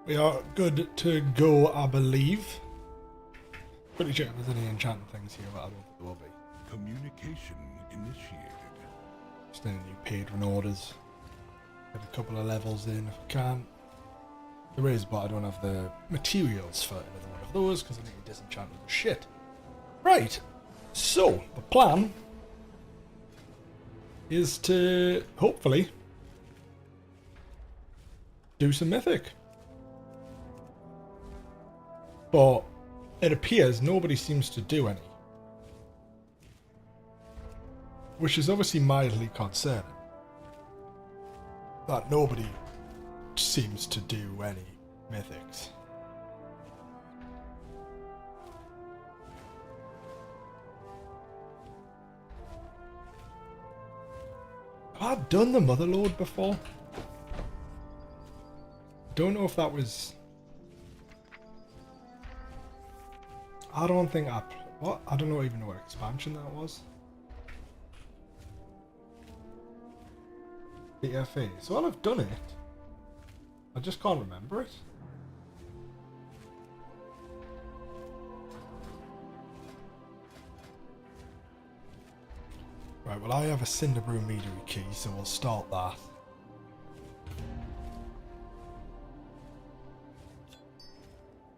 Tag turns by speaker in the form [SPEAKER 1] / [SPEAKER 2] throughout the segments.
[SPEAKER 1] We are good to go, I believe. Pretty sure if there's any enchanting things here, but I don't think there will be.
[SPEAKER 2] Communication initiated.
[SPEAKER 1] Just any new patron orders. Get a couple of levels in if I can. There is, but I don't have the materials for another one of those because I need to disenchant the shit. Right, so the plan is to hopefully do some mythic. But it appears nobody seems to do any. Which is obviously mildly concerning. That nobody seems to do any mythics. Have I done the Motherlode before? Don't know if that was... I don't think I... What? I don't even know what expansion that was. BFA. So I'll have done it. I just can't remember it. Right, well I have a Cinderbrew metery key, so we'll start that.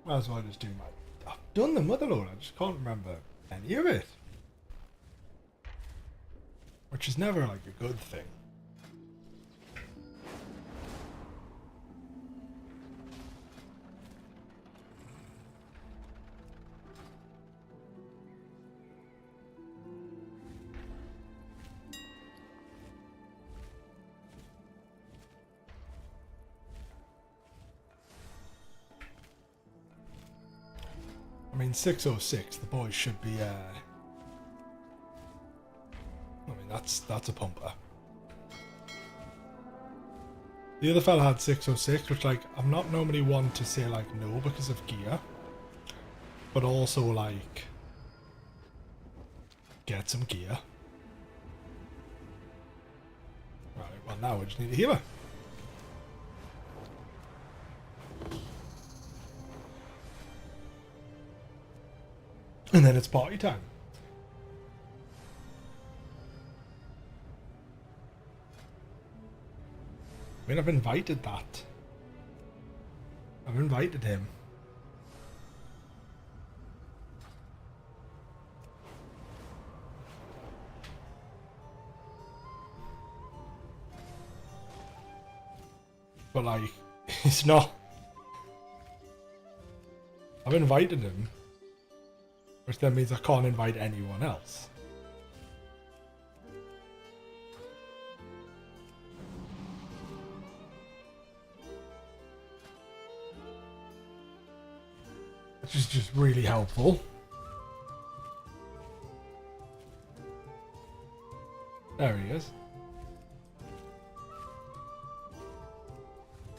[SPEAKER 1] Might as well just do my... I've done the Motherlode, I just can't remember any of it. Which is never like a good thing. I mean, 606, the boys should be, I mean, that's a pumper. The other fella had 606, which, like, I'm not normally one to say, like, no because of gear. But also, like, get some gear. Right, well, now we just need a healer. And then it's party time. I mean, I've invited that. I've invited him. But, like, it's not... I've invited him. Which then means I can't invite anyone else. Which is just really helpful. There he is.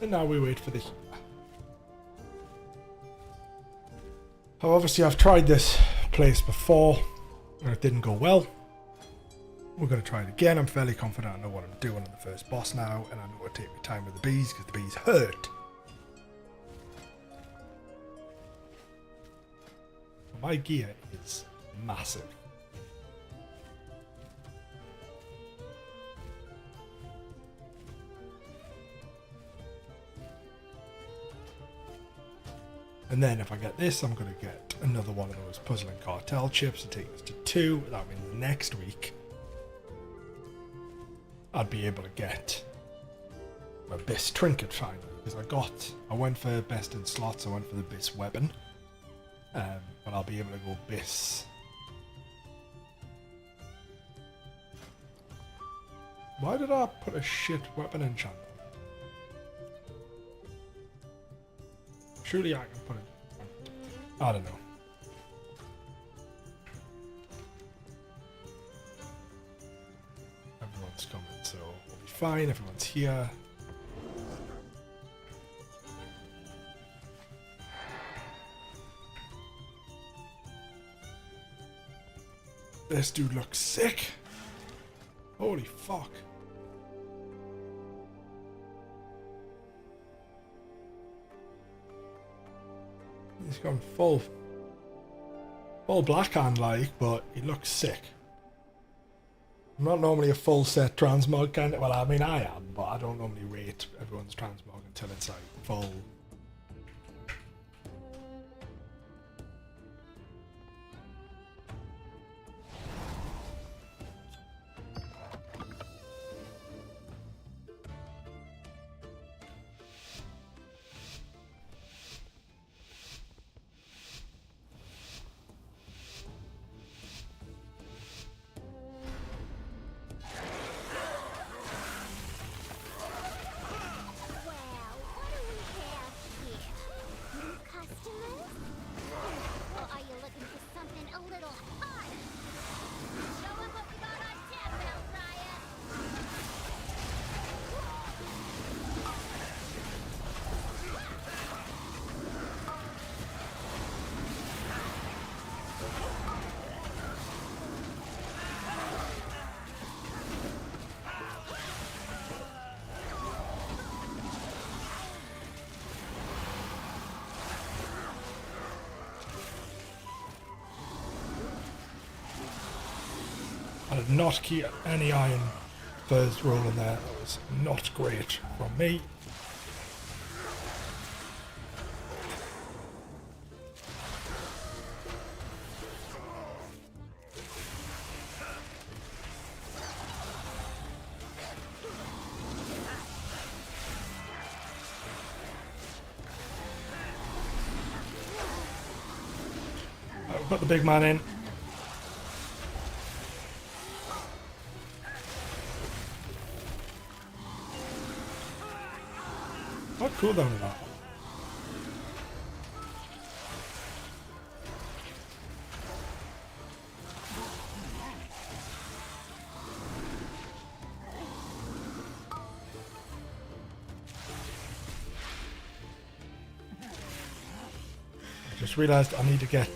[SPEAKER 1] And now we wait for the healer. Oh, obviously I've tried this place before and it didn't go well. We're going to try it again. I'm fairly confident I know what I'm doing on the first boss now, and I know how to take my time with the bees because the bees hurt. But my gear is massive. And then if I get this, I'm going to get another one of those puzzling cartel chips to take us to 2. That means next week I'd be able to get my best trinket finally. Because I went for best in slots, I went for the best weapon. But I'll be able to go best. Why did I put a shit weapon enchantment? Surely I can put it... I don't know. Everyone's coming, so we'll be fine. Everyone's here. This dude looks sick. Holy fuck. He's gone full blackhand like, but he looks sick. I'm not normally a full set transmog kind of, well, I mean I am, but I don't normally rate everyone's transmog until it's like full. I did not keep any iron first roll in there. That was not great from me. I've got the big man in. What cooldown is that? I just realised I need to get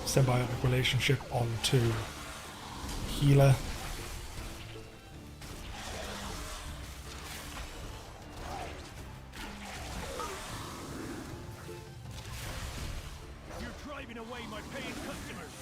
[SPEAKER 1] symbiotic relationship onto healer.
[SPEAKER 3] Away my paying customers.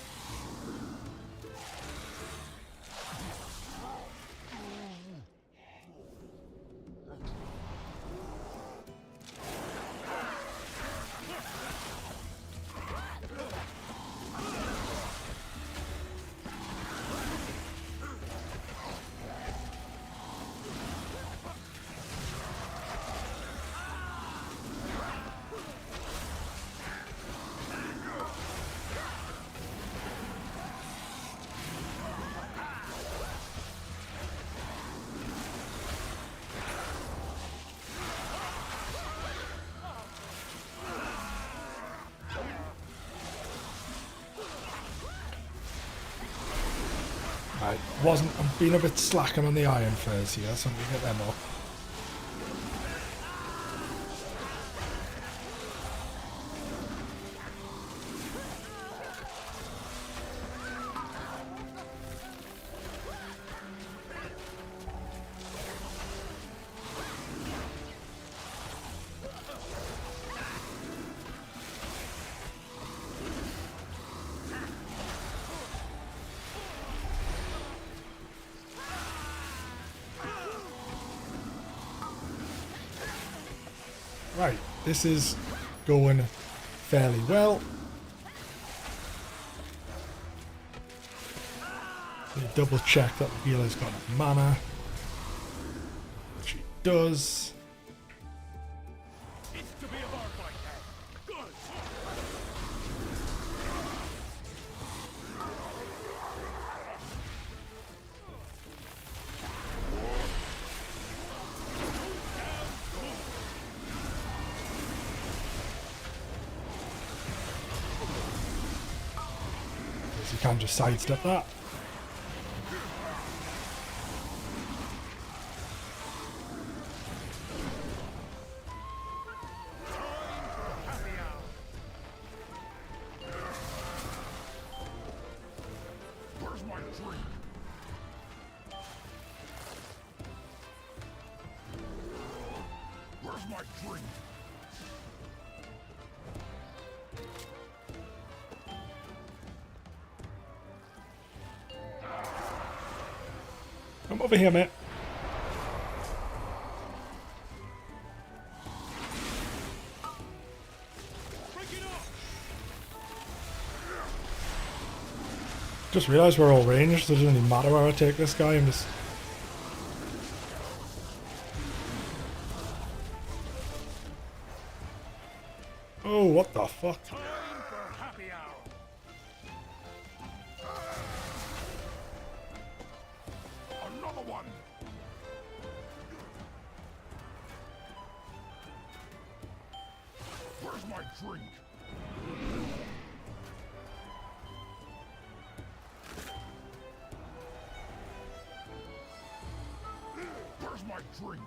[SPEAKER 1] I'm being a bit slacking on the iron first here, so I'm going to get them up. Right, this is going fairly well. Let me double check that the healer's got enough mana. Which he does.
[SPEAKER 3] It's to be a bar fight then. Good.
[SPEAKER 1] You can just sidestep that.
[SPEAKER 2] Where's my drink? Where's my drink?
[SPEAKER 1] Come over here, mate. Just realised we're all ranged, so it doesn't even matter where I take this guy. I'm just... Oh, what the fuck?
[SPEAKER 3] Time for happy hour.
[SPEAKER 2] Another one. Where's my drink? Where's my drink?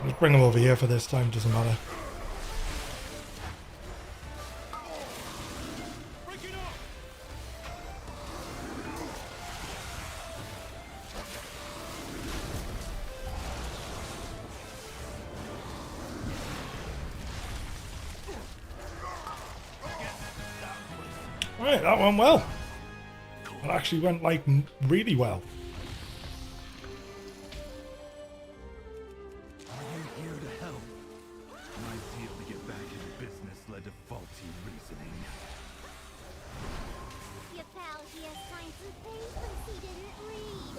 [SPEAKER 1] Just bring him over here for this time, doesn't matter.
[SPEAKER 3] Break it off.
[SPEAKER 1] Alright, that went well. It actually went, like, really well.
[SPEAKER 4] Are you here to help? My deal to get back in business led to faulty reasoning.
[SPEAKER 5] Your pal here signed some papers he didn't read.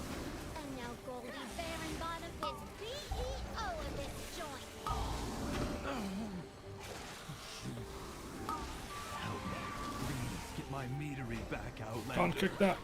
[SPEAKER 5] And now Goldie Baron Bottom is CEO of this joint.
[SPEAKER 4] Help me, please get my meadery back out.
[SPEAKER 1] Can't kick that.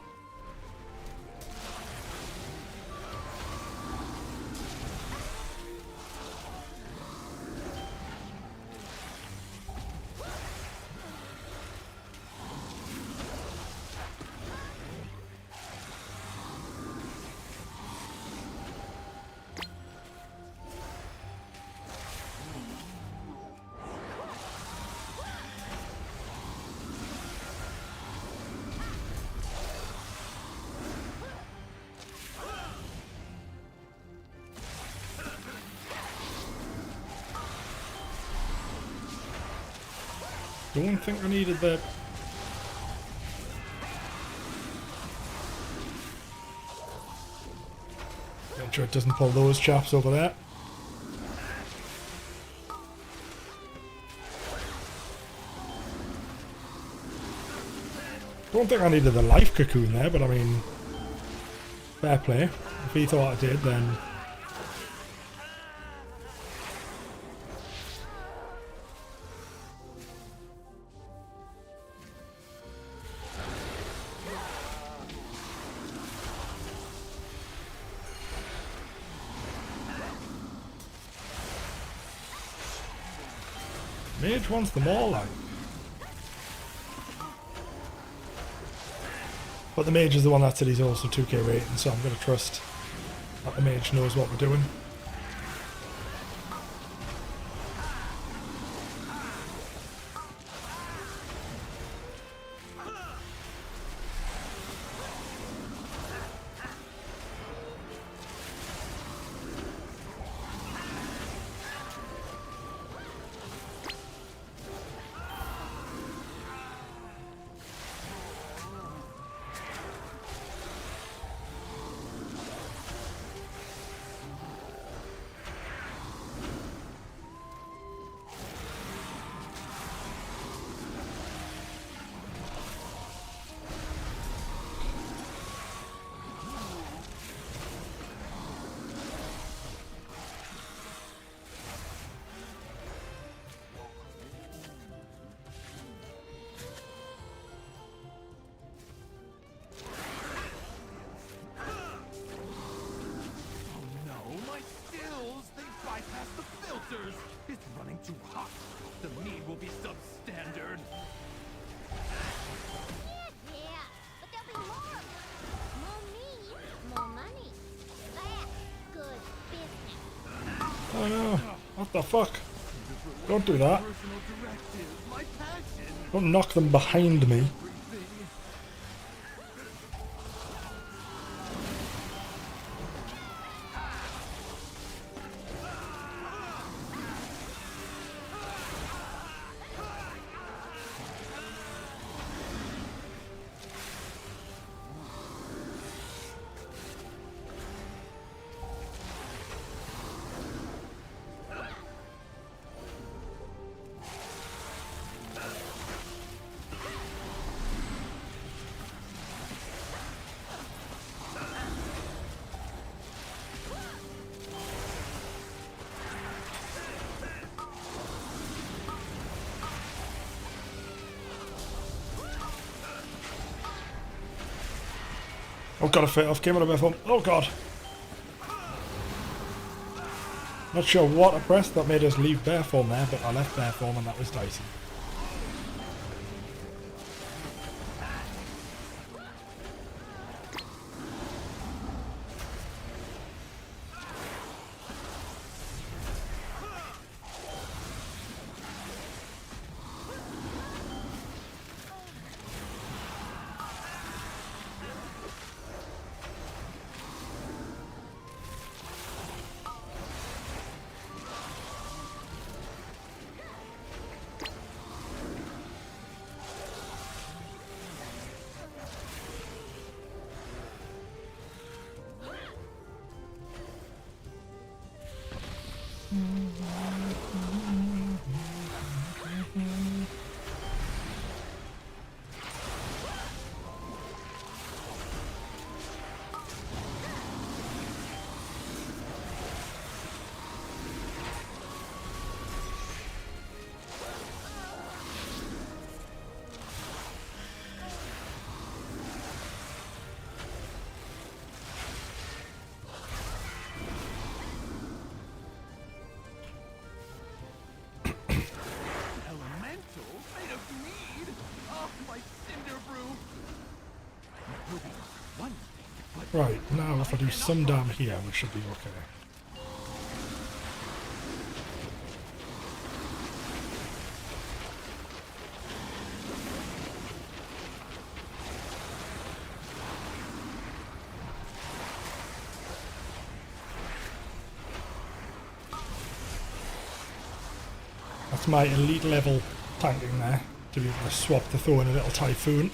[SPEAKER 1] Don't think I needed the... Make sure it doesn't pull those chaps over there. Don't think I needed the life cocoon there, but I mean... Fair play. If he thought I did, then... Mage wants them all, like. But the mage is the one that said he's also 2k rating, so I'm going to trust that the mage knows what we're doing.
[SPEAKER 4] It's running too hot. The mead will be substandard.
[SPEAKER 5] Yeah, but there'll be more of them. More meat, more money. That's good business.
[SPEAKER 1] Oh no, what the fuck? Don't do that.
[SPEAKER 4] Personal directive, my passion.
[SPEAKER 1] Don't knock them behind me.
[SPEAKER 4] Everything.
[SPEAKER 1] Oh god, I fit off. Came out of my phone. Oh god. Not sure what I pressed that made us leave bear form there, but I left bear form and that was dicey. Right, now if I do some down here, we should be okay. That's my elite level tanking there, to be able to swap to throw in a little typhoon.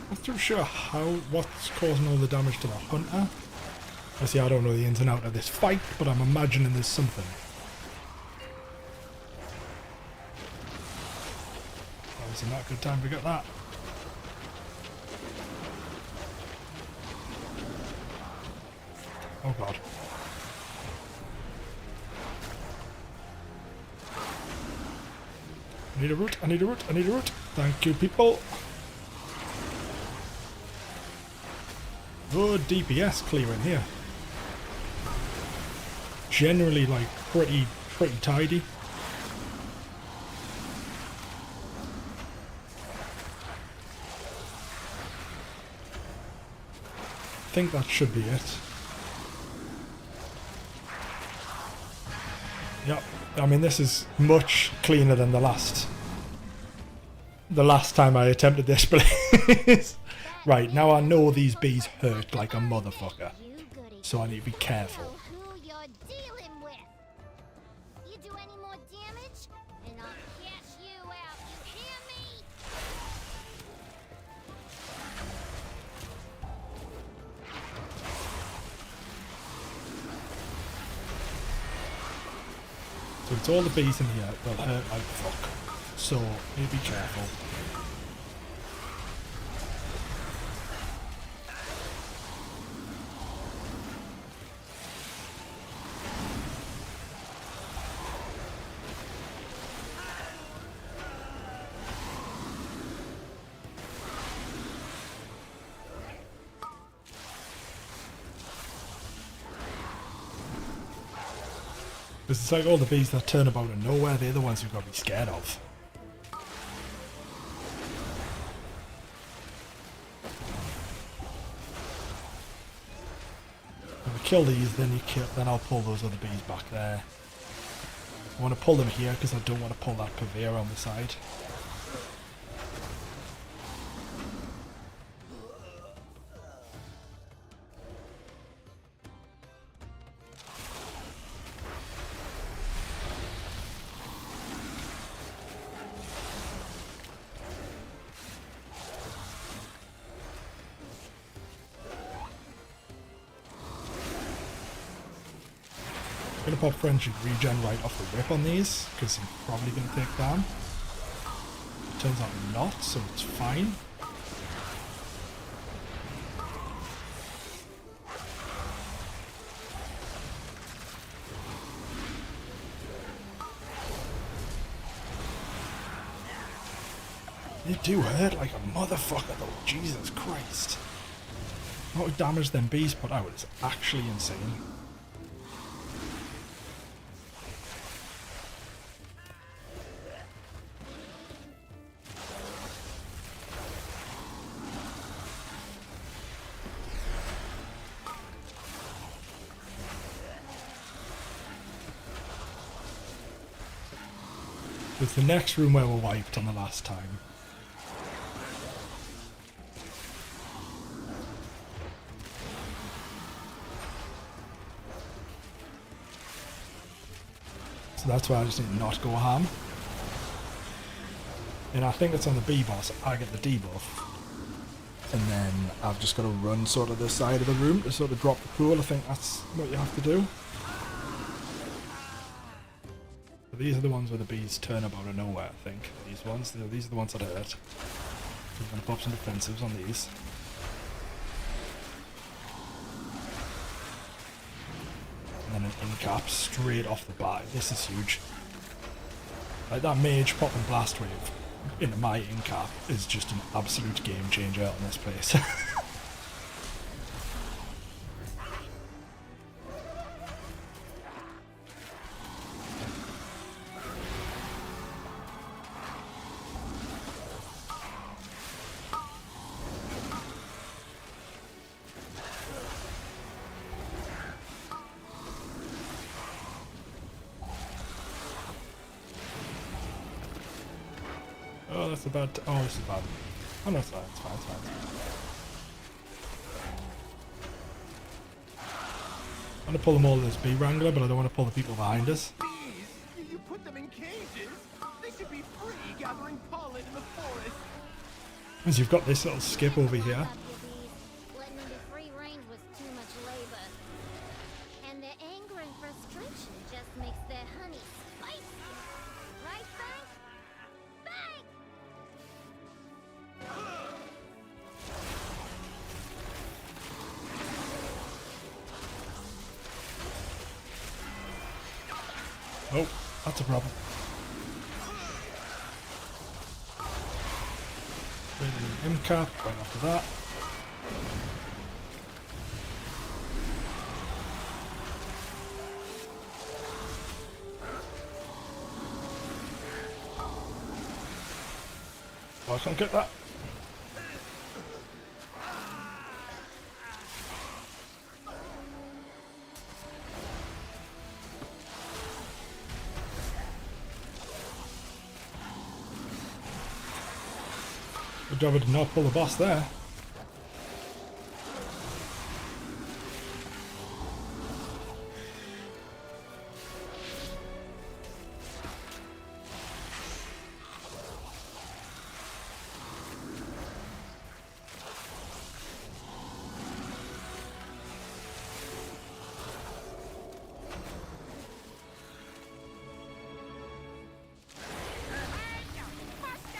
[SPEAKER 1] Not too sure what's causing all the damage to the hunter. Obviously I don't know the ins and outs of this fight, but I'm imagining there's something. Obviously not a good time to get that. Oh god. I need a root, I need a root, I need a root. Thank you, people. Good DPS clearing here. Generally, like, pretty tidy. I think that should be it. Yep. I mean, this is much cleaner than the last time I attempted this place. Right, now I know these bees hurt like a motherfucker, so I need to be careful.
[SPEAKER 5] Who you're dealing with. You do any more damage, and I'll cash you out. You hear me?
[SPEAKER 1] So it's all the bees in here that will hurt like fuck, so you be careful. Because it's like all the bees that turn about of nowhere, they're the ones you've got to be scared of. When we kill these, then I'll pull those other bees back there. I want to pull them here because I don't want to pull that purveyor on the side. I'm going to pop Friendship Regen right off the rip on these, because I'm probably going to take down. Turns out not, so it's fine. They do hurt like a motherfucker though, Jesus Christ. What of damage them bees put out is actually insane. It's the next room where we're wiped on the last time. So that's why I just need to not go ham. And I think it's on the B boss, I get the debuff. And then I've just got to run sort of the side of the room to sort of drop the pool. I think that's what you have to do. So these are the ones where the bees turn up out of nowhere, I think. These ones, these are the ones that hurt. So I'm going to pop some defensives on these. And then an in-cap straight off the bat. This is huge. Like that mage popping blast wave into my in-cap is just an absolute game changer on this place. Oh, that's about. Oh, this is bad. Oh, no, it's fine. It's fine. It's fine. I want to pull them all in this bee wrangler, but I don't want to pull the people behind us.
[SPEAKER 6] Bees? You put them in cages? They should be free gathering pollen in the forest.
[SPEAKER 1] Because you've got this little skip over here.
[SPEAKER 5] Up your bees. Letting them be free range was too much labor. And their anger and frustration just makes their honey spicier. Right, Frank? Frank!
[SPEAKER 1] Oh, that's a problem. M-cap right after that. Oh, I can't get that. Good job I did not pull the boss there.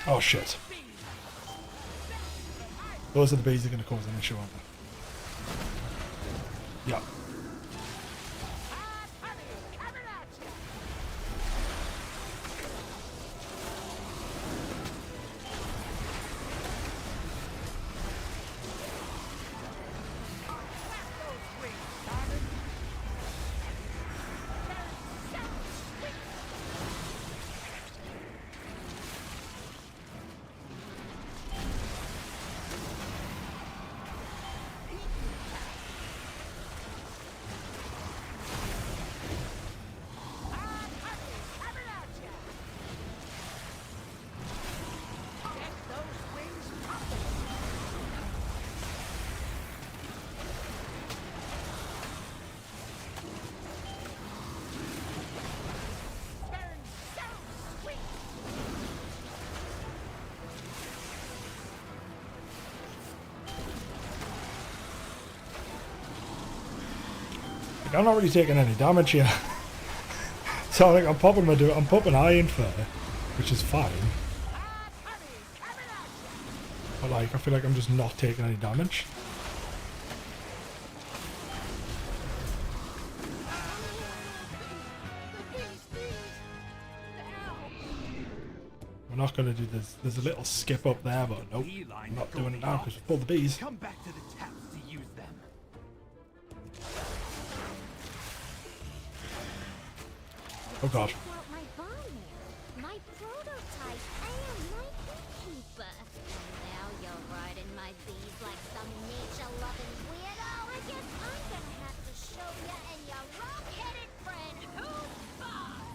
[SPEAKER 1] Oh shit. Those are the bees that are going to cause an issue, aren't they? Yeah. I'm not really taking any damage here. So like I'm popping iron fur, which is fine. But like I feel like I'm just not taking any damage. We're not going to do this. There's a little skip up there, but nope. I'm not doing it now because we've pulled the bees.
[SPEAKER 6] Come back to the taps to use them.
[SPEAKER 1] Oh god.
[SPEAKER 5] Check out my barn there. My prototype and my beekeeper. Now you're riding my bees like some nature-loving weirdo. I guess I'm gonna have to show you and your rock-headed friend who's boss.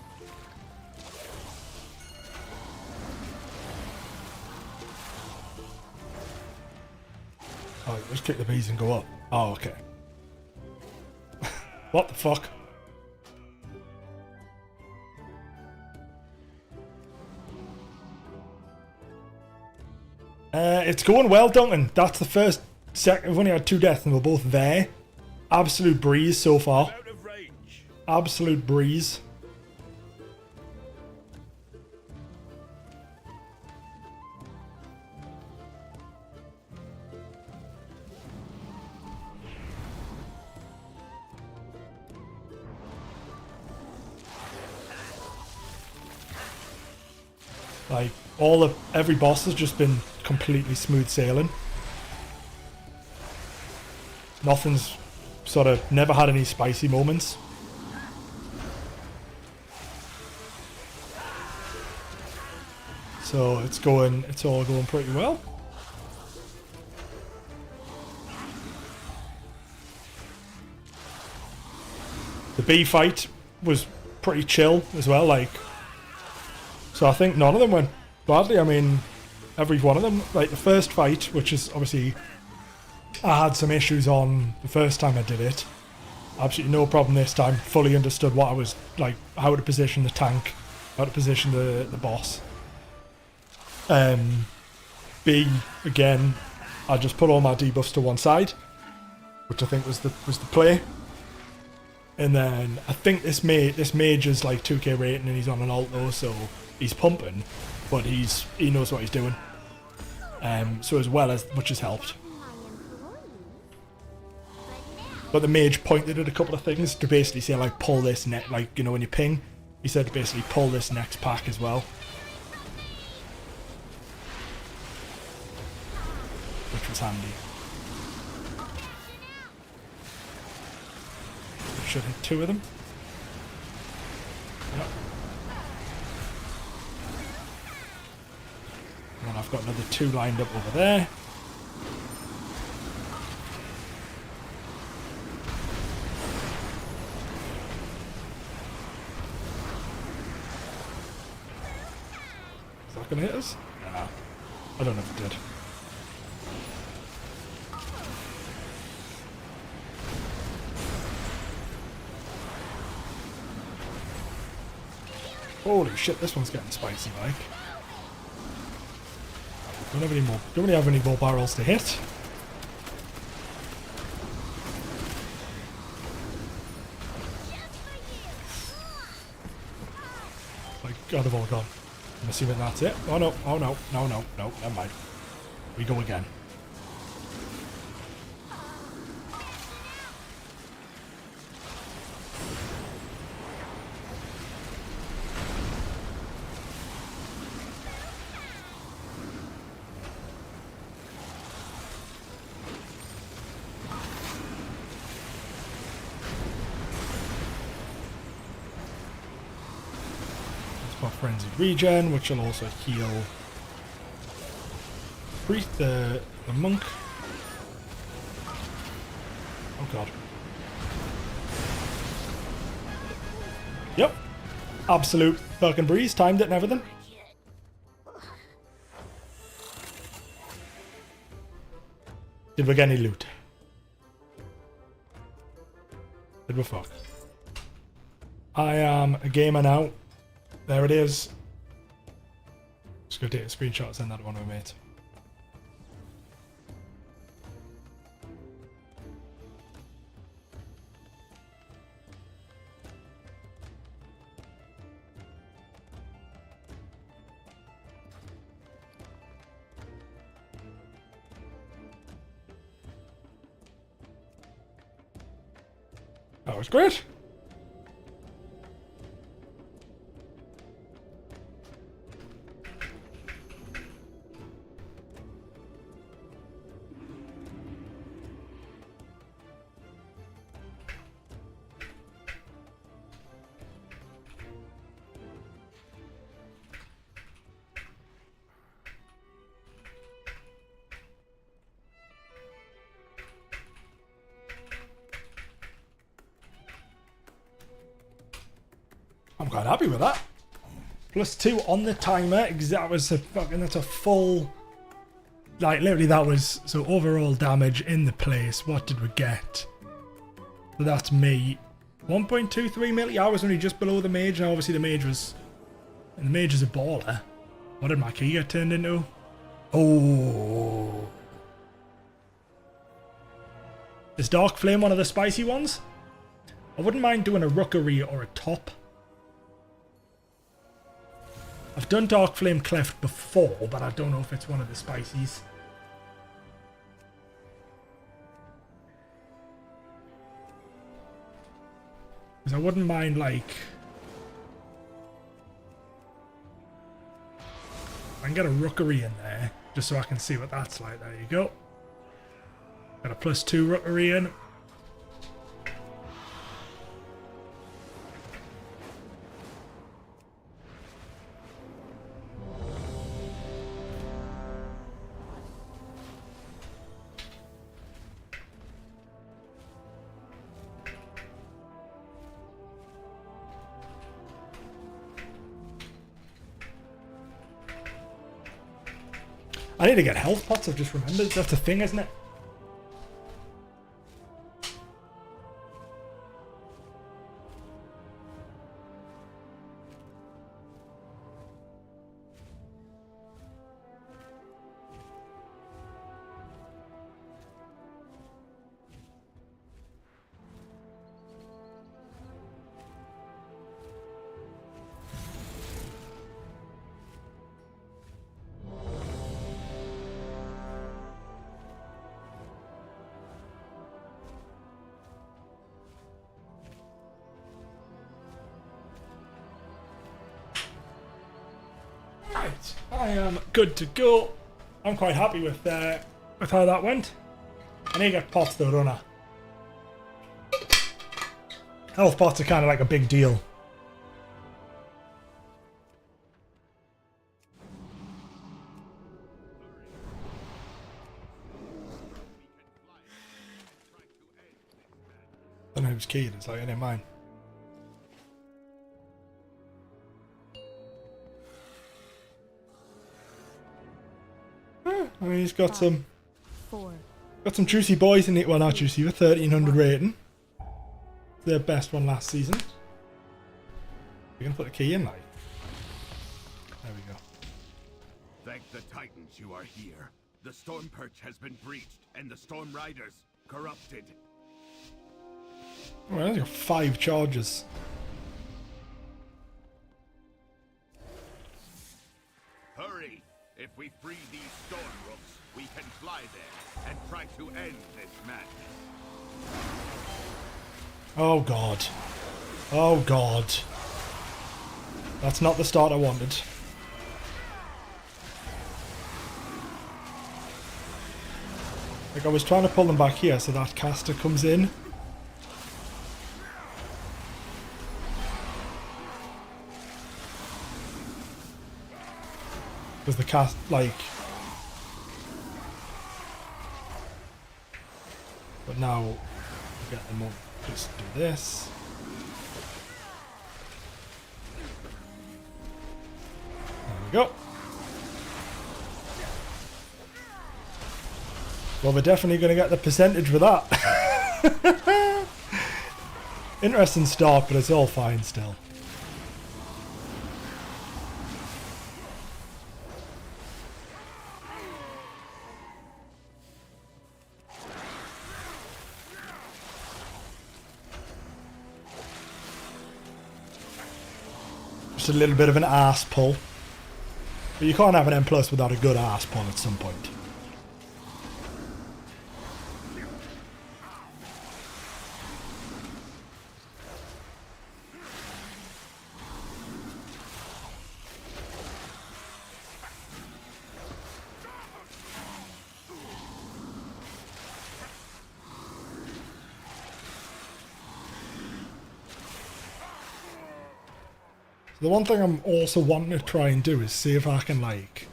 [SPEAKER 1] Oh, just kick the bees and go up. Oh, okay. What the fuck? It's going well, Duncan. That's the first second. We've only had 2 deaths and we're both there. Absolute breeze so far.
[SPEAKER 3] Out of range.
[SPEAKER 1] Absolute breeze. Like, every boss has just been completely smooth sailing. Nothing's sort of never had any spicy moments. So it's all going pretty well. The bee fight was pretty chill as well, like. So I think none of them went badly. I mean, every one of them, like the first fight, which is obviously, I had some issues on the first time I did it. Absolutely no problem this time. Fully understood what I was, like, how to position the tank, how to position the boss. B, again, I just put all my debuffs to one side, which I think was the play. And then I think this mage is like 2k rating and he's on an alt though, so he's pumping, but he knows what he's doing. So as well as, which has helped. But the mage pointed at a couple of things to basically say, like, pull this next, like, you know, when you ping, he said to basically pull this next pack as well. Which was handy. Should hit 2 of them. Yep. And then I've got another 2 lined up over there. Is that going to hit us? No. I don't know if it did. Holy shit, this one's getting spicy, like. Don't really have any more barrels to hit. Like, God, they've all gone. I'm assuming that's it. Oh no, oh no, no, no, no, never mind. We go again. Frenzied regen, which will also heal the monk. Oh god. Yep. Absolute fucking breeze, timed it and everything. Did we get any loot? Did we fuck? I am a gamer now. There it is. Just go take a screenshot and send that to one of my mates. That was great. I'm quite happy with that. +2 on the timer. That was a fucking, that's a full, like literally that was, so overall damage in the place. What did we get? So that's me. 1.23 milli. I was only just below the mage, and obviously the mage was, and the mage is a baller. What did my key get turned into? Oh. Is Dark Flame one of the spicy ones? I wouldn't mind doing a rookery or a top. I've done Dark Flame Cleft before, but I don't know if it's one of the spices. Because I wouldn't mind, like... I can get a rookery in there, just so I can see what that's like. There you go. Got a +2 rookery in. I need to get health pots, I've just remembered. That's a thing, isn't it? Right, I am good to go. I'm quite happy with how that went. I need to get pots though, don't I? Health pots are kind of like a big deal. I don't know who's keyed, it's like, I didn't mind. I mean, he's got some juicy boys in it. Well, not juicy, with 1300 rating. Their best one last season. We're gonna put a key in, like. There we go.
[SPEAKER 4] Thank the Titans you are here. The Storm Perch has been breached, and the Storm Riders corrupted.
[SPEAKER 1] Oh, I only got 5 charges.
[SPEAKER 4] Hurry! If we free these storm rooks, we can fly there and try to end this madness.
[SPEAKER 1] Oh god. Oh god. That's not the start I wanted. Like, I was trying to pull them back here so that caster comes in. Because the cast, like... But now, we'll get them up. Just do this. There we go. Well, we're definitely going to get the percentage with that. Interesting start, but it's all fine still. Just a little bit of an ass pull. But you can't have an M+ without a good ass pull at some point. The one thing I'm also wanting to try and do is see if I can, like,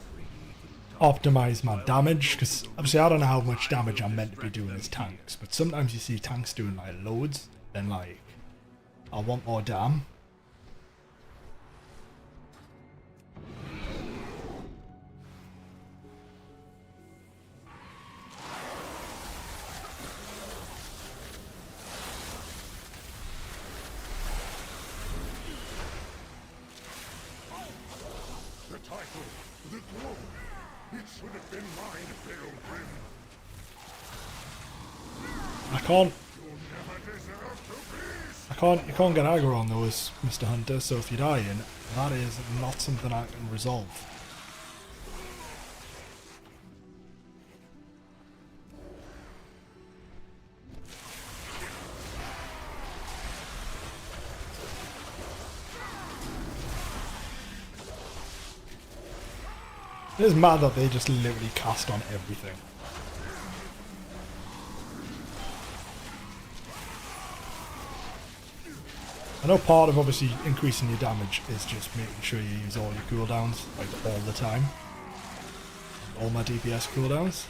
[SPEAKER 1] optimize my damage, because obviously I don't know how much damage I'm meant to be doing as tanks, but sometimes you see tanks doing, like, loads, then, like, I want more damn.
[SPEAKER 2] The title, the throne. It should have been mine, Pilgrim.
[SPEAKER 1] I can't.
[SPEAKER 2] You never deserved to be.
[SPEAKER 1] You can't get aggro on those, Mr. Hunter, so if you die in, that is not something I can resolve. It is mad that they just literally cast on everything. I know part of obviously increasing your damage is just making sure you use all your cooldowns, like all the time. All my DPS cooldowns.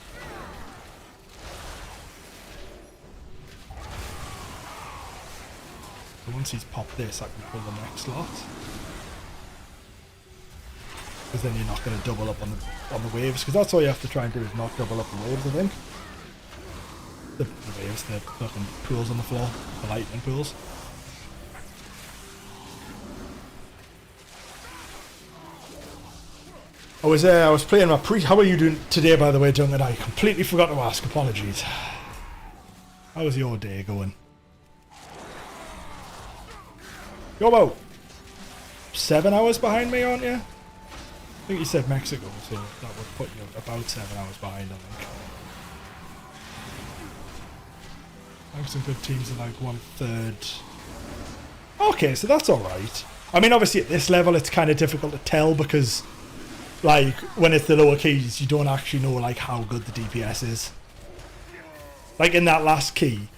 [SPEAKER 1] So once he's popped this, I can pull the next lot. Because then you're not going to double up on the waves, because that's all you have to try and do is not double up the waves, I think. The waves, the fucking pools on the floor, the lightning pools. I was playing my How are you doing today, by the way, Duncan? I completely forgot to ask. Apologies. How was your day going? You're about 7 hours behind me, aren't you? I think you said Mexico, so that would put you about 7 hours behind, I think. I think some good teams are like 1/3. Okay, so that's alright. I mean, obviously at this level it's kind of difficult to tell because, like, when it's the lower keys, you don't actually know, like, how good the DPS is. Like, in that last key,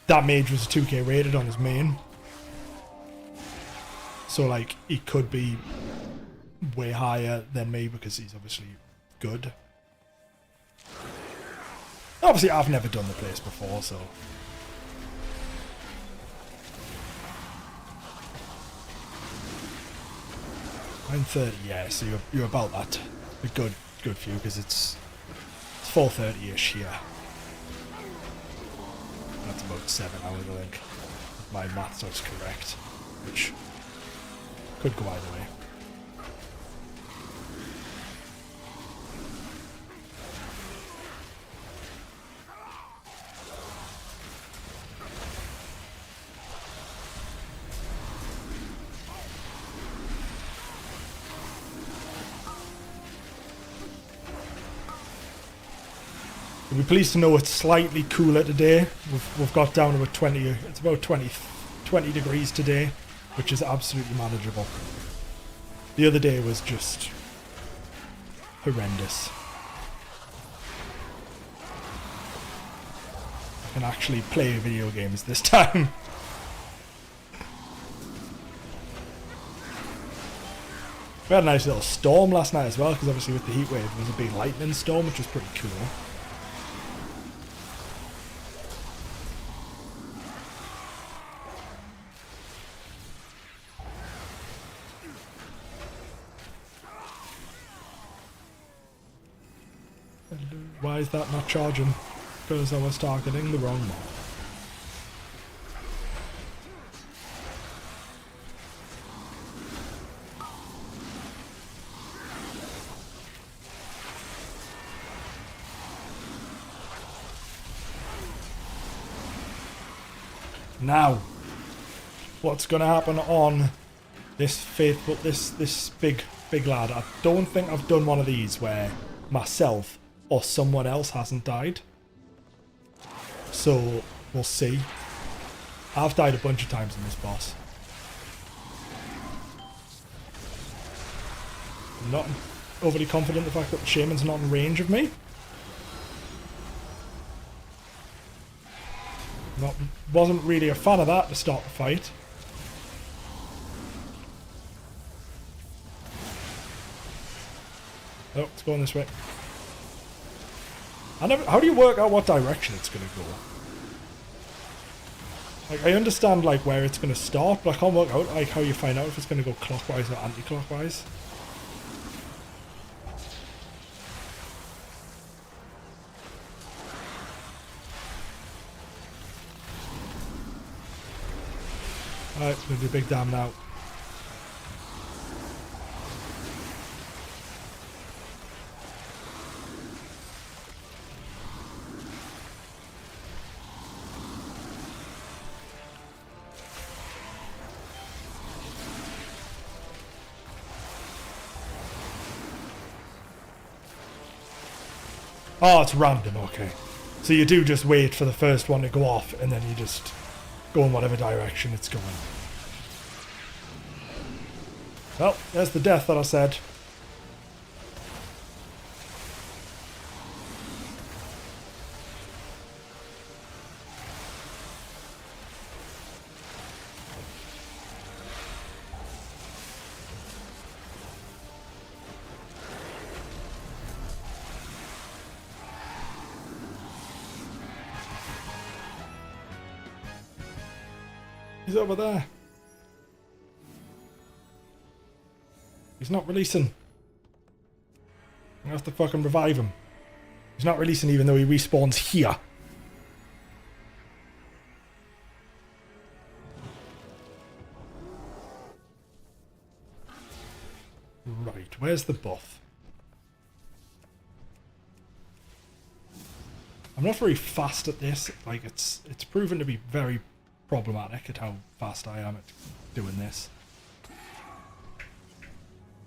[SPEAKER 1] that mage was a 2k rated on his main. So, like, he could be way higher than me because he's obviously good. Obviously, I've never done the place before, so... 9:30, yeah, so you're about that. A good few, because it's 4:30-ish here. That's about 7 hours, I think. If my maths is correct, which could go either way. You'll be pleased to know it's slightly cooler today. We've got down to a 20, it's about 20 degrees today, which is absolutely manageable. The other day was just horrendous. I can actually play video games this time. We had a nice little storm last night as well, because obviously with the heat wave there was a big lightning storm, which was pretty cool. Why is that not charging? Because I was targeting the wrong mob. Now, what's going to happen on this faithful, this big lad? I don't think I've done one of these where myself or someone else hasn't died. So, we'll see. I've died a bunch of times in this boss. I'm not overly confident in the fact that the shaman's not in range of me. Wasn't really a fan of that to start the fight. Oh, it's going this way. How do you work out what direction it's going to go? Like, I understand, like, where it's going to start, but I can't work out, like, how you find out if it's going to go clockwise or anti-clockwise. Alright, gonna do a big dam now. Oh, it's random, okay. So you do just wait for the first one to go off, and then you just go in whatever direction it's going. Well, there's the death that I said. He's over there. He's not releasing. I have to fucking revive him. He's not releasing even though he respawns here. Right, where's the buff? I'm not very fast at this. Like, it's proven to be very problematic at how fast I am at doing this. And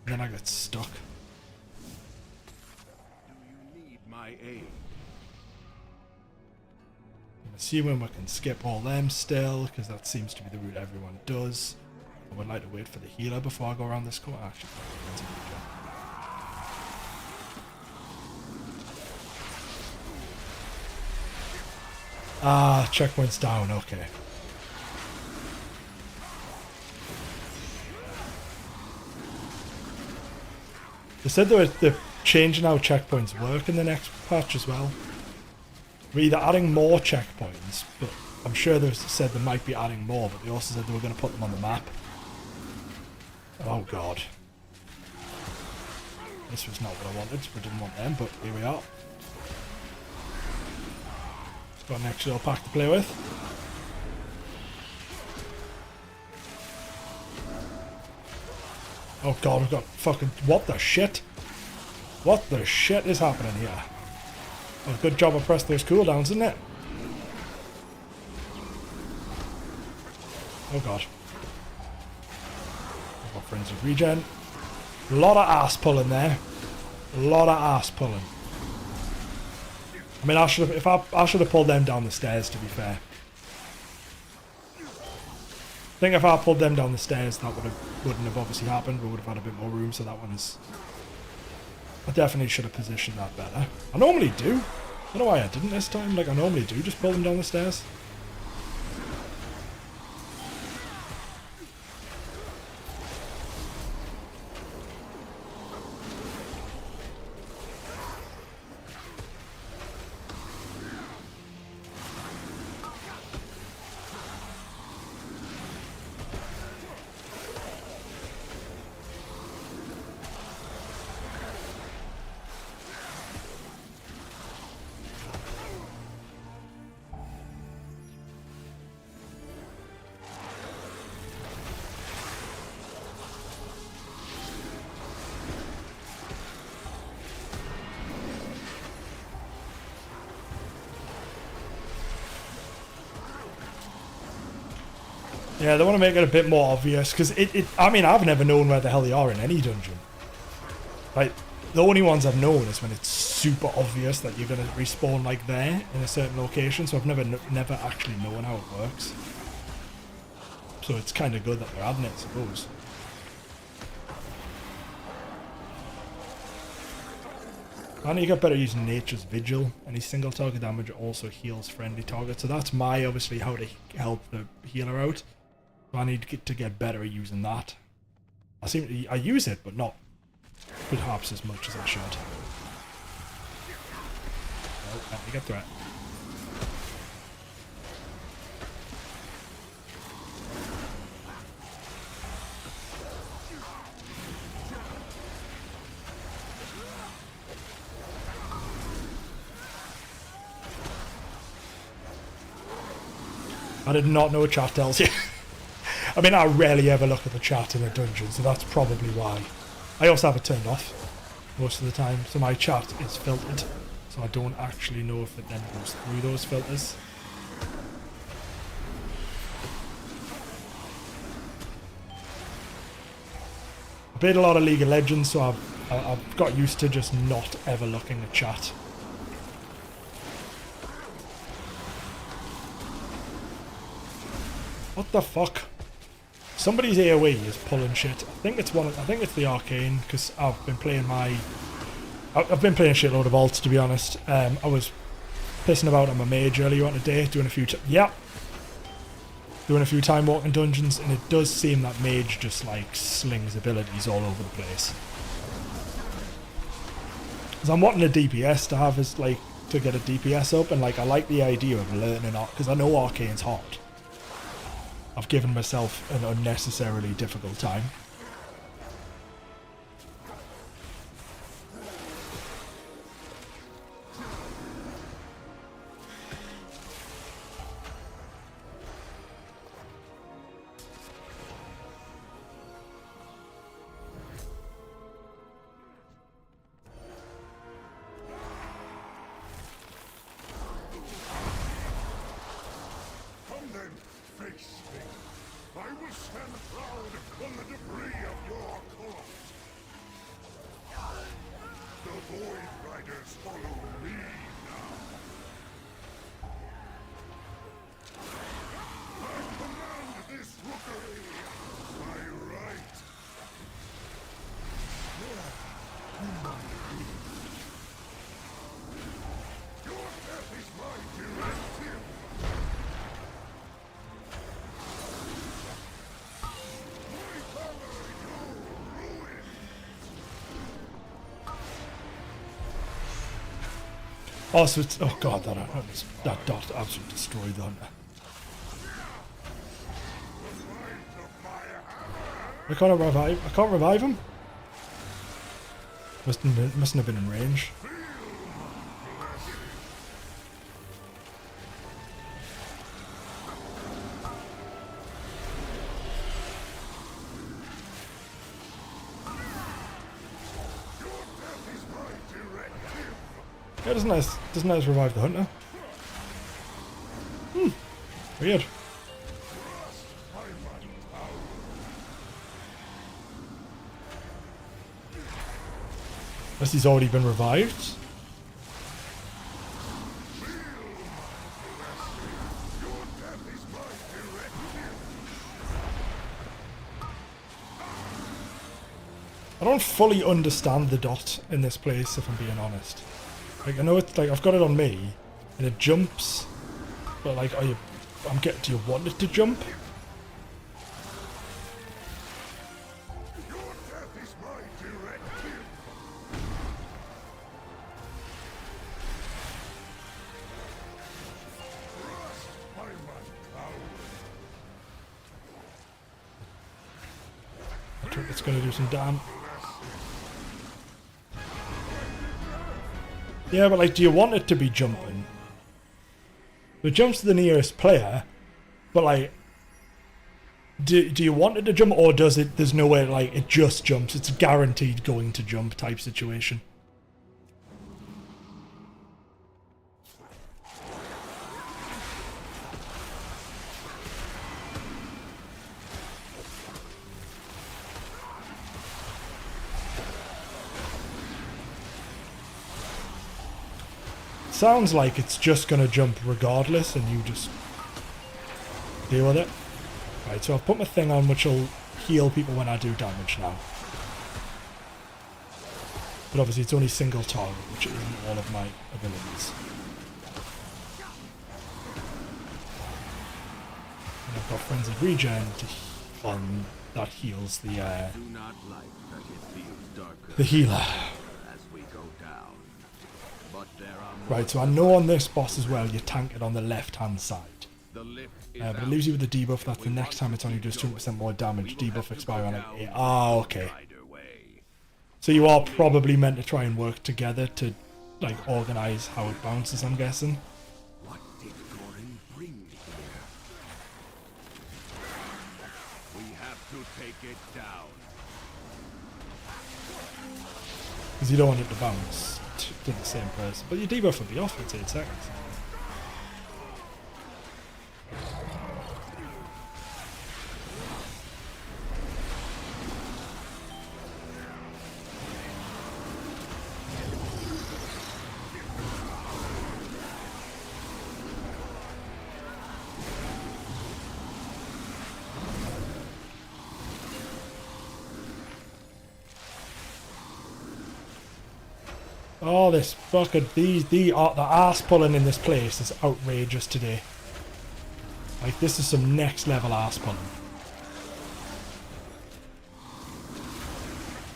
[SPEAKER 1] then I get stuck.
[SPEAKER 4] Do you need my aid?
[SPEAKER 1] I'm assuming we can skip all them still, because that seems to be the route everyone does. I would like to wait for the healer before I go around this corner. Actually, ah, checkpoint's down, okay. They said they're changing how checkpoints work in the next patch as well. We're either adding more checkpoints, but I'm sure they said they might be adding more, but they also said they were going to put them on the map. Oh god. This was not what I wanted, we didn't want them, but here we are. Got an extra little pack to play with. Oh god, we've got fucking... What the shit? What the shit is happening here? Oh, good job I pressed those cooldowns, isn't it? Oh god. I've got frenzied regen. A lot of ass pulling there. A lot of ass pulling. I mean, I should have pulled them down the stairs, to be fair. I think if I pulled them down the stairs, that wouldn't have obviously happened. We would have had a bit more room, so that one's... I definitely should have positioned that better. I normally do. I don't know why I didn't this time. Like, I normally do just pull them down the stairs. Yeah, they want to make it a bit more obvious, because I mean, I've never known where the hell they are in any dungeon. Like, the only ones I've known is when it's super obvious that you're going to respawn, like, there, in a certain location, so I've never actually known how it works. So it's kind of good that they're adding it, I suppose. And you get better using Nature's Vigil. Any single target damage also heals friendly targets. So that's obviously how to help the healer out. So I need to get better at using that. I use it, but not perhaps as much as I should. Oh, let me get threat. I did not know what chat tells you. I mean, I rarely ever look at the chat in a dungeon, so that's probably why. I also have it turned off most of the time, so my chat is filtered, so I don't actually know if it then goes through those filters. I played a lot of League of Legends, so I've got used to just not ever looking at chat. What the fuck? Somebody's AoE is pulling shit. I think it's the Arcane, because I've been playing a shitload of alts, to be honest. I was pissing about on my mage earlier on today, doing a few time walking dungeons, and it does seem that mage just like slings abilities all over the place. Because I'm wanting a DPS to have as like to get a DPS up, and like I like the idea of learning art because I know Arcane's hard. I've given myself an unnecessarily difficult time.
[SPEAKER 2] Come then, face me. I will stand proud upon the debris of your corpse. The Void Riders follow me now. I command this rookery by right. Your death is my directive.
[SPEAKER 1] Also, oh god, that dot absolutely destroyed the hunter. I can't revive him. Mustn't have been in range. Yeah, doesn't that revive the hunter? Weird. Unless he's already been revived. I don't fully understand the dot in this place, if I'm being honest. Like, I know it's like, I've got it on me, and it jumps, but like, do you want it to jump?
[SPEAKER 2] Your death is my directive. Trust my manpower.
[SPEAKER 1] I think it's going to do some damage. Yeah, but like, do you want it to be jumping? It jumps to the nearest player, but like, do you want it to jump, or does it? There's no way, like, it just jumps. It's guaranteed going to jump type situation. Sounds like it's just going to jump regardless, and you just deal with it. Right, so I've put my thing on, which will heal people when I do damage now. But obviously it's only single target, which isn't all of my abilities. And I've got Frenzied Regen on that heals the healer. Right, so I know on this boss as well, you tank it on the left-hand side. But it leaves you with the debuff that the next time it's on, you does 2% more damage. Debuff expire on like 8. Ah, okay. So you are probably meant to try and work together to, like, organise how it bounces, I'm guessing.
[SPEAKER 4] What did Gorin bring here? to take it down.
[SPEAKER 1] Because you don't want it to bounce to the same person. But your debuff will be off in 10 seconds. Oh, this fucking the ass pulling in this place is outrageous today. Like, this is some next level ass pulling.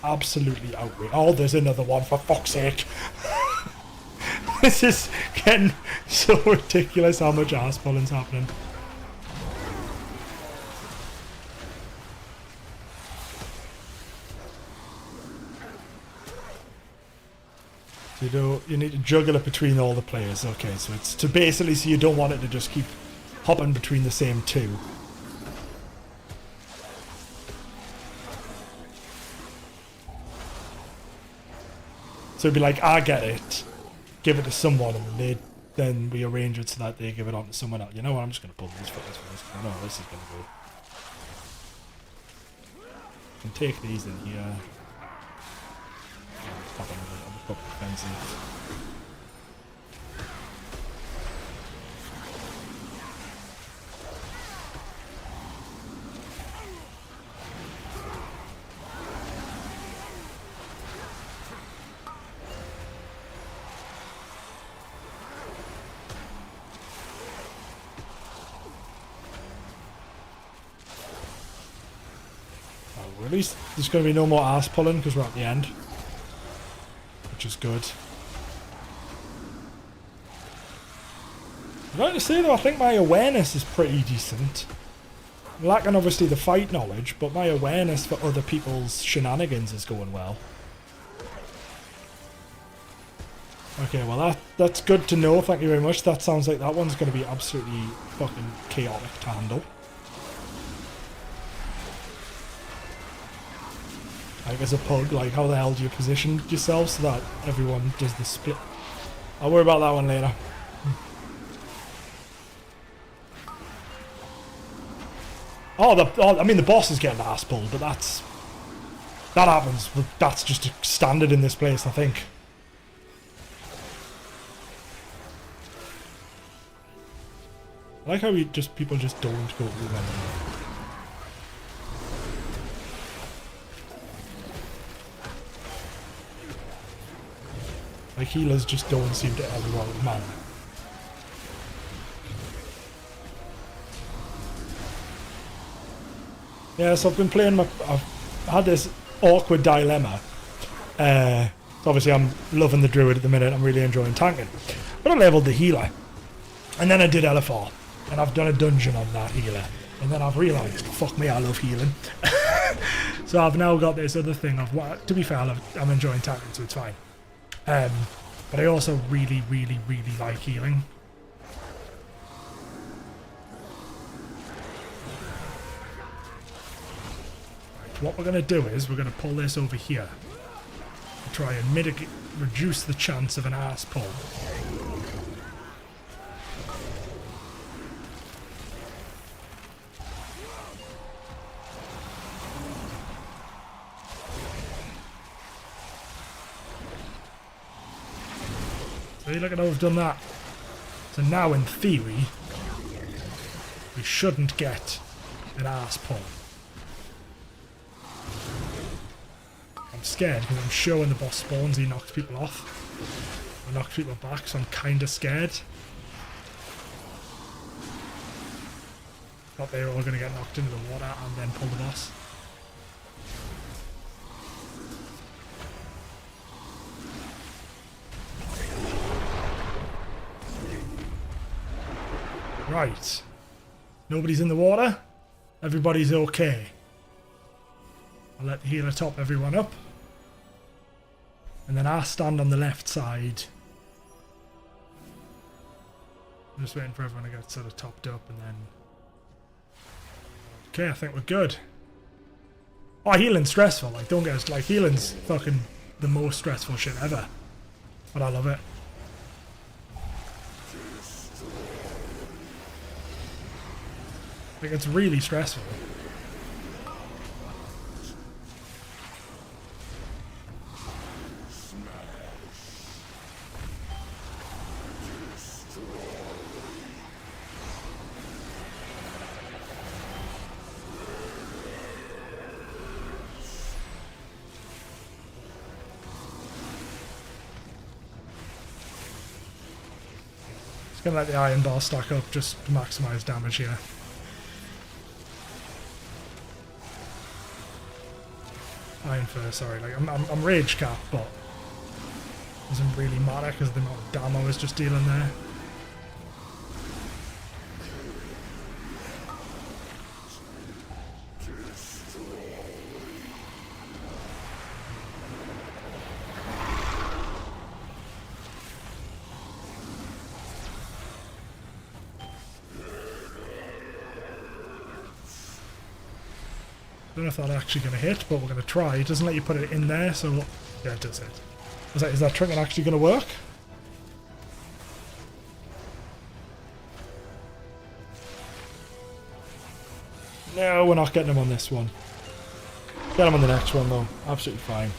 [SPEAKER 1] Absolutely outrageous. Oh, there's another one, for fuck's sake. This is getting so ridiculous how much ass pulling's happening. You need to juggle it between all the players. Okay, so it's to basically, so you don't want it to just keep hopping between the same two. So it'd be like, I get it, give it to someone, and then we arrange it so that they give it on to someone else. You know what, I'm just going to pull these fuckers first. I know this is going to go. I can take these in here. Pop on the defensive. Well, at least there's going to be no more ass pulling because we're at the end. Which is good. I'd like to say though, I think my awareness is pretty decent. I'm lacking obviously the fight knowledge, but my awareness for other people's shenanigans is going well. Okay, well that's good to know, thank you very much. That sounds like that one's going to be absolutely fucking chaotic to handle. Like, as a pug, like, how the hell do you position yourself so that everyone does the split? I'll worry about that one later. I mean, the boss is getting ass pulled, but that happens. That's just a standard in this place, I think. I like how people just don't go through them. Like, healers just don't seem to ever run out of mana. Yeah, so I've been playing I've had this awkward dilemma. Obviously I'm loving the Druid at the minute, I'm really enjoying tanking. But I leveled the healer. And then I did LFR. And I've done a dungeon on that healer. And then I've realised, fuck me, I love healing. So I've now got this other thing of, well, to be fair, I'm enjoying tanking, so it's fine. But I also really, really, really like healing. What we're going to do is we're going to pull this over here to try and reduce the chance of an ass pull. So look at how we've done that. So now in theory we shouldn't get an ass pull. I'm scared because I'm sure when the boss spawns he knocks people off. Or knocks people back, so I'm kinda scared. Thought they were all gonna get knocked into the water and then pull the boss. Right. Nobody's in the water. Everybody's okay. I'll let the healer top everyone up. And then I'll stand on the left side. I'm just waiting for everyone to get sort of topped up and then... Okay, I think we're good. Oh, healing's stressful. Like, don't get us, like, healing's fucking the most stressful shit ever. But I love it. Like, it's really stressful. Just gonna let the iron bar stack up just to maximise damage here. Iron first, sorry. Like I'm rage cap, but it doesn't really matter because the amount of damage I was just dealing there. I don't know if that's actually going to hit, but we're going to try. It doesn't let you put it in there, so yeah, it does hit. Is that trick actually going to work? No, we're not getting him on this one. Get him on the next one though. Absolutely fine.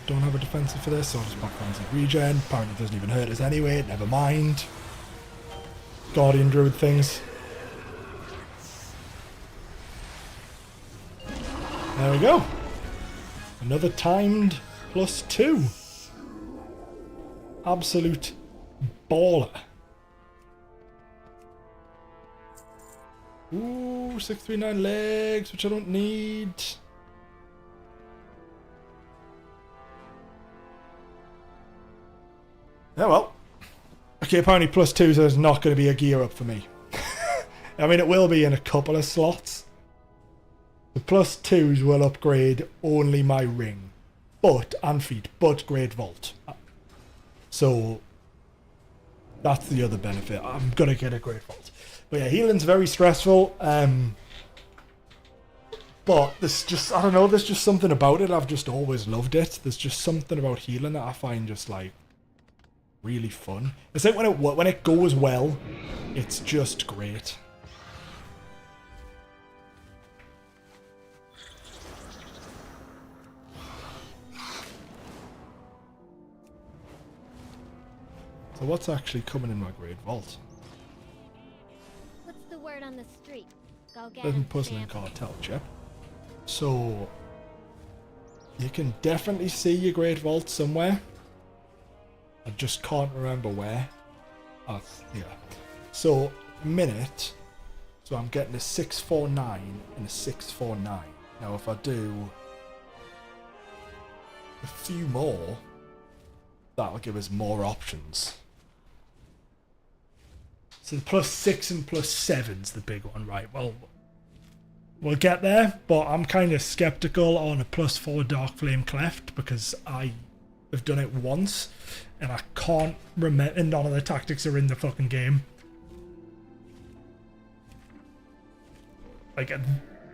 [SPEAKER 1] Don't have a defensive for this, so I'll just pop fancy regen. Apparently it doesn't even hurt us anyway, never mind. Guardian Druid things. There we go. Another timed +2. Absolute baller. Ooh, 639 legs, which I don't need. Oh well. Okay, apparently +2 is not going to be a gear up for me. I mean, it will be in a couple of slots. The +2s will upgrade only my ring. And feet, but Great Vault. So, that's the other benefit. I'm going to get a Great Vault. But yeah, healing's very stressful. But there's just, I don't know, there's just something about it. I've just always loved it. There's just something about healing that I find just like really fun. It's like when it goes well, it's just great. So what's actually coming in my Great Vault?
[SPEAKER 5] What's the word on the street? Go get
[SPEAKER 1] Living
[SPEAKER 5] him,
[SPEAKER 1] Puzzling
[SPEAKER 5] champ.
[SPEAKER 1] Cartel chip. So you can definitely see your Great Vault somewhere. I just can't remember where. Oh, yeah. So, minute. So I'm getting a 649 and a 649. Now if I do a few more, that'll give us more options. So the +6 and +7's the big one, right? Well, we'll get there, but I'm kind of skeptical on a +4 Dark Flame Cleft because I have done it once and I can't remember, and none of the tactics are in the fucking game. Like,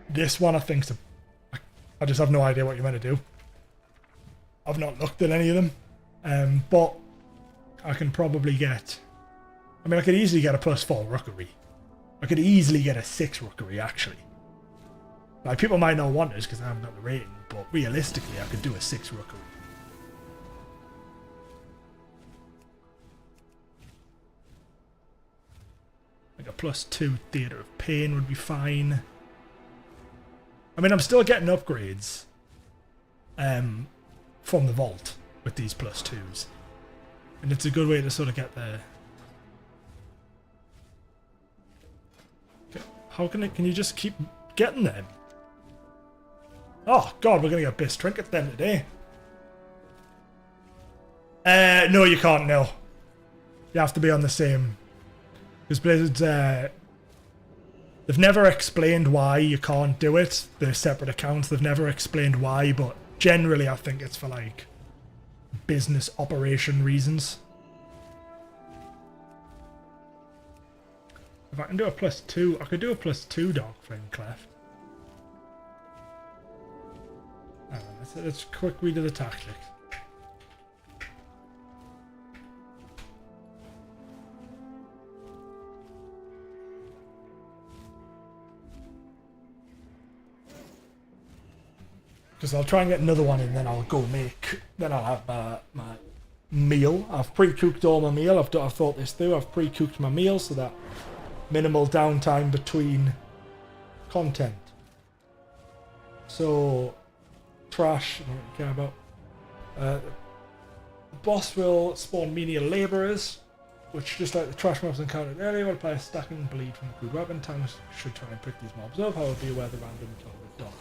[SPEAKER 1] this one I think's I just have no idea what you're meant to do. I've not looked at any of them. But I can probably get, I mean, I could easily get a +4 Rookery. I could easily get a 6 Rookery, actually. Like, people might not want this because I haven't got the rating, but realistically I could do a 6 Rookery. Like a +2 Theatre of Pain would be fine. I mean, I'm still getting upgrades from the vault with these +2s. And it's a good way to sort of get the... How can you just keep getting them? Oh god, we're gonna get Best Trinkets then today. No you can't, no. You have to be on the same... Because Blizzard's, they've never explained why you can't do it. They're separate accounts, they've never explained why, but generally I think it's for like business operation reasons. If I can do a +2, I could do a +2 Dark Flame Cleft. Let's quick read of the tactics. Because I'll try and get another one in, then I'll go make. Then I'll have my meal. I've pre-cooked all my meal. I've thought this through. I've pre-cooked my meal so that minimal downtime between content. So trash, I don't really care about. The boss will spawn menial labourers, which, just like the trash mobs encountered earlier, will apply a stacking bleed from the crude weapon. Tanks should try and pick these mobs up, however, be aware the random target dark.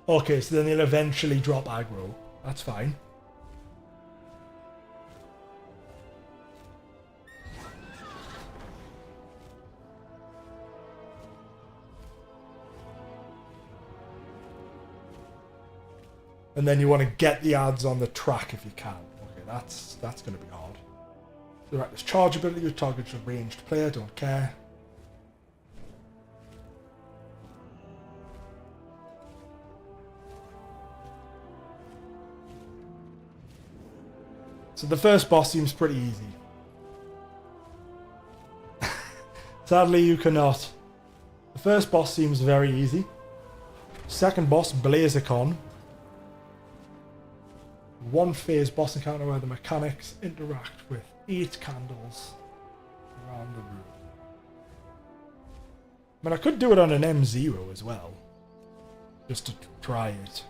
[SPEAKER 1] Okay, so then they'll eventually drop aggro. That's fine. And then you want to get the ads on the track if you can. Okay, that's going to be hard. The reckless charge ability, which targets a ranged player, don't care. So the first boss seems pretty easy. Sadly, you cannot. The first boss seems very easy. Second boss, Blazercon. One phase boss encounter where the mechanics interact with 8 candles around the room. I mean, I could do it on an M0 as well. Just to try it.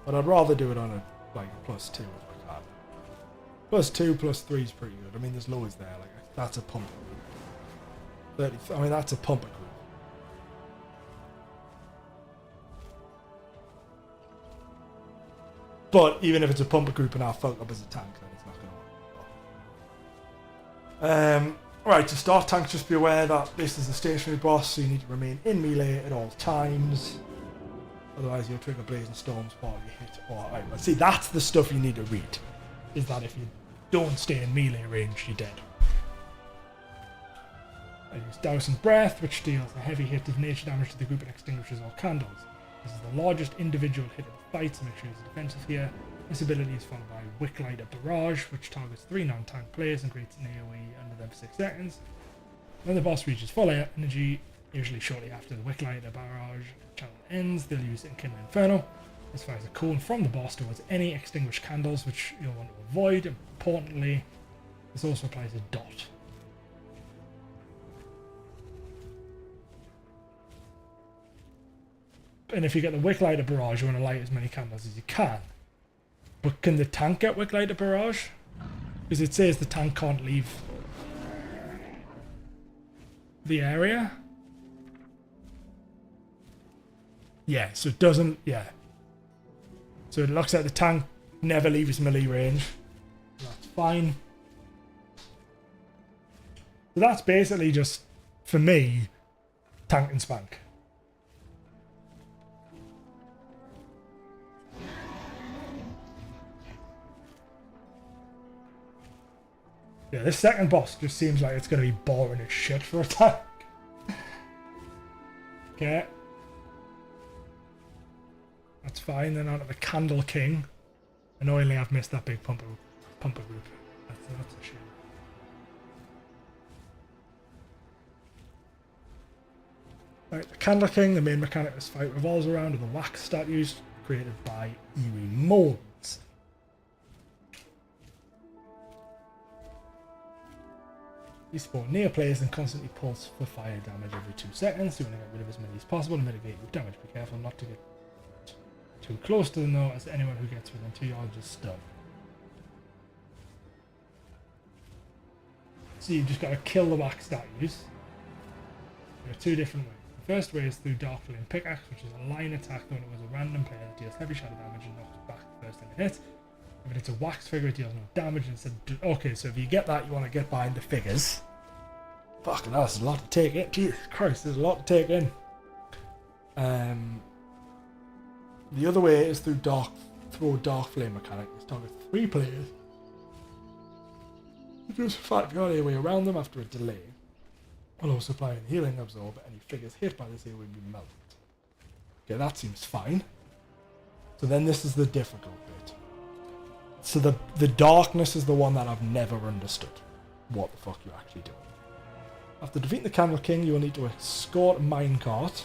[SPEAKER 1] But I'd rather do it on a +2 if I can. +2, +3 is pretty good. I mean, there's loads there. Like, that's a pump. 30. I mean, that's a pumper group. But even if it's a pumper group and I fuck up as a tank, then it's not going to work. Right, to start tanks, just be aware that this is a stationary boss, so you need to remain in melee at all times. Otherwise, you'll trigger blazing storms while you hit. Right, well, see, that's the stuff you need to read. Is that if you don't stay in melee range, you're dead. I use Dousing Breath, which deals a heavy hit of nature damage to the group and extinguishes all candles. This is the largest individual hit of the fight, so make sure it's defensive here. This ability is followed by Wicklighter Barrage, which targets 3 non-tank players and creates an AoE under them for 6 seconds. When the boss reaches full energy, usually shortly after the Wicklighter Barrage channel ends, they'll use Enkindle Inferno. This fires a cone from the boss towards any extinguished candles, which you'll want to avoid. Importantly, this also applies a dot. And if you get the Wicklighter Barrage, you want to light as many candles as you can. But can the tank get Wicklighter Barrage? Because it says the tank can't leave the area. Yeah, so it doesn't, yeah. So it looks like the tank never leaves melee range. That's fine. So that's basically just, for me, tank and spank. Yeah, this second boss just seems like it's going to be boring as shit for a tank. Okay. That's fine. Then on to the Candle King. Annoyingly, I've missed that big pumper group. That's a shame. Right, the Candle King, the main mechanic of this fight revolves around the wax statues created by Eerie Moans. These spawn near players and constantly pulse for fire damage every 2 seconds. You want to get rid of as many as possible to mitigate your damage. Be careful not to get too close to them though, as anyone who gets within 2 yards is stunned. So you've just got to kill the wax statues. There are 2 different ways. The first way is through Dark Flame Pickaxe, which is a line attack going towards a random player that deals heavy shadow damage and knocks back the first time it hits. If it's a wax figure, it deals no damage instead. Okay, so if you get that, you want to get behind the figures. Fucking hell, there's a lot to take in. Jesus Christ, there's a lot to take in. The other way is through dark flame mechanic. This targets 3 players. Just fight your AoE around them after a delay. While also applying healing absorb, any figures hit by this AoE will be melted. Okay, that seems fine. So then this is the difficult bit. So the darkness is the one that I've never understood. What the fuck you're actually doing. After defeating the Candle King, you will need to escort a minecart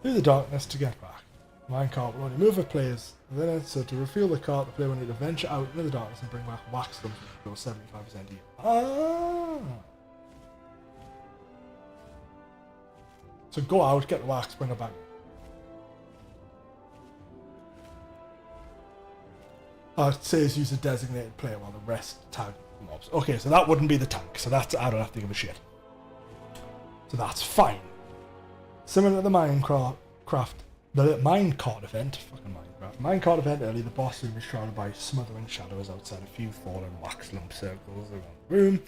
[SPEAKER 1] through the darkness to get back. The minecart will only move with players within it, so to refuel the cart, the player will need to venture out into the darkness and bring back wax lumps which will go 75% heal. Ah! So go out, get the wax, bring it back. It says use a designated player while the rest tag mobs. Okay, so that wouldn't be the tank, so that's, I don't have to give a shit. So that's fine. Similar to the minecart event, fucking Minecraft. Minecart event early, the boss room is shrouded by smothering shadows outside a few fallen wax lump circles around the room.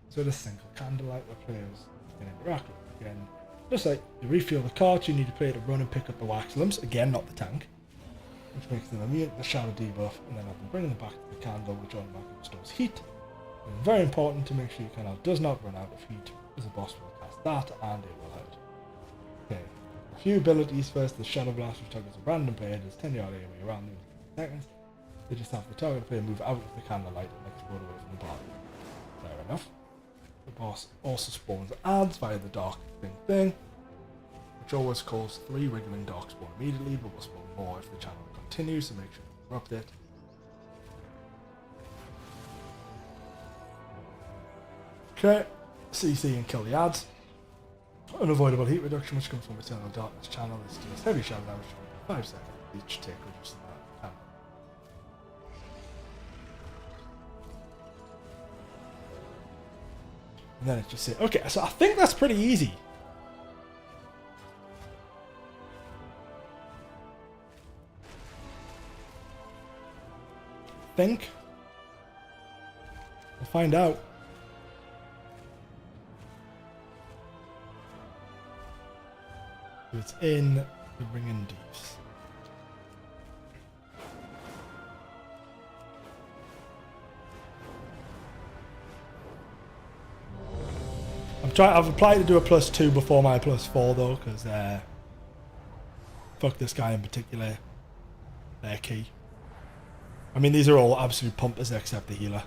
[SPEAKER 1] So the single candlelight where players can interact with it. Again, just like to refuel the cart, you need to play to run and pick up the wax lumps. Again, not the tank. Which makes them immune to the shadow debuff, and then have them bring them back to the candle, which automatically restores heat. And very important to make sure your candle does not run out of heat, as the boss will cast that, and it will hurt. Okay, a few abilities first. The Shadow Blast, which targets a random player, does 10 yard AoE around them in seconds. They just have the target player move out of the candlelight and explode away from the party. Fair enough. The boss also spawns ads via the dark thing, which always calls 3 wriggling dark spawn immediately, but will spawn more if the channel continues, so make sure you interrupt it. Okay, CC and kill the ads. Unavoidable heat reduction, which comes from Eternal Darkness channel. This deals heavy shadow damage for 5 seconds. Each take reduces that. And then it just says, okay, so I think that's pretty easy. Think. We'll find out. It's in the Ring Deeps. I've applied to do a +2 before my +4 though, because fuck this guy in particular. They're key. I mean, these are all absolute pumpers except the healer.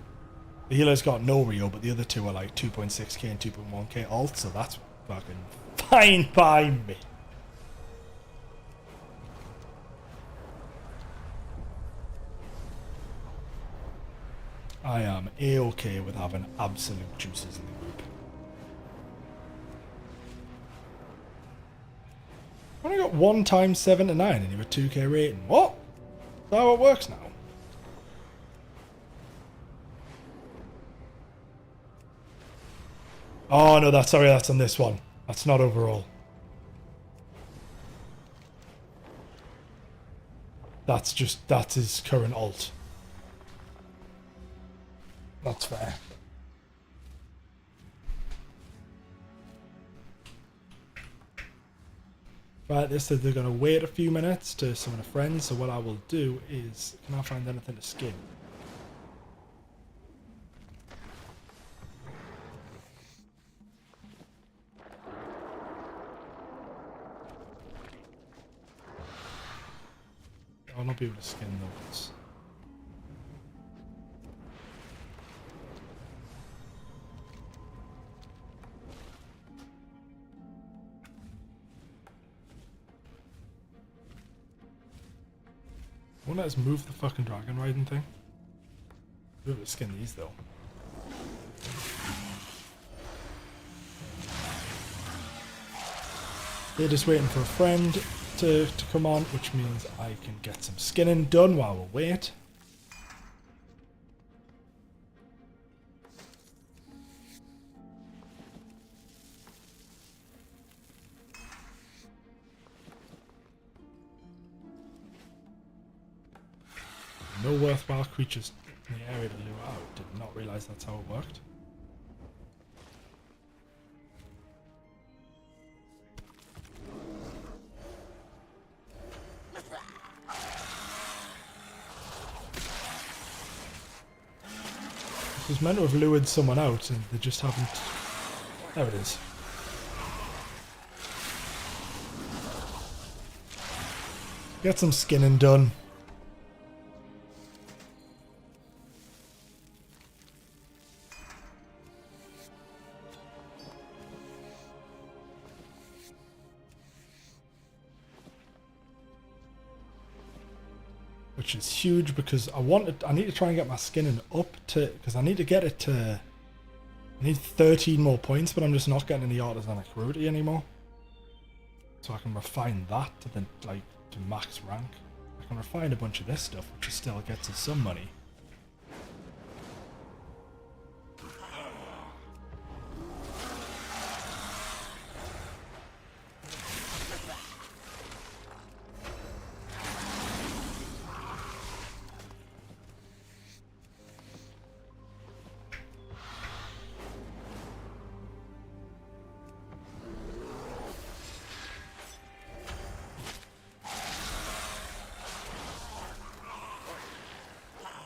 [SPEAKER 1] The healer's got no Rio, but the other two are like 2.6k and 2.1k alt, so that's fucking fine by me. I am A-okay with having absolute juices in the group. I only got 1 times 7 to 9 and you have a 2k rating. What? Is that how it works now? Oh no, that's on this one. That's not overall. That's his current alt. That's fair. Right, they said they're going to wait a few minutes to summon a friend, so what I will do is, can I find anything to skin? I'll not be able to skin those. Won't let us move the fucking dragon riding thing. We'll be able to skin these though. They're just waiting for a friend to come on, which means I can get some skinning done while we wait. No worthwhile creatures in the area to lure out. Did not realise that's how it worked. It was meant to have lured someone out and they just haven't. There it is. Get some skinning done. Which is huge because I need to try and get my skinning up to, because I need to get it to, I need 13 more points, but I'm just not getting any artisanic rarity anymore. So I can refine that to the, like, to max rank. I can refine a bunch of this stuff, which still gets us some money.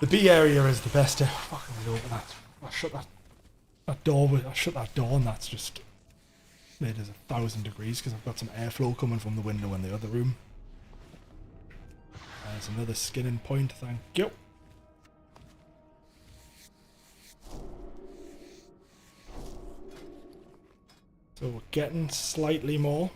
[SPEAKER 1] The B area is the best. Fucking open that. I shut that door. I shut that door, and that's just made us 1,000 degrees because I've got some airflow coming from the window in the other room. There's another skinning point. Thank you. So we're getting slightly more.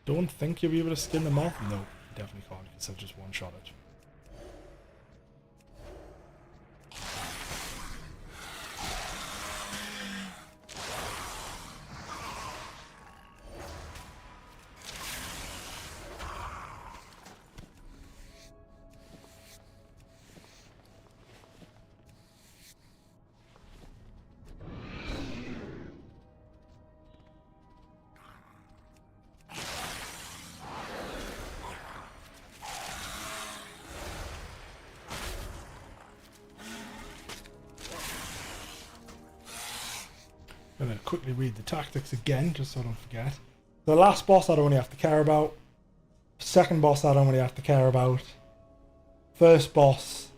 [SPEAKER 1] Don't think you'll be able to skin them off. No, you definitely can't because I've just one-shot it. I'm going to quickly read the tactics again, just so I don't forget. The last boss I don't really have to care about. Second boss I don't really have to care about. First boss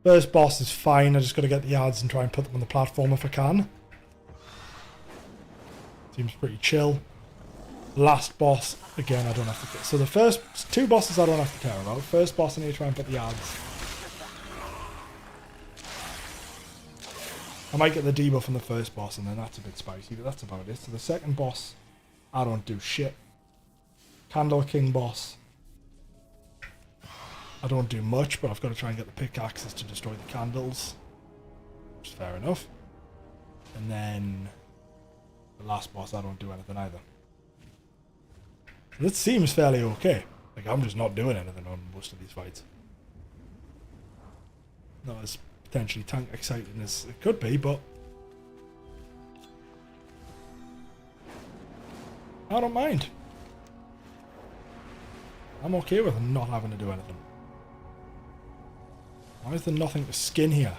[SPEAKER 1] is fine, I just got to get the ads and try and put them on the platform if I can. Seems pretty chill. Last boss, again, I don't have to care. So the first two bosses I don't have to care about. First boss I need to try and put the ads. I might get the debuff on the first boss and then that's a bit spicy, but that's about it. So the second boss, I don't do shit. Candle King boss, I don't do much, but I've got to try and get the pickaxes to destroy the candles. Which is fair enough. And then the last boss, I don't do anything either. So this seems fairly okay. Like, I'm just not doing anything on most of these fights. Not as potentially tank exciting as it could be, but I don't mind. I'm okay with not having to do anything. Why is there nothing to skin here?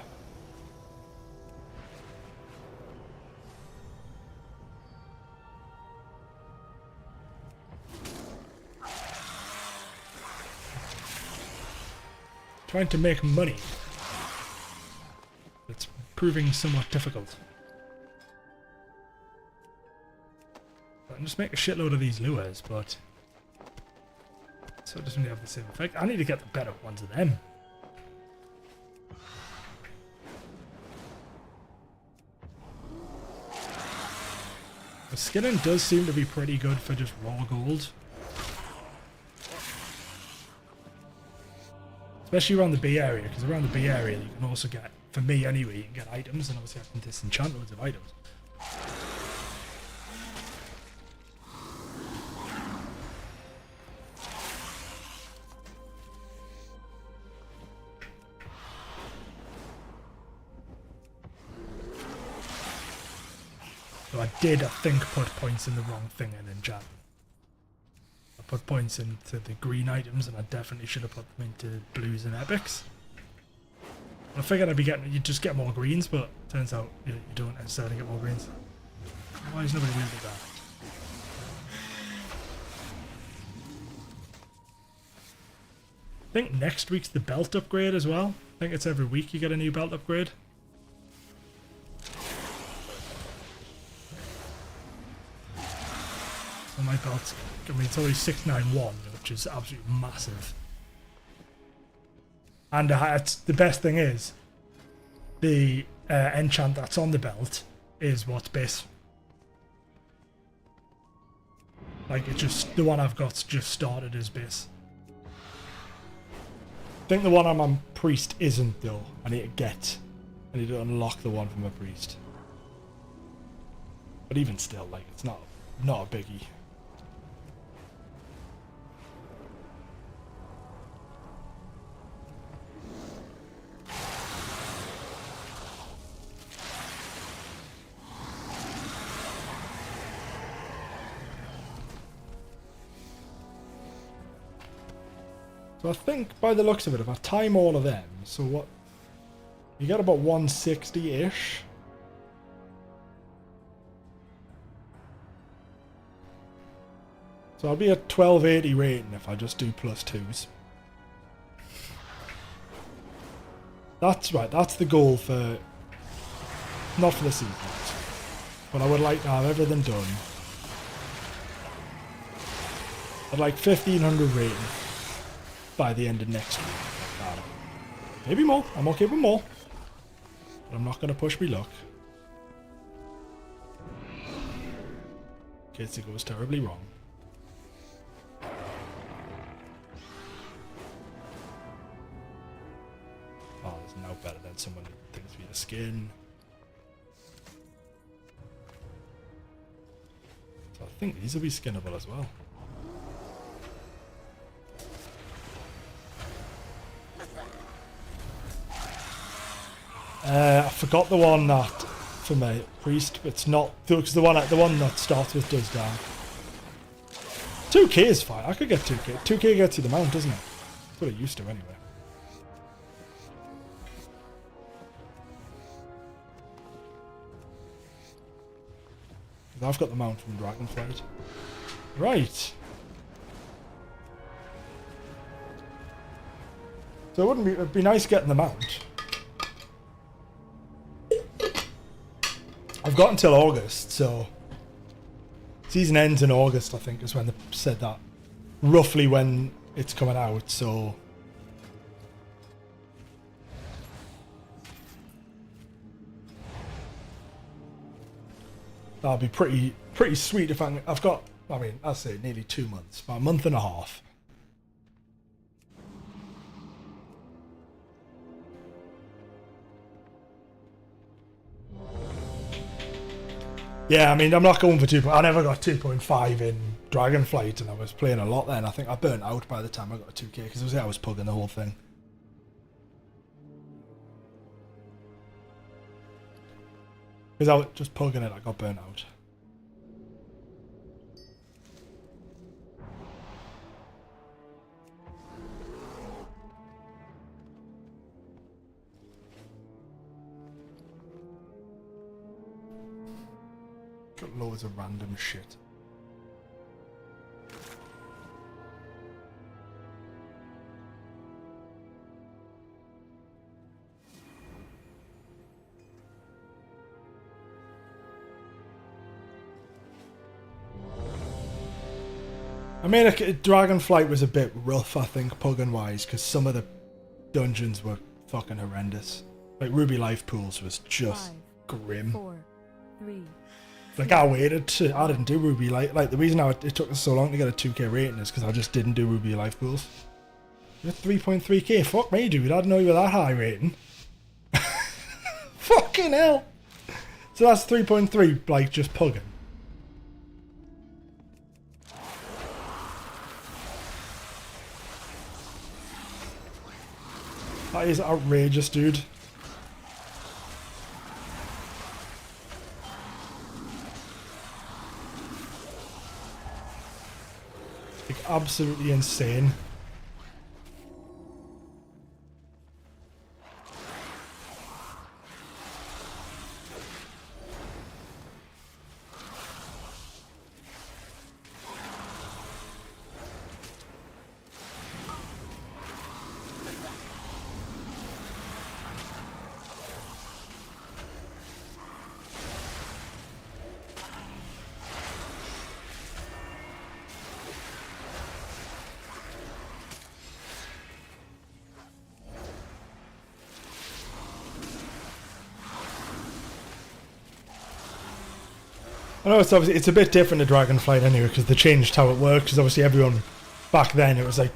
[SPEAKER 1] Trying to make money. It's proving somewhat difficult. I can just make a shitload of these lures, but so it doesn't really have the same effect. I need to get the better ones of them. The skinning does seem to be pretty good for just raw gold. Especially around the B area, because around the B area you can also get, for me anyway, you can get items, and obviously I can disenchant loads of items. So I did, I think, put points in the wrong thing in enchantment. I put points into the green items, and I definitely should have put them into blues and epics. I figured I'd be getting, you'd just get more greens, but turns out you don't necessarily get more greens. Why is nobody moving that? I think next week's the belt upgrade as well. I think it's every week you get a new belt upgrade. So my belt's, I mean, it's only 691, which is absolutely massive. And it's, the best thing is, the enchant that's on the belt is what's base. Like, it just, the one I've got's just started as base. I think the one I'm on priest isn't though. I need to get, I need to unlock the one from a priest. But even still, like, it's not a biggie. So I think, by the looks of it, if I time all of them, so what... You get about 160-ish. So I'll be at 1280 rating if I just do +2s. That's right, that's the goal for... Not for the season. But I would like to have everything done. At like 1500 rating. By the end of next week. Maybe more. I'm okay with more. But I'm not going to push me luck. In case it goes terribly wrong. Oh, there's no better than someone who thinks me the skin. So I think these will be skinnable as well. I forgot the one that for my priest. It's not because the one that starts with does down. 2k is fine. I could get 2k. 2k gets you the mount, doesn't it? That's what it used to anyway. I've got the mount from Dragonflight. Right. So it'd be nice getting the mount. I've got until August, so season ends in August, I think, is when they said that. Roughly when it's coming out, so that'll be pretty sweet if I've got, I mean, I'll say nearly 2 months, about a month and a half. Yeah, I mean, I'm not going for 2. I never got 2.5 in Dragonflight, and I was playing a lot then. I think I burnt out by the time I got a 2k, because I was pugging the whole thing. Because I was just pugging it, I got burnt out. Got loads of random shit. I mean, Dragonflight was a bit rough, I think, pugging wise, because some of the dungeons were fucking horrendous. Like Ruby Life Pools was just 5, grim. 4, 3. Like I didn't do Ruby Life. Like the reason it took us so long to get a 2k rating is because I just didn't do Ruby Life Pools. You're 3.3k. Fuck me, dude. I didn't know you were that high rating. Fucking hell. So that's 3.3, like just pugging. That is outrageous, dude. Like, absolutely insane. I know it's a bit different to Dragonflight anyway, because they changed how it works. Because obviously everyone back then it was like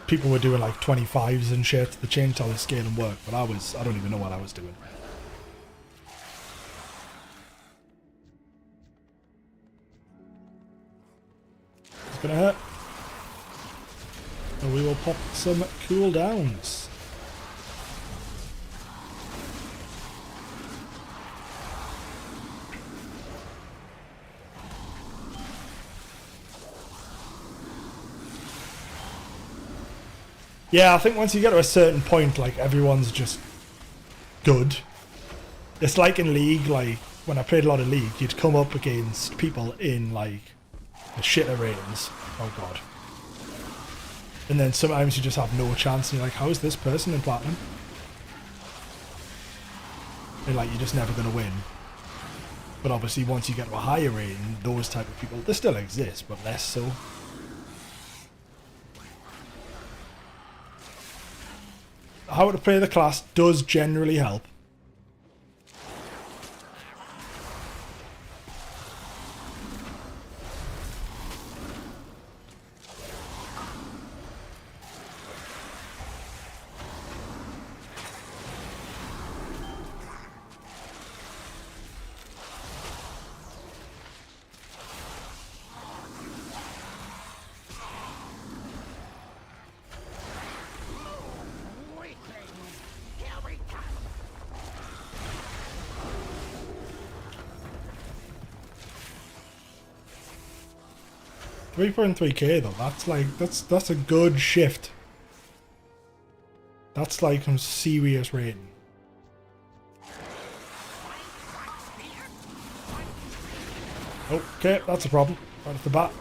[SPEAKER 1] people were doing like 25s and shit. They changed how the scaling worked, but I don't even know what I was doing. It's gonna hurt. And we will pop some cooldowns. Yeah, I think once you get to a certain point, like, everyone's just good. It's like in League, like, when I played a lot of League, you'd come up against people in, like, the shitter ratings. Oh, God. And then sometimes you just have no chance, and you're like, how is this person in Platinum? And, like, you're just never going to win. But obviously, once you get to a higher rating, those type of people, they still exist, but less so. How to play the class does generally help. $3.3k though, that's like, that's a good shift. That's like some serious rating. Okay, that's a problem, right off the bat.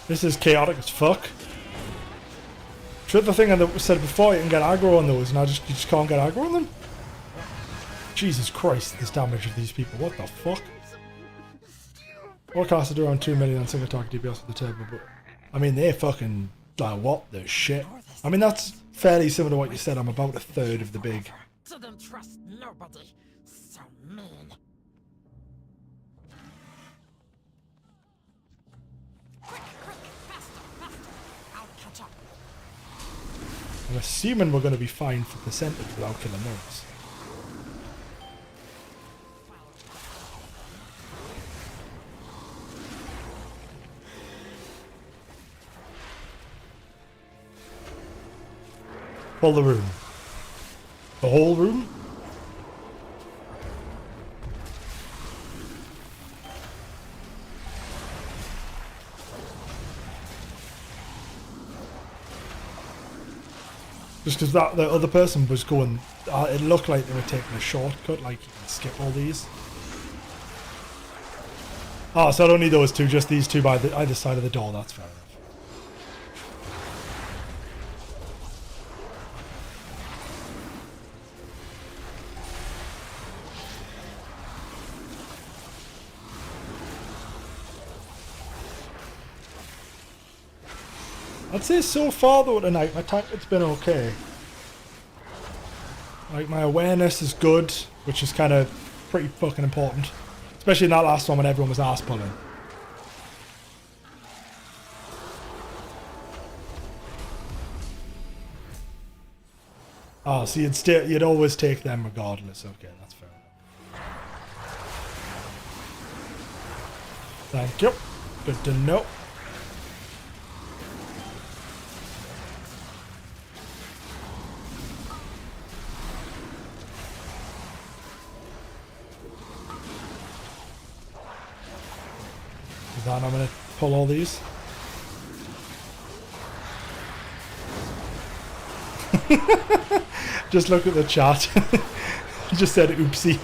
[SPEAKER 1] This is chaotic as fuck. Should the thing I said before, you can get aggro on those, and you just can't get aggro on them? Jesus Christ, this damage of these people, what the fuck? Warcraft are around 2 million on single target DPS for the turbo, but I mean, they're fucking, like, what the shit? I mean, that's fairly similar to what you said, I'm about a third of the big.
[SPEAKER 7] So don't trust nobody. So mean. Quick, faster. I'll catch up.
[SPEAKER 1] I'm assuming we're going to be fine for percentage without killing those. Pull the room. The whole room? Just because that the other person was going, it looked like they were taking a shortcut, like you can skip all these. Oh, so I don't need those two, just these two by either side of the door, that's fair enough. I'd say so far though tonight, my tactic's been okay. Like, my awareness is good, which is kind of pretty fucking important. Especially in that last one when everyone was arse pulling. Oh, so you'd always take them regardless. Okay, that's fair enough. Thank you. Good to know. I'm going to pull all these. Just look at the chat. Just said oopsie.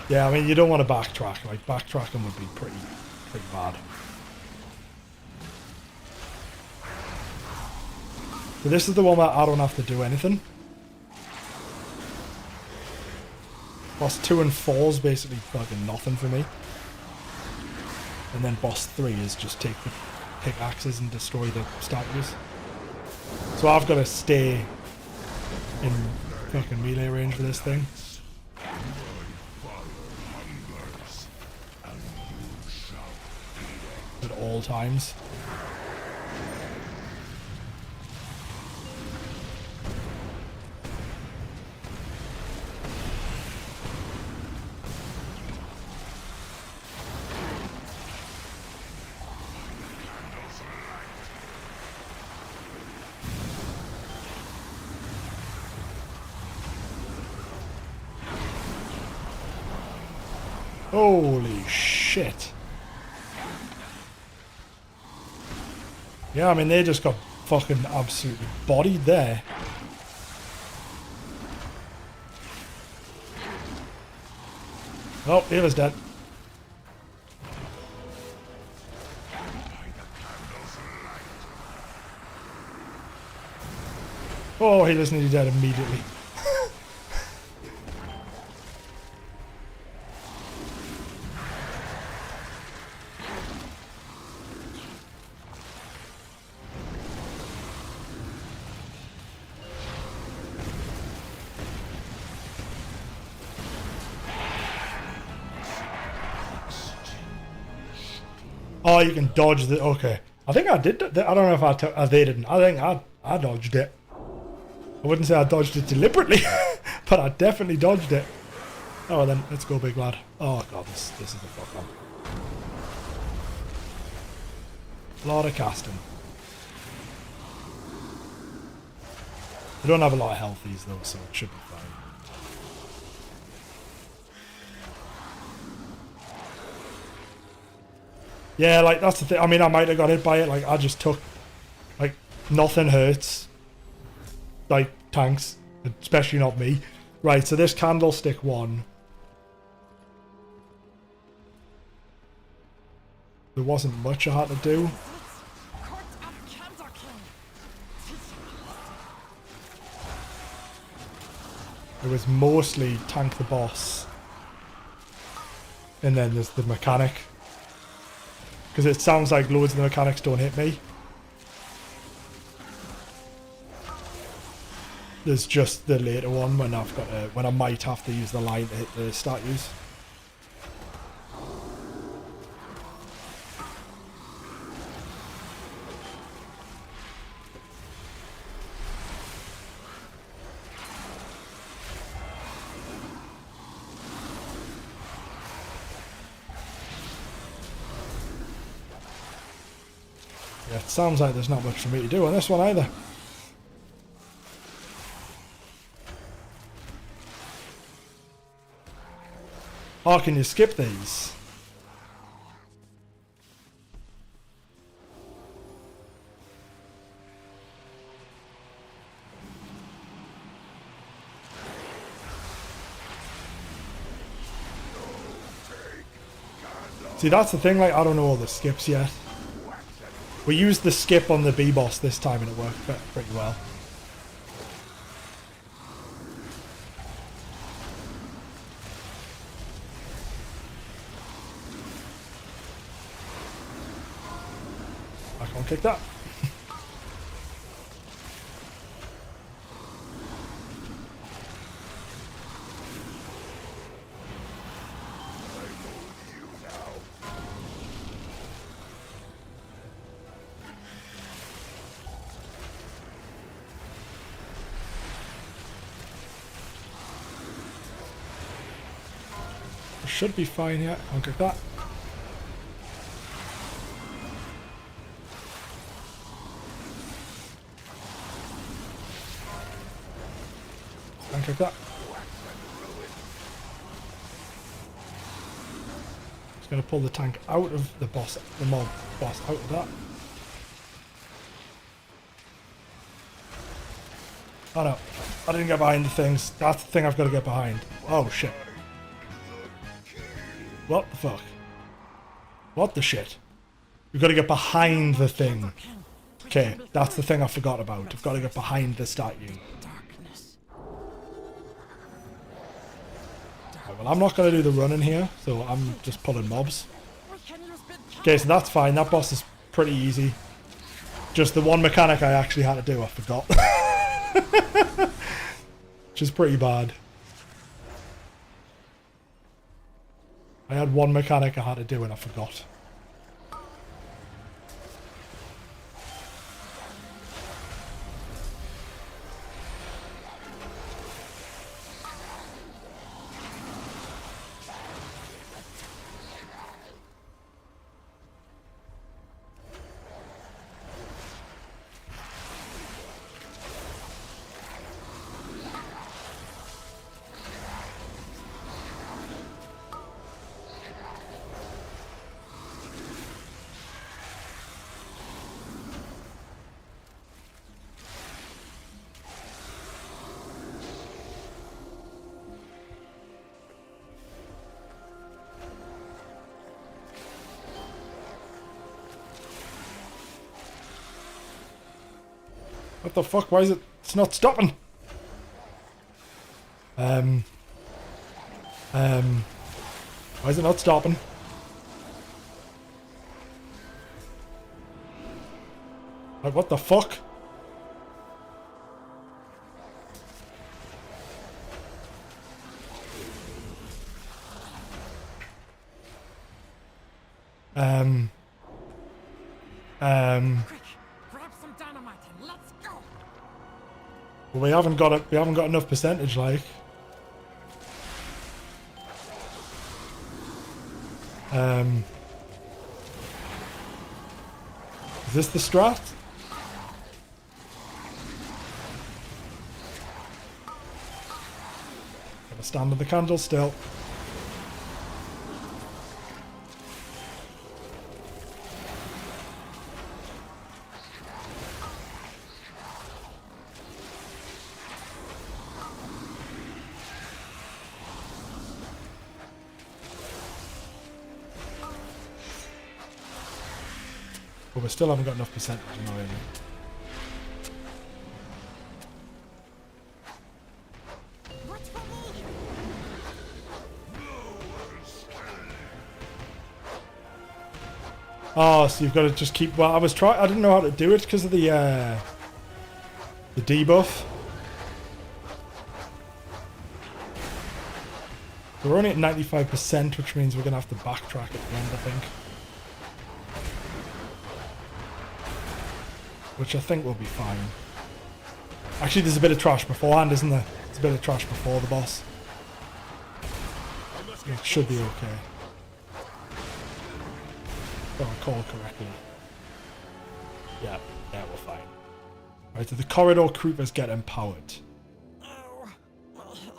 [SPEAKER 1] Yeah, I mean, you don't want to backtrack. Like, backtracking would be pretty bad. So this is the one where I don't have to do anything. Boss 2 and 4 is basically fucking nothing for me. And then boss 3 is just take the pickaxes and destroy the statues. So I've got to stay in fucking melee range for this thing. At all times. Holy shit. Yeah, I mean, they just got fucking absolutely bodied there. Oh, Ava's dead. Oh, he was nearly dead immediately. Oh, you can dodge the... Okay. I think I did... I don't know if they didn't. I think I dodged it. I wouldn't say I dodged it deliberately, but I definitely dodged it. Oh, then let's go, big lad. Oh, God, this is the fuck on. A lot of casting. I don't have a lot of healthies, though, so it should be fine. Yeah, like, that's the thing. I mean, I might have got hit by it. Like, I just took... Like, nothing hurts. Like, tanks. Especially not me. Right, so this candlestick one... There wasn't much I had to do. It was mostly tank the boss. And then there's the mechanic. Because it sounds like loads of the mechanics don't hit me. There's just the later one when I've got to, when I might have to use the line to hit the statues. Yeah, it sounds like there's not much for me to do on this one either. Oh, can you skip these? See, that's the thing, like, I don't know all the skips yet. We used the skip on the B-boss this time and it worked pretty well. I can't kick that. Should be fine, yeah. Can't kick that. Can't kick that. Just gonna pull the tank out of the boss, the mob boss out of that. Oh no, I didn't get behind the things. That's the thing I've got to get behind. Oh shit. What the fuck? What the shit? We've got to get behind the thing. Okay, that's the thing I forgot about. I've got to get behind the statue.
[SPEAKER 7] Darkness.
[SPEAKER 1] Right, well, I'm not going to do the running here, so I'm just pulling mobs.
[SPEAKER 7] We can use big
[SPEAKER 1] Okay, so that's fine. That boss is pretty easy. Just the one mechanic I actually had to do, I forgot. Which is pretty bad. I had one mechanic I had to do and I forgot. What the fuck? Why is it? It's not stopping. Why is it not stopping? Like, what the fuck?
[SPEAKER 7] quick. Grab some dynamite and let's go.
[SPEAKER 1] Well, we haven't got it. We haven't got enough percentage, like. Is this the strat? Gotta stand on the candle still. But we still haven't got enough percentage, annoyingly.
[SPEAKER 7] What's for me?
[SPEAKER 1] Oh, so you've got to just keep. Well, I didn't know how to do it because of the debuff. We're only at 95%, which means we're gonna have to backtrack at the end, I think. Which I think will be fine. Actually, there's a bit of trash beforehand, isn't there? There's a bit of trash before the boss. It should be okay. If I recall correctly. Yeah, we're fine. Right, so the corridor creepers get empowered.
[SPEAKER 7] Oh, my head.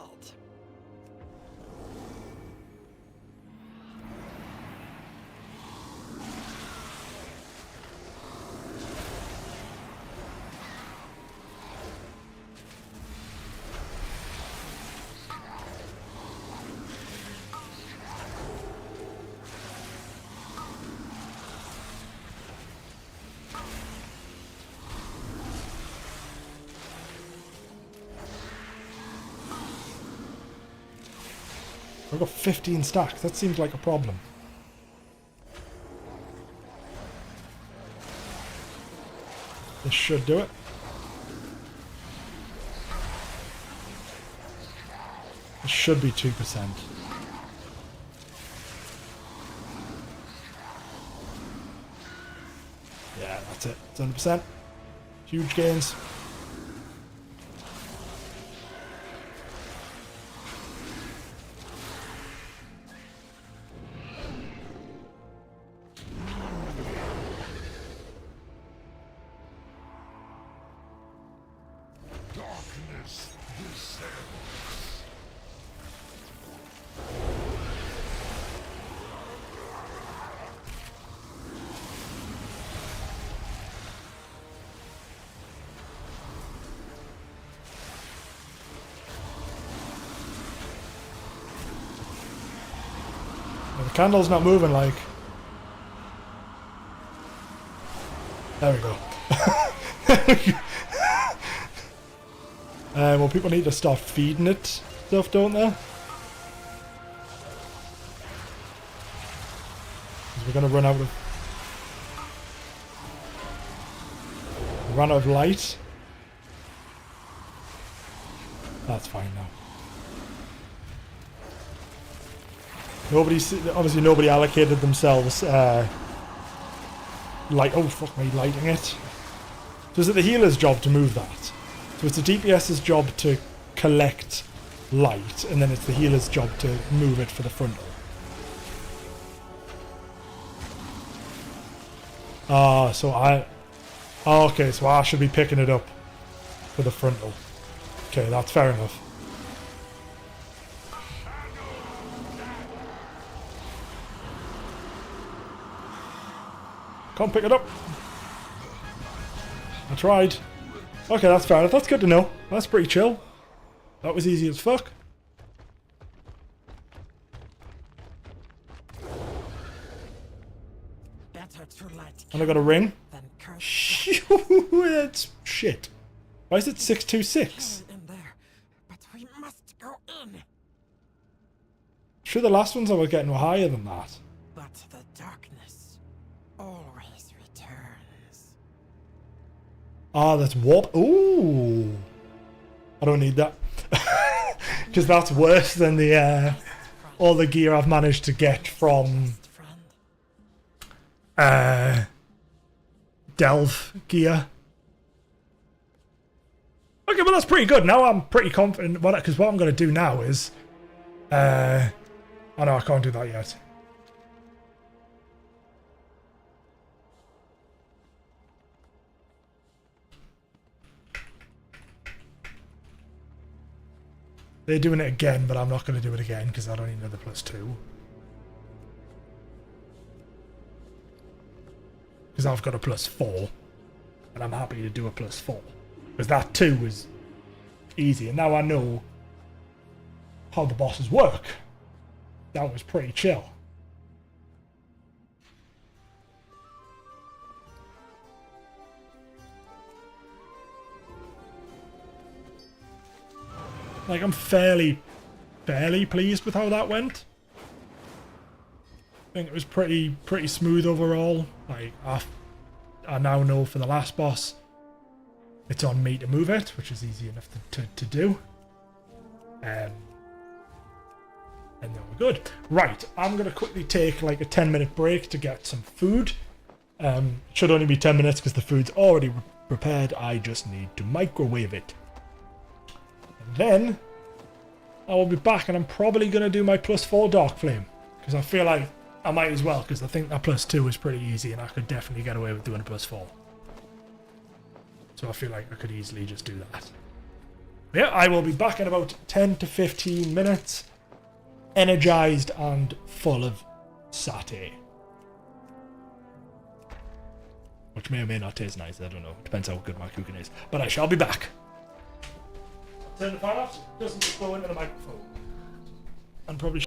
[SPEAKER 1] I've got 15 stacks. That seems like a problem. This should do it. It should be 2%. Yeah, that's it. It's 100%. Huge gains.
[SPEAKER 2] Darkness descends.
[SPEAKER 1] The candle's not moving, like. There we go. Well, people need to start feeding it stuff, don't they? 'Cause we're gonna run out of light. That's fine now. Obviously nobody allocated themselves light. Oh fuck me, lighting it. So is it the healer's job to move that? So it's the DPS's job to collect light, and then it's the healer's job to move it for the frontal. Okay, so I should be picking it up for the frontal. Okay, that's fair enough. Can't pick it up. I tried. Okay, that's fair enough. That's good to know. That's pretty chill. That was easy as fuck.
[SPEAKER 7] Better to let
[SPEAKER 1] And I got a ring.
[SPEAKER 7] than curse
[SPEAKER 1] That's shit. Why is it 626?
[SPEAKER 7] in there. But we must go in.
[SPEAKER 1] Sure, the last ones I was getting were higher than that.
[SPEAKER 7] But the darkness always returns.
[SPEAKER 1] Ah, that's warp. Ooh. I don't need that. Because that's worse than the all the gear I've managed to get from
[SPEAKER 7] Friend.
[SPEAKER 1] Delve gear. Okay, well that's pretty good. Now I'm pretty confident. Because what I'm going to do now is... oh no, I can't do that yet. They're doing it again, but I'm not going to do it again because I don't need another +2. Because I've got a +4, and I'm happy to do a +4. Because that 2 was easy, and now I know how the bosses work. That was pretty chill. Like, I'm fairly pleased with how that went. I think it was pretty smooth overall. Like, I now know for the last boss, it's on me to move it, which is easy enough to do. And then we're good. Right, I'm going to quickly take like a 10-minute break to get some food. Should only be 10 minutes because the food's already prepared. I just need to microwave it. And then I will be back, and I'm probably going to do my +4 Dark Flame. Because I feel like I might as well, because I think that +2 is pretty easy, and I could definitely get away with doing a +4. So I feel like I could easily just do that. Yeah, I will be back in about 10 to 15 minutes. Energized and full of satay. Which may or may not taste nice, I don't know. Depends how good my cooking is. But I shall be back. Turn the fan off so it doesn't go into the microphone. And probably...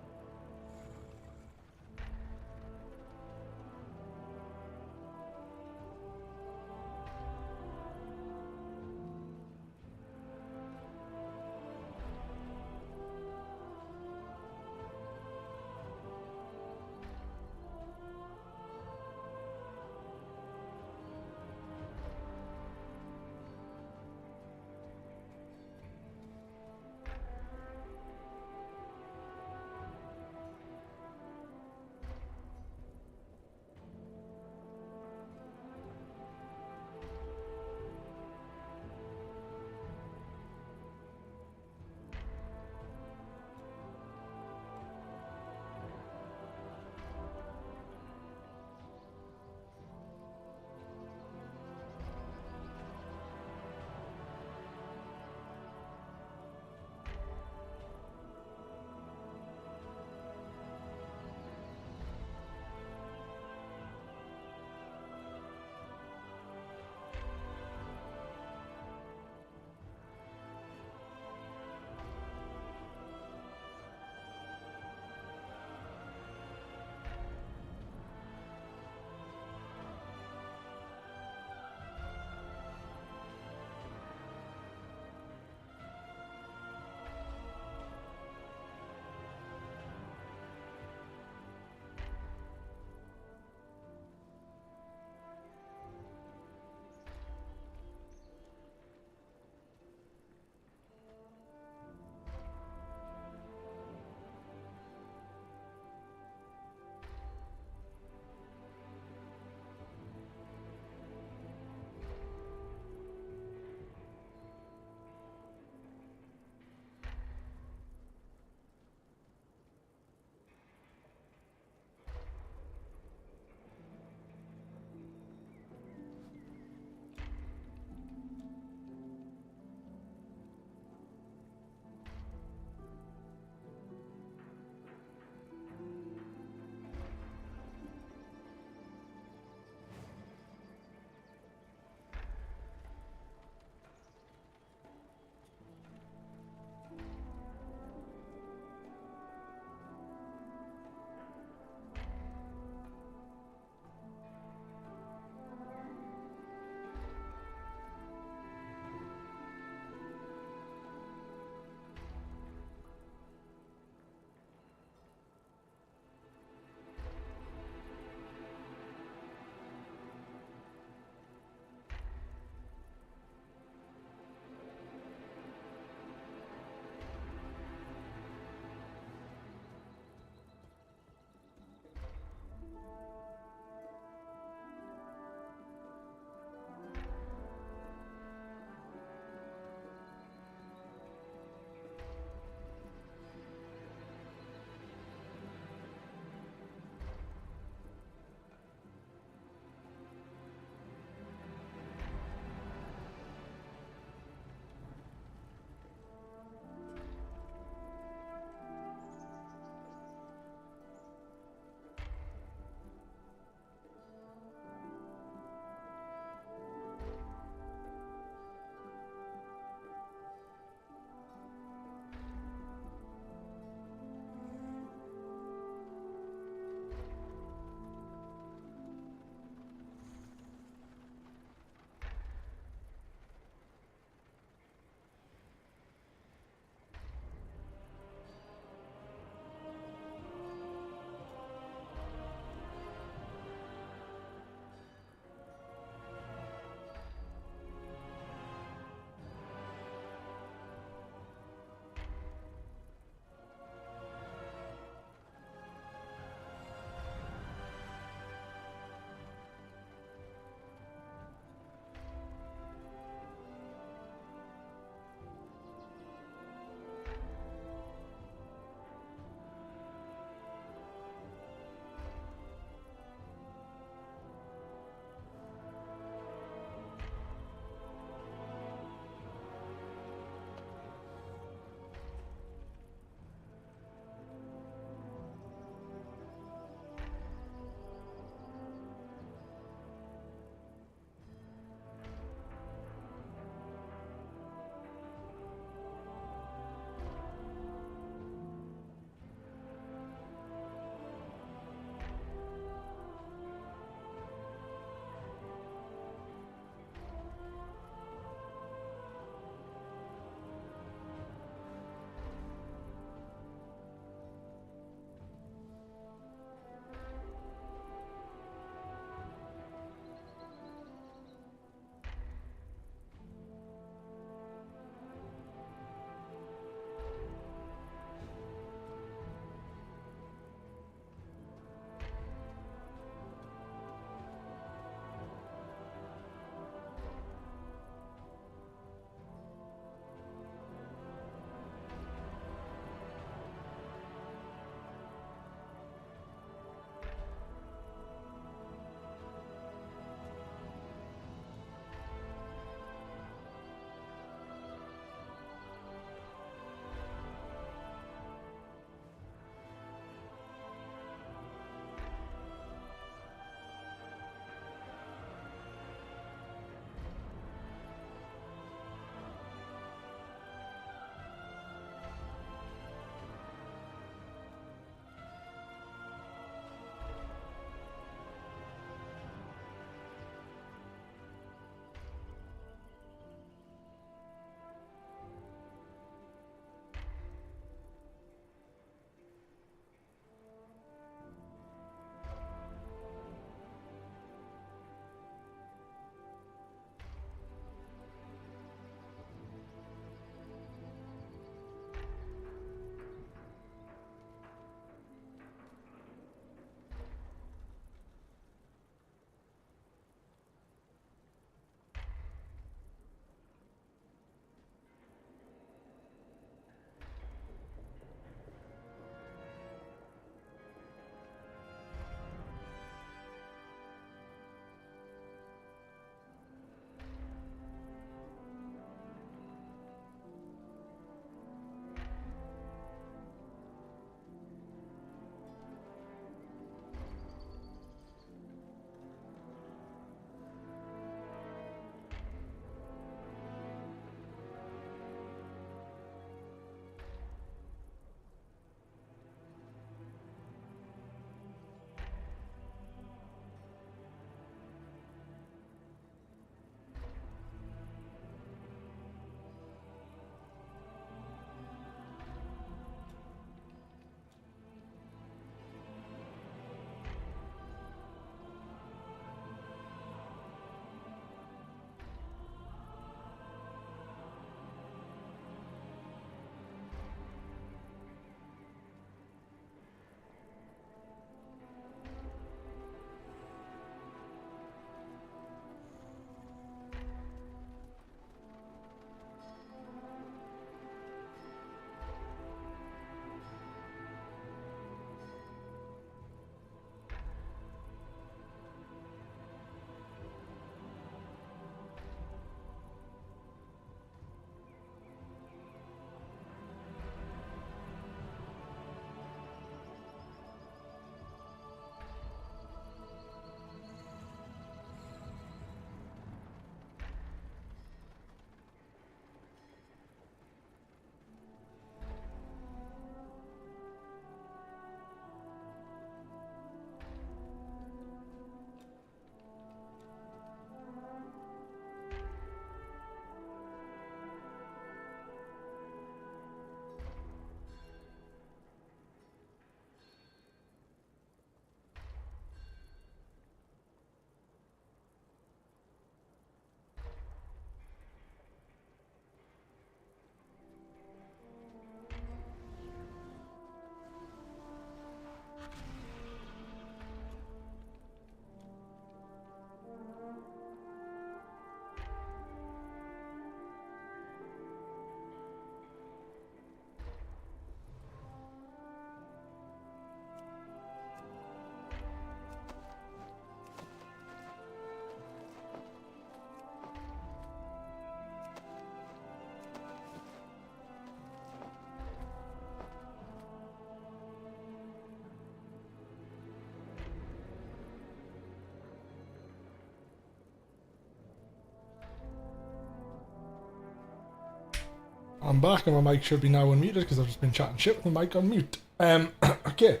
[SPEAKER 1] I'm back and my mic should be now unmuted because I've just been chatting shit with the mic on mute. Okay.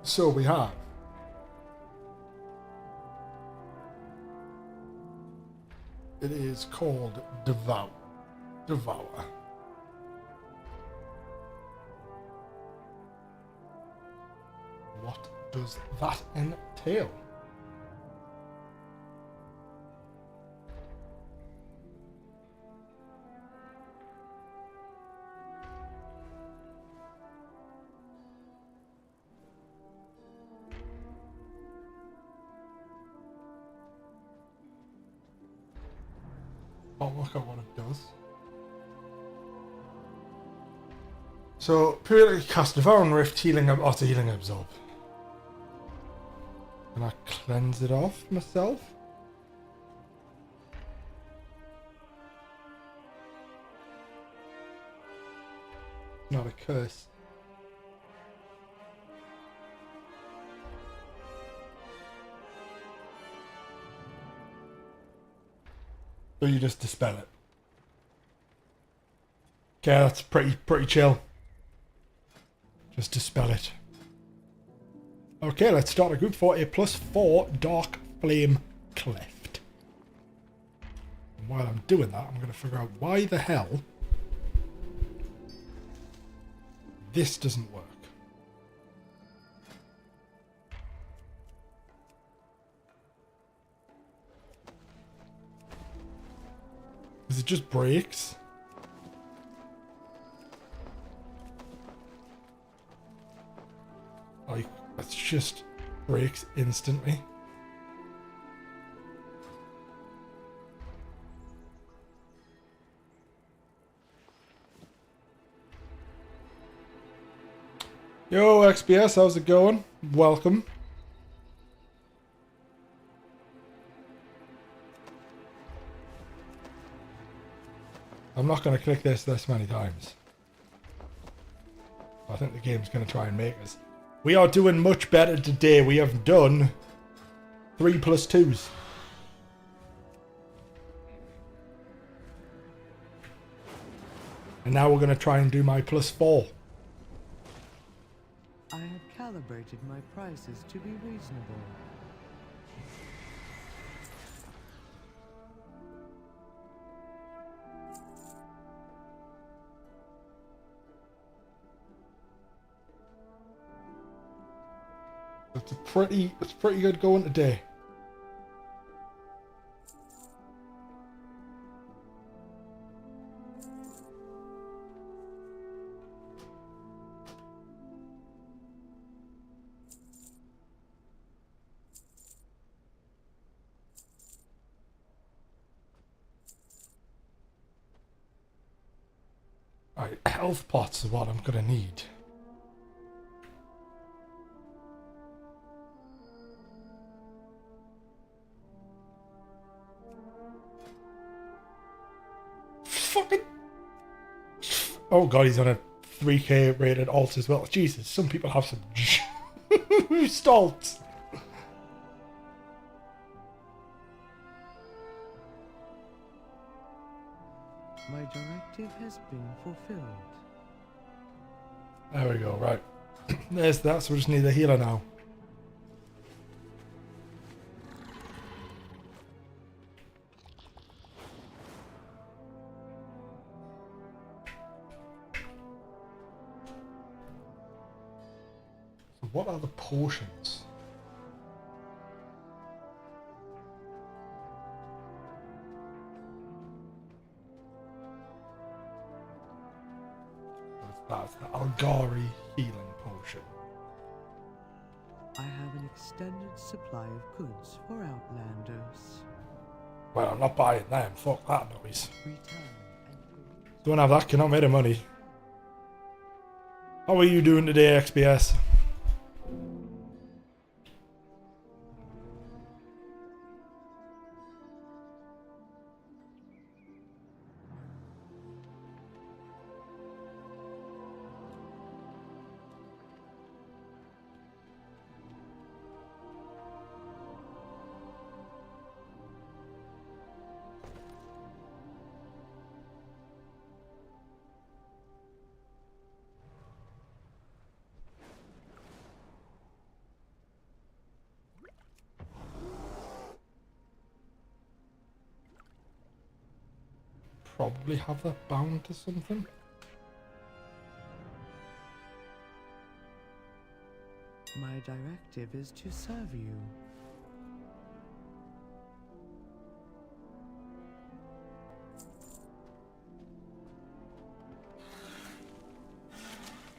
[SPEAKER 1] So we have... It is called Devour. Devour. What does that entail? I'll work out what it does. So, periodically cast Devouring Rift, healing absorb. Can I cleanse it off myself? Not a curse. So you just dispel it. Okay, that's pretty chill. Just dispel it. Okay, let's start a group for a +4 Dark Flame Cleft. And while I'm doing that, I'm going to figure out why the hell this doesn't work. Because it just breaks. Like, it just breaks instantly. Yo, XPS, how's it going? Welcome. I'm not going to click this many times. I think the game's going to try and make us. We are doing much better today. We have done 3+2s. And now we're going to try and do my +4.
[SPEAKER 8] I have calibrated my prices to be reasonable.
[SPEAKER 1] It's pretty good going today. Alright, health pots is what I'm gonna need. Fucking... Oh god, he's on a 3k rated alt as well. Jesus, some people have some stalts.
[SPEAKER 8] My directive has been fulfilled.
[SPEAKER 1] There we go, right. There's that, so we just need a healer now. So what are the potions? That's the Algari healing potion.
[SPEAKER 8] I have an extended supply of goods for Outlanders.
[SPEAKER 1] Well, I'm not buying them. Fuck that noise.
[SPEAKER 8] Return and
[SPEAKER 1] Don't have that, cannot make the money. How are you doing today, XPS? probably have that bound to something.
[SPEAKER 8] My directive is to serve you.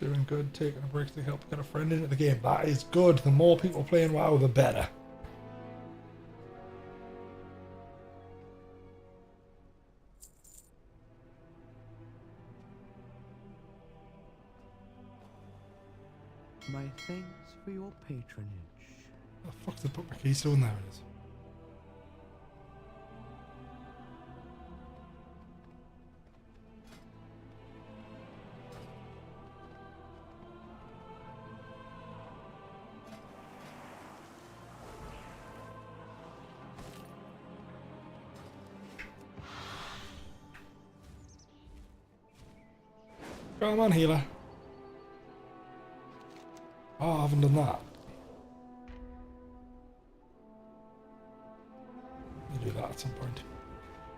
[SPEAKER 1] Doing good, taking a break to help get a friend into the game. That is good. The more people playing WoW, the better.
[SPEAKER 8] My thanks for your patronage.
[SPEAKER 1] Oh, fuck, they put my keystone there. It is. Come on, healer. Oh, I haven't done that. We'll do that at some point.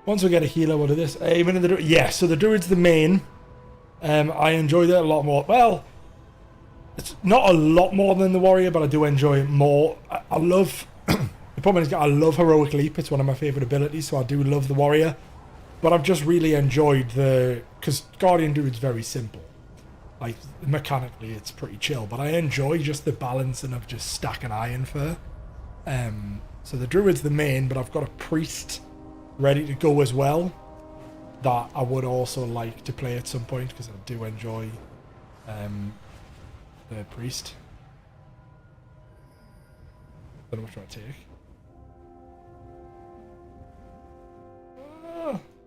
[SPEAKER 1] Once we get a healer, we'll do this. Even in the yeah, so the Druid's the main. I enjoy that a lot more. Well, it's not a lot more than the Warrior, but I do enjoy it more. I love... the problem is I love Heroic Leap. It's one of my favourite abilities, so I do love the Warrior. But I've just really enjoyed the... Because Guardian Druid's very simple. Like, mechanically, it's pretty chill. But I enjoy just the balancing of just stacking iron fur. So the Druid's the main, but I've got a Priest ready to go as well. That I would also like to play at some point, because I do enjoy the Priest. Don't know which one to take.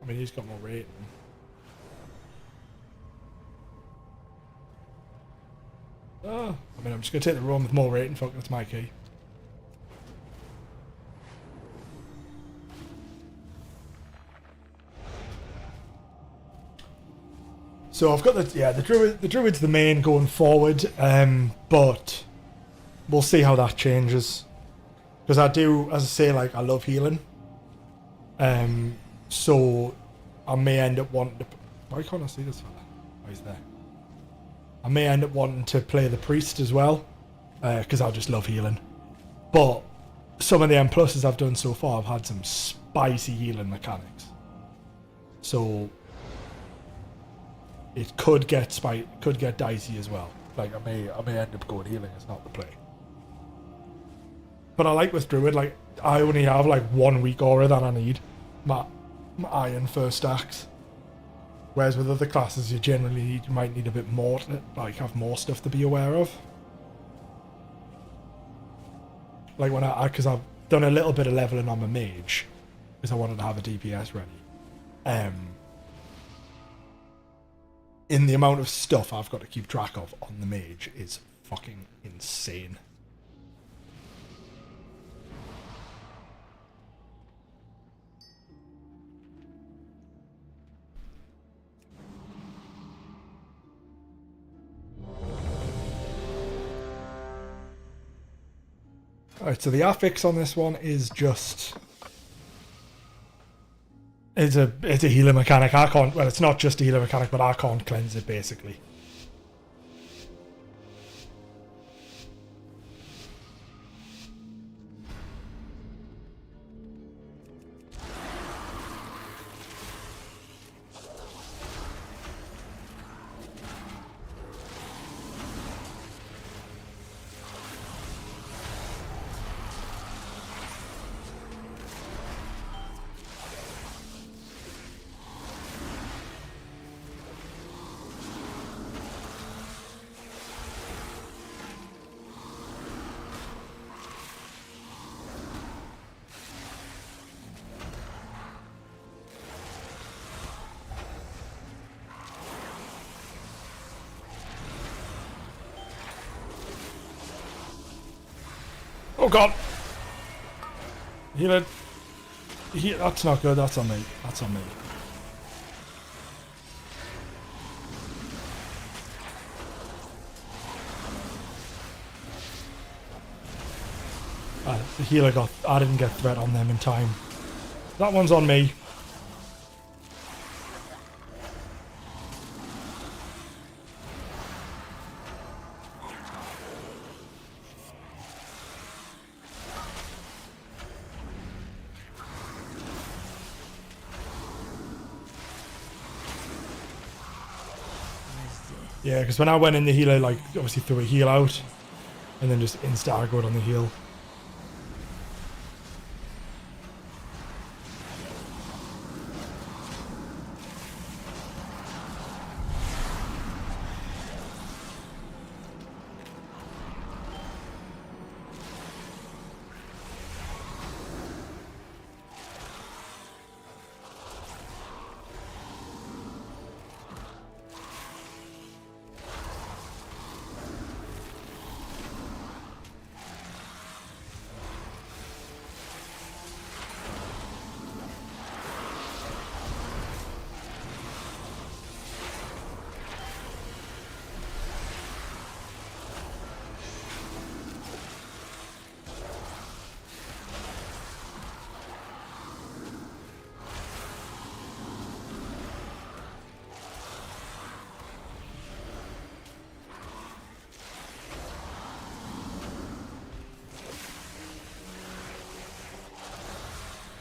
[SPEAKER 1] I mean, he's got more rating. I mean, I'm just going to take the one with more rating. Fuck, that's my key. So I've got the Druid's the main going forward, but we'll see how that changes. Because I do, as I say, like, I love healing. So I may end up wanting to... Why can't I see this fella? Oh, he's there. I may end up wanting to play the Priest as well, because I just love healing. But some of the M pluses I've done so far, I've had some spicy healing mechanics. So it could get dicey as well. Like, I may end up going healing as not the play. But I like with Druid, like, I only have like 1 weak aura that I need. My iron first stacks. Whereas with other classes, you might need a bit more to, like, have more stuff to be aware of. Like when because I've done a little bit of leveling on my mage, because I wanted to have a DPS ready. In the amount of stuff I've got to keep track of on the mage is fucking insane. Alright, so the affix on this one is just... It's a healer mechanic. I can't... Well, it's not just a healer mechanic, but I can't cleanse it, basically. Oh god! Healer. That's not good, that's on me. That's on me. The healer got... I didn't get threat on them in time. That one's on me. Yeah, because when I went in the healer, like, obviously threw a heal out, and then just insta-aggroed on the heal.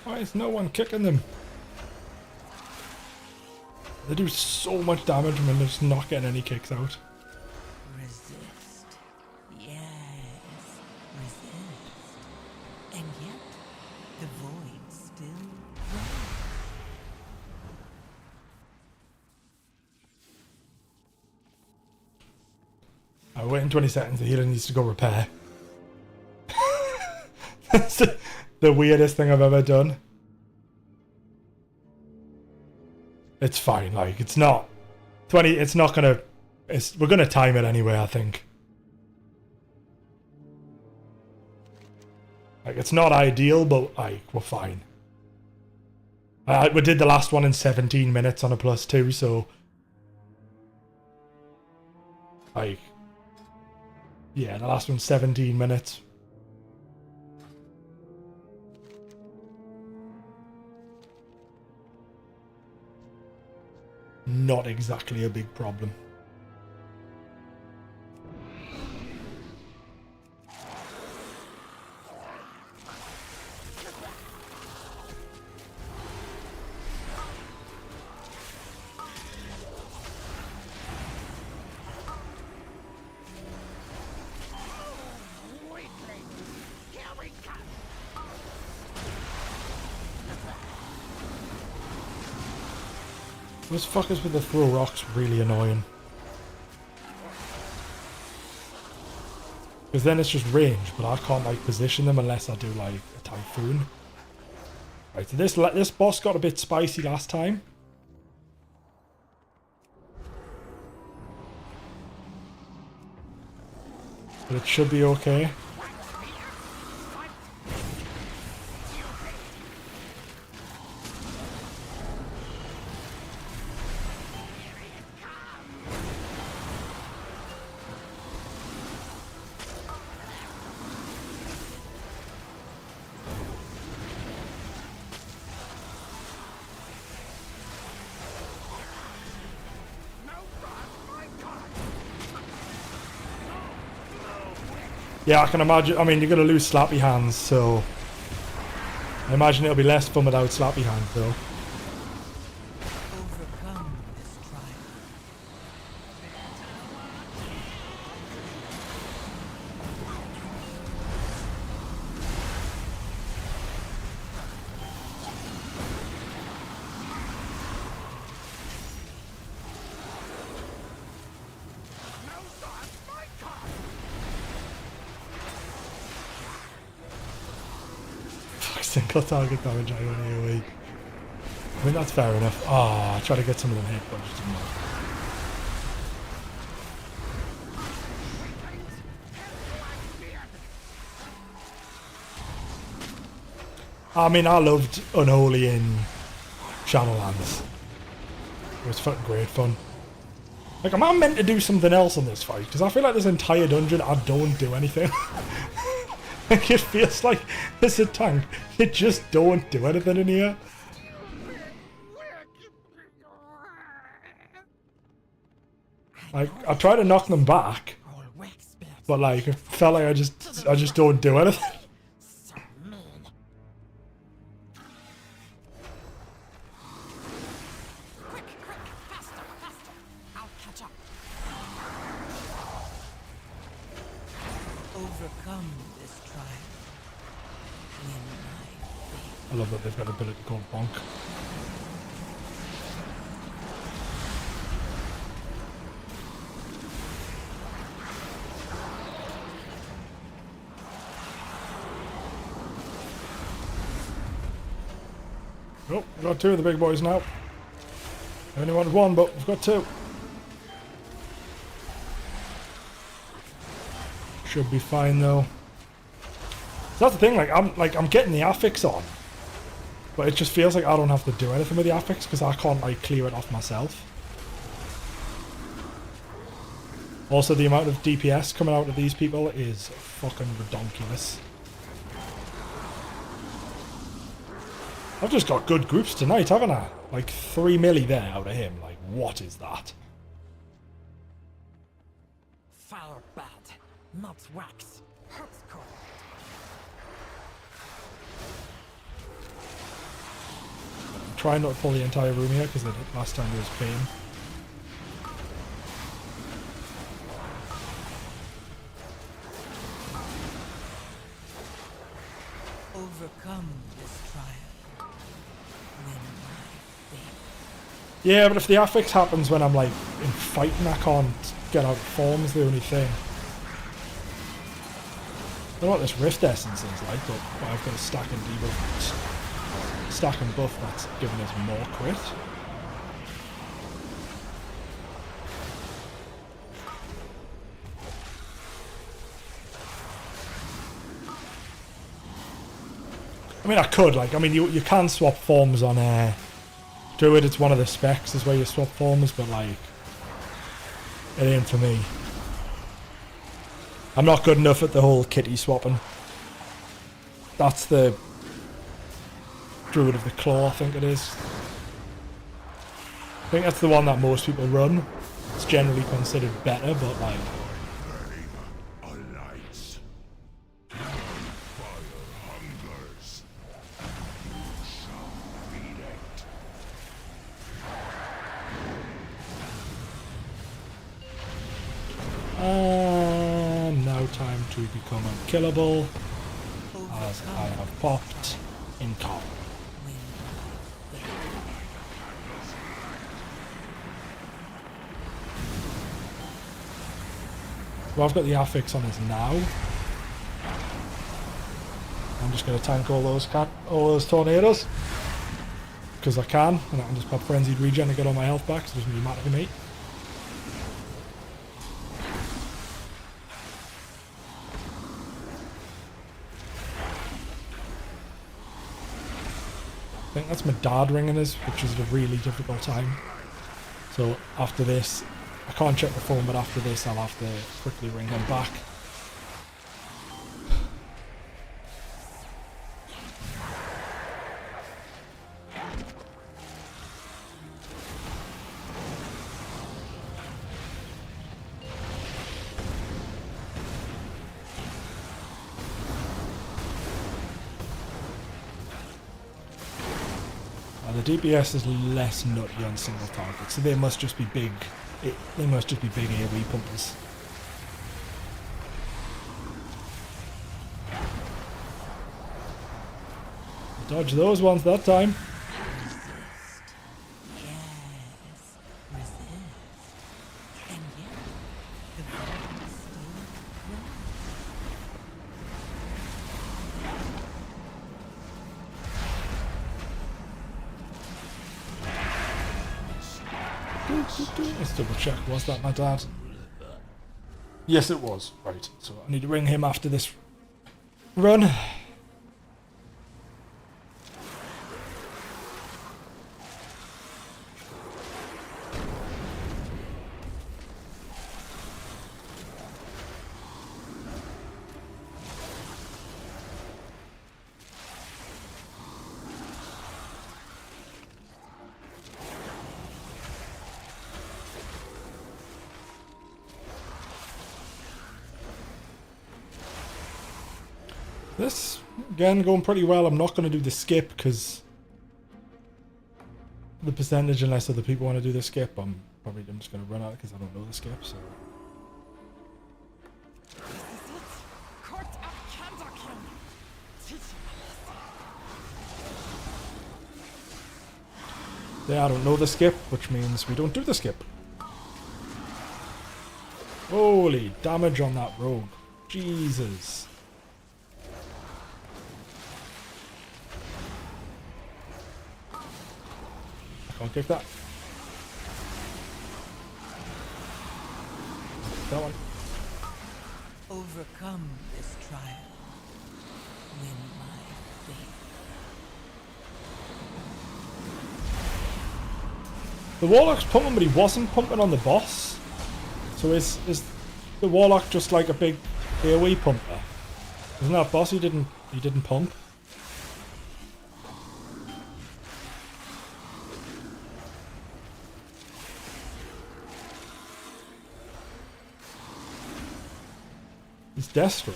[SPEAKER 1] Why is no one kicking them? They do so much damage when they're just not getting any kicks out.
[SPEAKER 9] Resist. Yes, resist. And yet, the void still runs.
[SPEAKER 1] I wait in 20 seconds, the healer needs to go repair. That's the weirdest thing I've ever done. It's fine, like, it's not 20, it's not gonna, we're gonna time it anyway, I think. Like, it's not ideal, but, like, we're fine. We did the last one in 17 minutes on a +2, so, like, yeah, the last one's 17 minutes. Not exactly a big problem. Those fuckers with the throw rocks really annoying. Because then it's just range, but I can't like position them unless I do like a typhoon. Right, so this boss got a bit spicy last time. But it should be okay. Yeah, I can imagine. I mean, you're going to lose slappy hands, so I imagine it'll be less fun without slappy hands, though.
[SPEAKER 9] Overcome this trial.
[SPEAKER 1] Single target damage I on AoE. I mean, that's fair enough. Ah, I tried to get some of them hit, but I just didn't know. I mean, I loved Unholy in Shadowlands. It was fucking great fun. Like, am I meant to do something else on this fight? Because I feel like this entire dungeon, I don't do anything. Like, it feels like there's a tank. You just don't do anything in here. Like, I try to knock them back, but like, it felt like I just don't do anything.
[SPEAKER 9] Overcome this trial. Win my faith.
[SPEAKER 1] I love that they've got an ability called Bonk. Oh, we've got two of the big boys now. I only wanted one, but we've got two. Should be fine though. So that's the thing, I'm getting the affix on, but it just feels like I don't have to do anything with the affix because I can't like clear it off myself. Also, the amount of DPS coming out of these people is fucking redonkulous. I've just got good groups tonight, haven't I? Like 3 milli there out of him. Like, what is that?
[SPEAKER 7] Fire bad, not wax. Hurts cold.
[SPEAKER 1] I'm trying not to pull the entire room here because last time there was pain.
[SPEAKER 9] Overcome this trial. Win my faith.
[SPEAKER 1] Yeah, but if the affix happens when I'm like in fighting, I can't get out of form's the only thing. I don't know what this Rift Essence is like, but I've got a stack and debuff, stack and buff that's giving us more crit. I mean, I could, like, I mean, you can swap forms on Druid. It's one of the specs is where you swap forms, but like, it ain't for me. I'm not good enough at the whole kitty swapping. That's the Druid of the Claw, I think it is. I think that's the one that most people run. It's generally considered better, but like...
[SPEAKER 2] alights. Your fire hungers. You shall feed it.
[SPEAKER 1] Now time to become unkillable, as I have popped in comp. Well, I've got the affix on us now. I'm just going to tank all those tornadoes because I can, and I can just pop frenzied regen and get all my health back, so it doesn't really matter to me. I think that's my dad ringing us, which is a really difficult time. So after this, I can't check the phone, but after this I'll have to quickly ring him back. The DPS is less nutty on single target, so they must just be big. They must just be big AoE pumpers. Dodge those ones that time. Let's double check, was that my dad? Yes it was, right, so I need to ring him after this run. This, again, going pretty well. I'm not going to do the skip because the percentage, unless other people want to do the skip, I'm just going to run out because I don't know the skip, so... Yeah, I don't know the skip, which means we don't do the skip. Holy damage on that rogue. Jesus. I can't kick that. That one.
[SPEAKER 9] Overcome this trial. Win my faith.
[SPEAKER 1] The Warlock's pumping, but he wasn't pumping on the boss. So is the Warlock just like a big AoE pumper? Isn't that boss he didn't pump? He's Destro.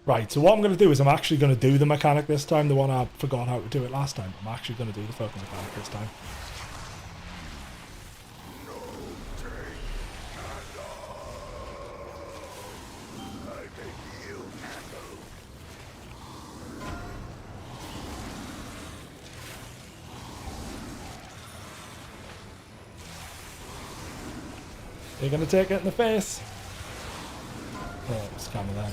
[SPEAKER 1] Right, so what I'm going to do is I'm actually going to do the mechanic this time, the one I forgot how to do it last time. I'm actually going to do the fucking mechanic this time. You're going to take it in the face. Oh, it's kind of that.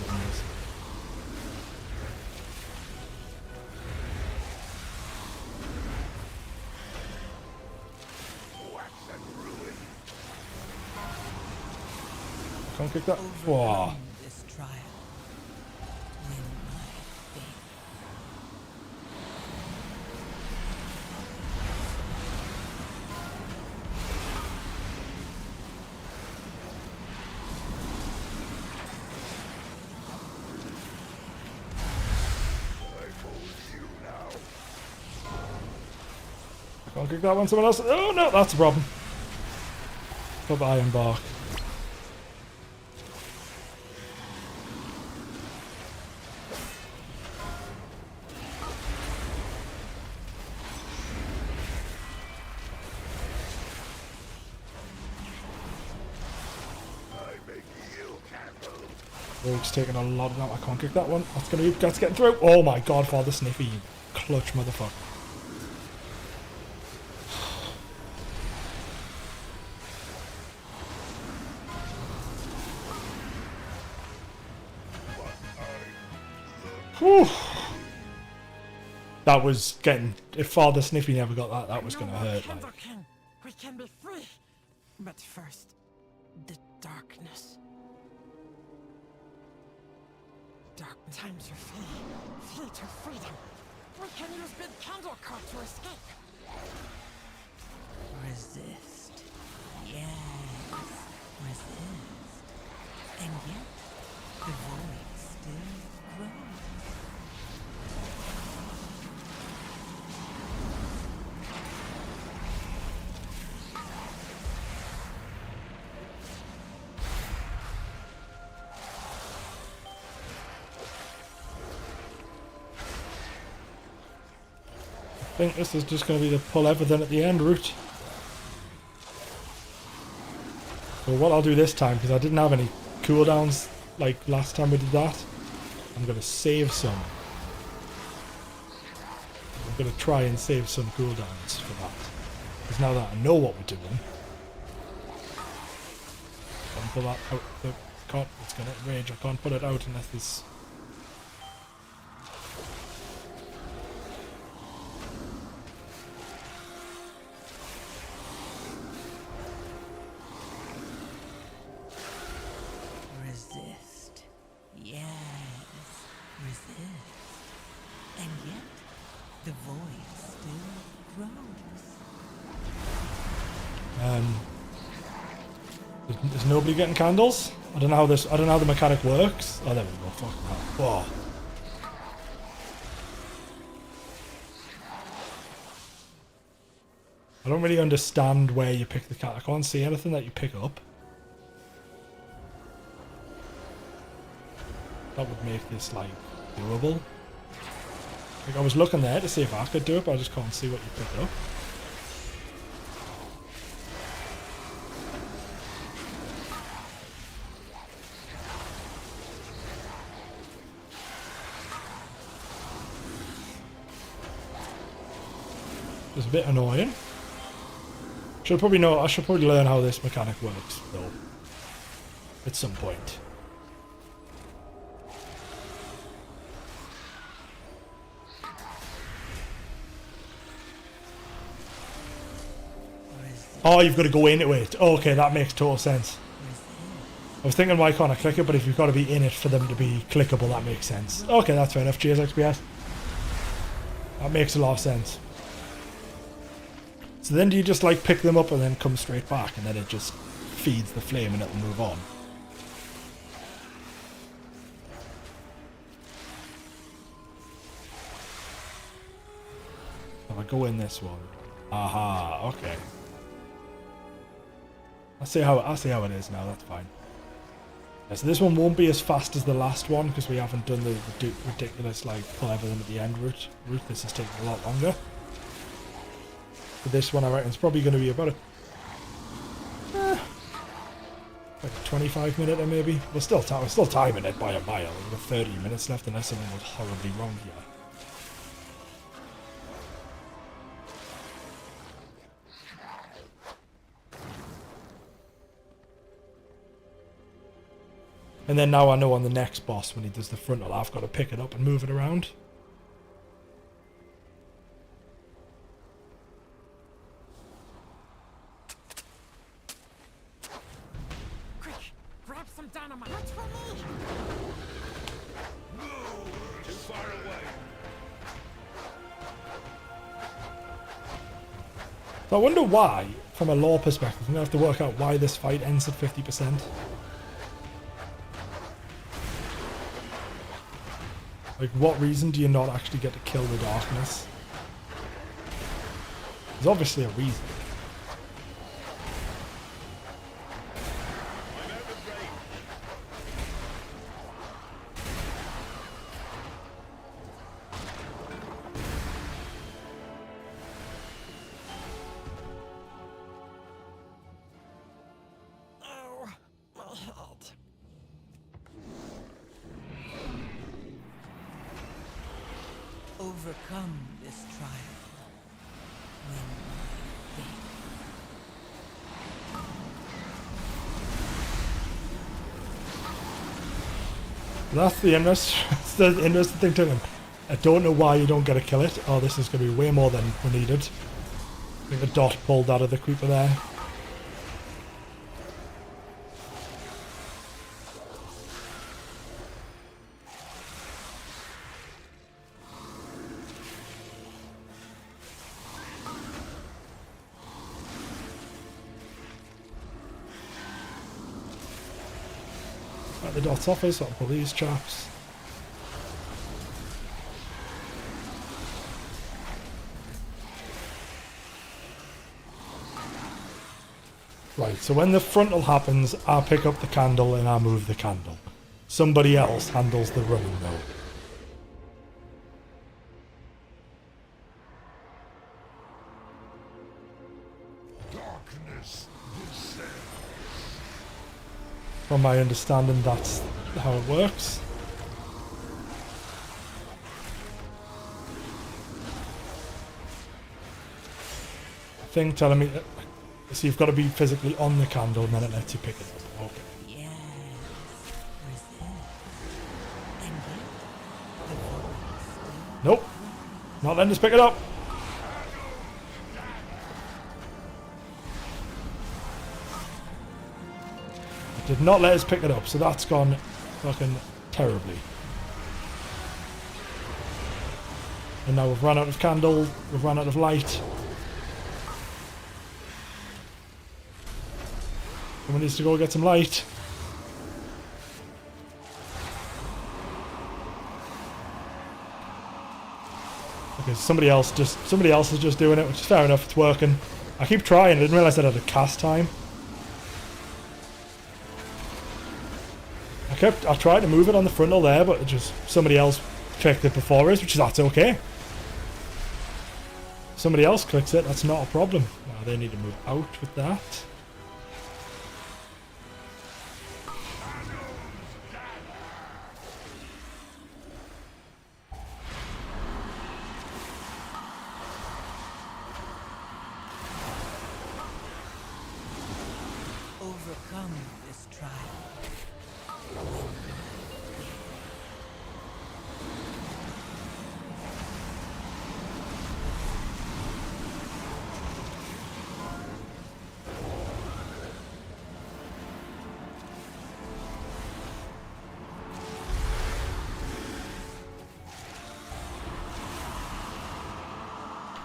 [SPEAKER 1] Can't kick that. Whoa.
[SPEAKER 9] This trial. Win my faith.
[SPEAKER 1] I can't kick that one. Someone else. Oh no, that's a problem. Put Iron Bark. Rogue's taking a lot of that. I can't kick that one. That's getting through. Oh my god, Father Sniffy, you clutch motherfucker. Whew. That was getting... If Father Sniffy never got that, that was going to hurt. Like.
[SPEAKER 7] We can be free. But first, the darkness. Dark times are flee to freedom. We can use big candle card to escape.
[SPEAKER 9] Resist. Yes. Resist. And yet, the void still grows.
[SPEAKER 1] I think this is just going to be the pull everything at the end route. So what I'll do this time, because I didn't have any cooldowns like last time we did that, I'm going to save some. I'm going to try and save some cooldowns for that. Because now that I know what we're doing, I can pull that out. It's going to rage. I can't put it out unless there's...
[SPEAKER 9] Resist. Yes. Resist. And yet, the void still grows.
[SPEAKER 1] There's nobody getting candles? I don't know how the mechanic works. Oh, there we go. Fuck that. Whoa. I don't really understand where you pick the cat. I can't see anything that you pick up. That would make this, like, doable. Like, I was looking there to see if I could do it, but I just can't see what you pick up. is a bit annoying. Should probably know. I should probably learn how this mechanic works, though. At some point. Oh, you've got to go into it. Okay, that makes total sense. I was thinking, why can't I click it? But if you've got to be in it for them to be clickable, that makes sense. Okay, that's fair enough. Cheers, XPS. That makes a lot of sense. So then do you just like pick them up and then come straight back, and then it just feeds the flame and it'll move on? If I go in this one. Aha, okay. I see how it is now, that's fine. Yeah, so this one won't be as fast as the last one because we haven't done the ridiculous like pull everything at the end route. This is taking a lot longer. For this one I reckon it's probably going to be about like a 25 minute maybe. We're still timing it by a mile. We've got 30 minutes left unless something was horribly wrong here. And then now I know on the next boss, when he does the frontal, I've got to pick it up and move it around.
[SPEAKER 7] Quick, grab some dynamite. What's for me?
[SPEAKER 4] Too far away.
[SPEAKER 1] So I wonder why, from a lore perspective, I'm going to have to work out why this fight ends at 50%. Like, what reason do you not actually get to kill the darkness? There's obviously a reason.
[SPEAKER 7] Oh, my head.
[SPEAKER 9] Overcome this trial. Win my faith.
[SPEAKER 1] That's the interesting thing to them. I don't know why you don't get to kill it. Oh, this is going to be way more than we needed. I think the dot pulled out of the creeper there. Right, the dot's off us, so I'll pull these chaps. Right, so when the frontal happens, I pick up the candle and I move the candle. Somebody else handles the running though.
[SPEAKER 2] Darkness descends.
[SPEAKER 1] From my understanding, that's how it works. Thing telling me, so you've got to be physically on the candle and then it lets you pick it up. Okay.
[SPEAKER 9] Yes. Resist. And yet, the voice.
[SPEAKER 1] Nope. Not letting us pick it up. It did not let us pick it up, so that's gone fucking terribly. And now we've run out of candle, we've run out of light. Someone needs to go get some light. Okay, somebody else is just doing it, which is fair enough, it's working. I keep trying, I didn't realise I had a cast time. I tried to move it on the frontal there, but it just somebody else clicked it before us, that's okay. Somebody else clicks it, that's not a problem. Now they need to move out with that.
[SPEAKER 9] overcome this trial.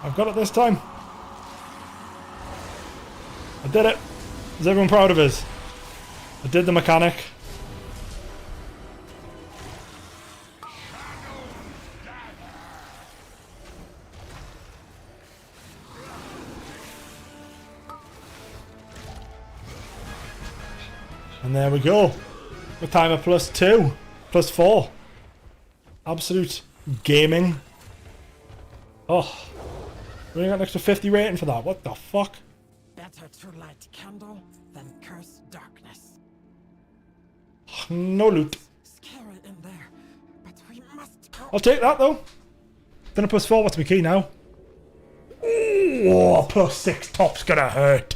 [SPEAKER 1] I've got it this time. I did it. Is everyone proud of us? I did the mechanic. And there we go. With timer +2, +4. Absolute gaming. Oh. We only got an extra 50 rating for that. What the fuck?
[SPEAKER 7] Better to light candle than curse darkness.
[SPEAKER 1] No loot.
[SPEAKER 7] Scary in there, but we must go.
[SPEAKER 1] I'll take that though. Then a +4. What's my key now? Oh, +6 top's gonna hurt.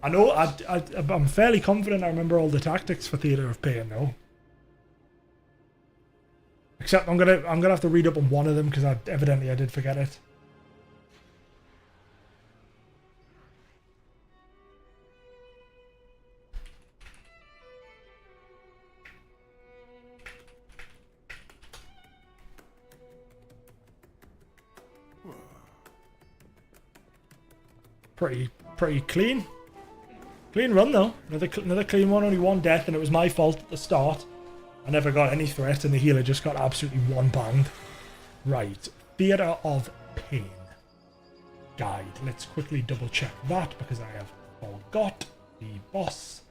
[SPEAKER 1] I know. I'm fairly confident I remember all the tactics for Theatre of Pain though. Except I'm gonna have to read up on one of them because evidently I did forget it. Pretty clean. Clean run though. Another clean one. Only one death, and it was my fault at the start. I never got any threat, and the healer just got absolutely one-banged. Right. Theatre of Pain. Guide. Let's quickly double-check that, because I have forgot the boss.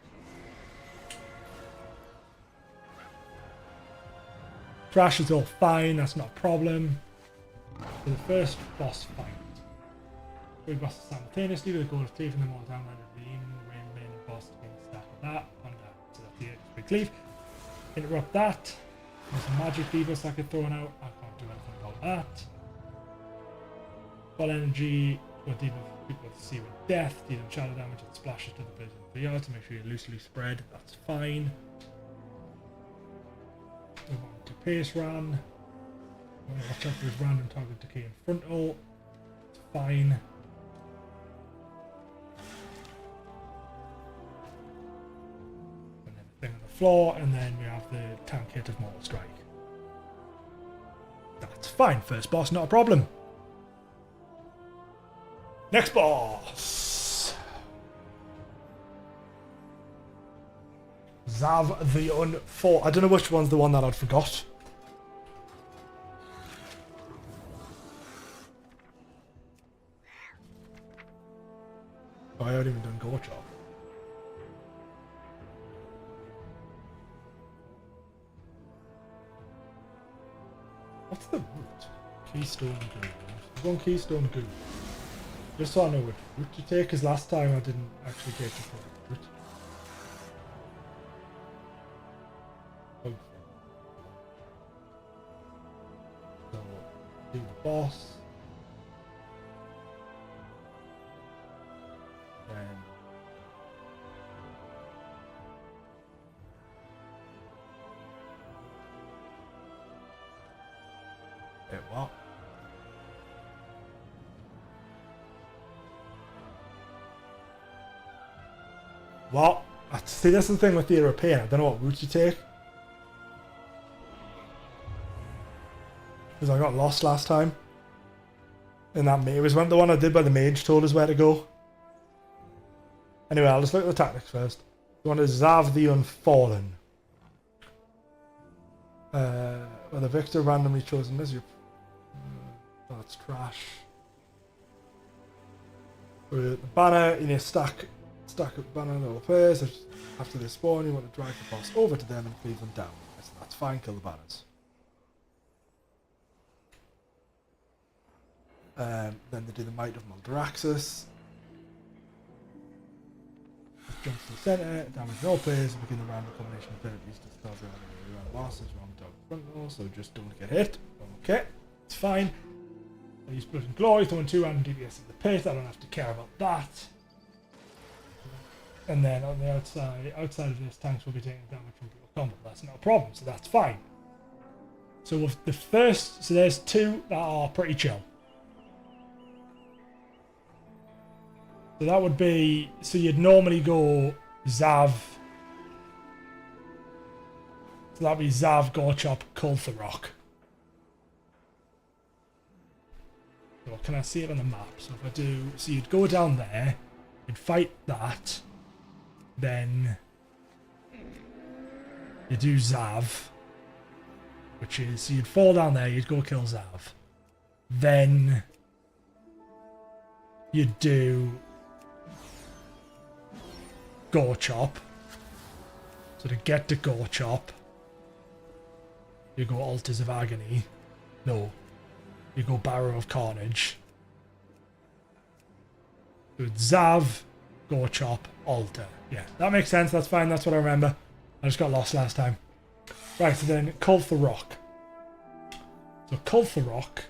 [SPEAKER 1] Crash is all fine, that's not a problem. For the first boss fight. Three bosses simultaneously with the goal of cleaving them all down by the main boss to be stack of that. On that. So that's the cleave. Interrupt that. There's some magic debuffs I could throw out. I can't do anything about that. Full energy. What debuff people to see with death. Deal them shadow damage and splashes to the person for yards to make sure you're loosely spread. That's fine. Move on to pace run. Watch out for his random target decay in frontal. It's fine. Thing on the floor, and then we have the tank hit of Mortal Strike. That's fine. First boss, not a problem. Next boss. Zav the Unfor. I don't know which one's the one that I'd forgot. Oh, I haven't even done Gorchop. What's the root? Keystone Goo. One Keystone Goo. Just so I know what route to take, because last time I didn't actually take the correct route. Oh. So, do the boss. Then... Wait, what? What? See, that's the thing with the European. I don't know what route you take. Because I got lost last time. In that maze. The one I did by the mage told us where to go. Anyway, I'll just look at the tactics first. The one is Zav the Unfallen. Where the victor randomly chosen is your... that's trash. With the banner, you need to stack up banner little players. After they spawn, you want to drag the boss over to them and cleave them down. So that's fine, kill the banners. Then they do the Might of Maldraxxus. Jump to the centre, damage all players, begin the random combination of abilities to start around the bosses, around the front wall, so just don't get hit. Okay, it's fine. I use Blood and Glory, throwing 2 random DPS in the pit, I don't have to care about that. And then on the outside of this, tanks will be taking damage from brutal combat. That's not a problem, so that's fine. So with the first, so there's two that are pretty chill. So that would be, so you'd normally go Zav. So that'd be Zav, Gorchop, Kultharok. So can I see it on the map? So if I do, so you'd go down there, you'd fight that, then you do Zav, which is, so you'd fall down there, you'd go kill Zav. Then you'd do Gorchop. So to get to Gorchop, you go Altars of Agony. No. You go Barrow of Carnage. Do Zav, Gorchop, Altar. Yeah, that makes sense, that's fine, that's what I remember. I just got lost last time. Right, so then Kultharok. So Kultharok,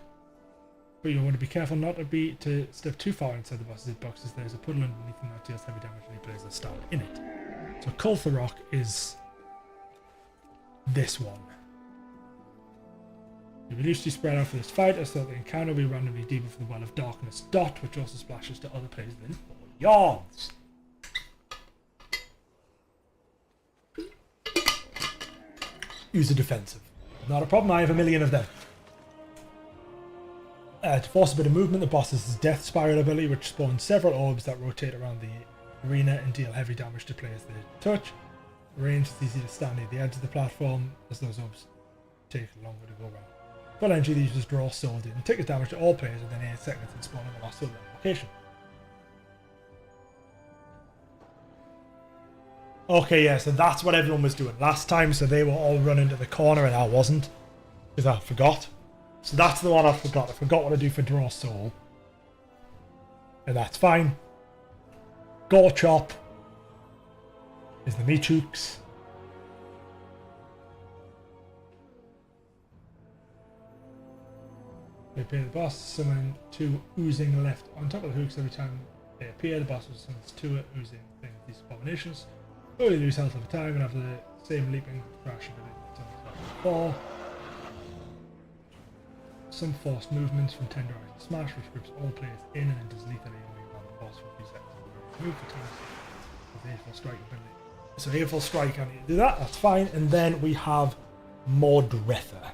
[SPEAKER 1] but you want to be careful not to step too far inside the boss's hitboxes. There's a puddle underneath him that deals heavy damage when he plays a star in it. So Kultharok is this one. You'll be loosely spread out for this fight, as though the encounter will be randomly deeper for the Well of Darkness dot, which also splashes to other players within 4 yards. Use a defensive. Not a problem, I have a million of them. To force a bit of movement, the boss has his Death Spiral ability, which spawns several orbs that rotate around the arena and deal heavy damage to players they touch. Range is easy to stand near the edge of the platform, as those orbs take longer to go around. Full entry, these just draw sword in and take damage to all players within 8 seconds and spawn in the last location. Okay, yeah, so that's what everyone was doing last time, so they were all running to the corner and I wasn't, because I forgot. So that's the one I forgot. I forgot what to do for Draw Soul. And that's fine. Gorchop is the Michooks. They appear the boss, summon 2 oozing left on top of the hooks every time they appear. The boss will summon 2 oozing things, these abominations. Only lose health over time and have the same leaping crash ability as before. Some forced movements from Tenderizing Smash, which grips all players in and then does lethally only around the boss for a few seconds. Move for time with Hateful Strike ability. So Hateful Strike, I need to do that, that's fine. And then we have Mordretha.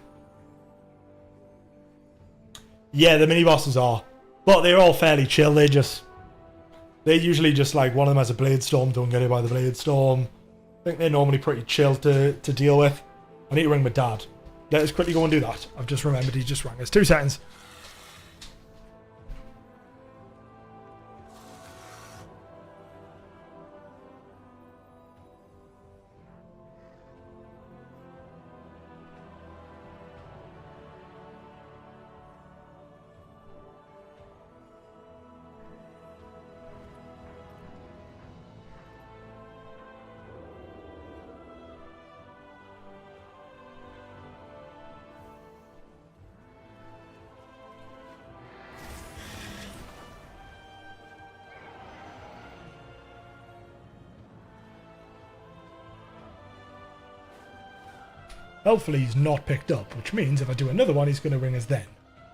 [SPEAKER 1] Yeah, the mini bosses are, but they're all fairly chill. They're usually just like one of them has a Blade Storm, don't get hit by the Blade Storm. I think they're normally pretty chill to deal with. I need to ring my dad. Let us quickly go and do that. I've just remembered he just rang us. 2 seconds. Hopefully he's not picked up, which means if I do another one, he's going to ring us then.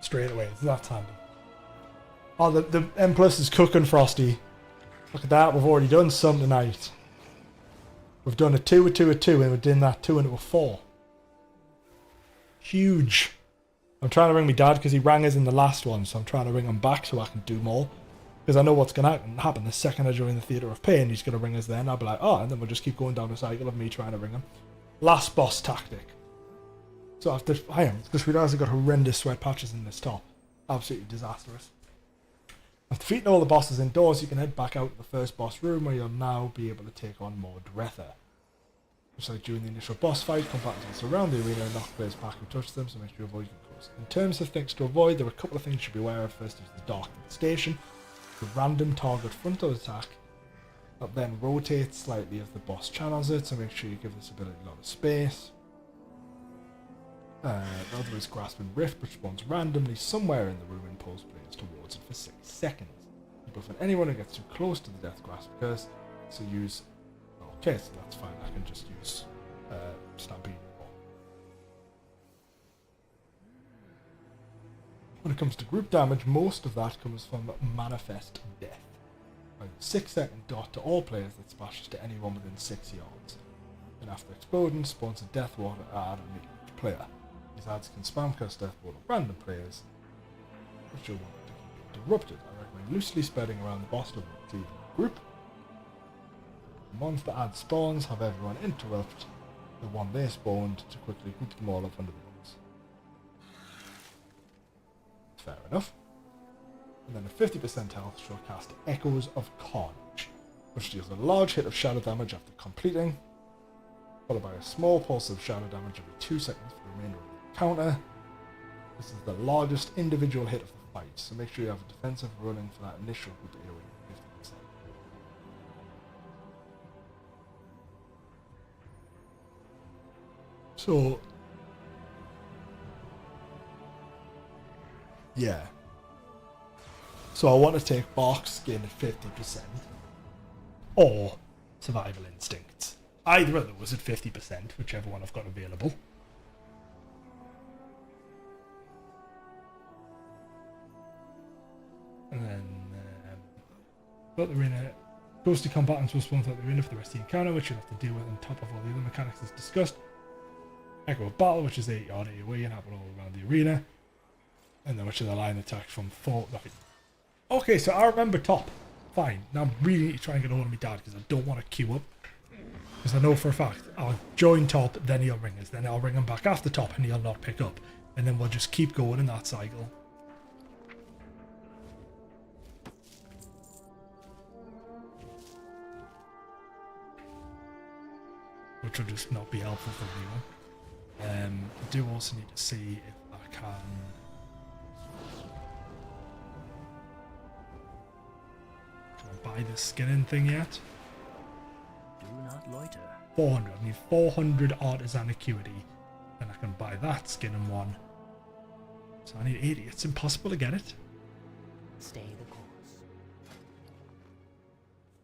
[SPEAKER 1] Straight away. So that's handy. Oh, the M Plus is cooking, Frosty. Look at that. We've already done some tonight. We've done a 2, a 2, a 2, and we're doing that 2 into a 4. Huge. I'm trying to ring my dad because he rang us in the last one, so I'm trying to ring him back so I can do more. Because I know what's going to happen. The second I join the Theatre of Pain, he's going to ring us then. I'll be like, oh, and then we'll just keep going down the cycle of me trying to ring him. Last boss tactic. So after I just realised I got horrendous sweat patches in this top. Absolutely disastrous. After defeating all the bosses indoors, you can head back out to the first boss room where you'll now be able to take on Mordretha. Just like during the initial boss fight, combatants will surround the arena and knock players back and touch them, so make sure you avoid getting close. In terms of things to avoid, there are a couple of things you should be aware of. First is the Darkened Station, the random target frontal attack that then rotates slightly as the boss channels it, so make sure you give this ability a lot of space. The other is Grasping Rift, which spawns randomly somewhere in the room and pulls players towards it for 6 seconds. You buff anyone who gets too close to the Death Grasp curse, So use... Okay, so that's fine. I can just use Stampede. When it comes to group damage, most of that comes from Manifest Death. A 6-second dot to all players that splashes to anyone within 6 yards. And after exploding, spawns a Death Water ad on each player. These ads can spam cast Death Water on random players, which you'll want to keep interrupted. I recommend loosely spreading around the boss level to even group. And once the ad spawns, have everyone interrupt the one they spawned to quickly group them all up under the box. Fair enough. And then a 50% health shall cast Echoes of Carnage, which deals a large hit of shadow damage after completing, followed by a small pulse of shadow damage every 2 seconds for the remainder of the encounter. This is the largest individual hit of the fight, so make sure you have a defensive running for that initial group AoE of 50%. So, yeah. So I want to take Bark Skin at 50%, or Survival Instincts. Either of those at 50%, whichever one I've got available. And then, got the arena. Ghostly combatants will spawn throughout the arena for the rest of the encounter, which you'll have to deal with on top of all the other mechanics as discussed. Echo of Battle, which is 8 yard AoE and happen all around the arena. And then which are the line attacks from 4. Okay, so I remember top. Fine. Now I'm really need to try and get hold of my dad because I don't want to queue up. Because I know for a fact I'll join top, then he'll ring us, then I'll ring him back after top and he'll not pick up. And then we'll just keep going in that cycle. Which will just not be helpful for anyone. I do also need to see if I can... buy the skinning thing yet?
[SPEAKER 6] Do not loiter.
[SPEAKER 1] 400. I need 400 artisan acuity. Then I can buy that skinning one. So I need 80. It's impossible to get it.
[SPEAKER 6] Stay the course.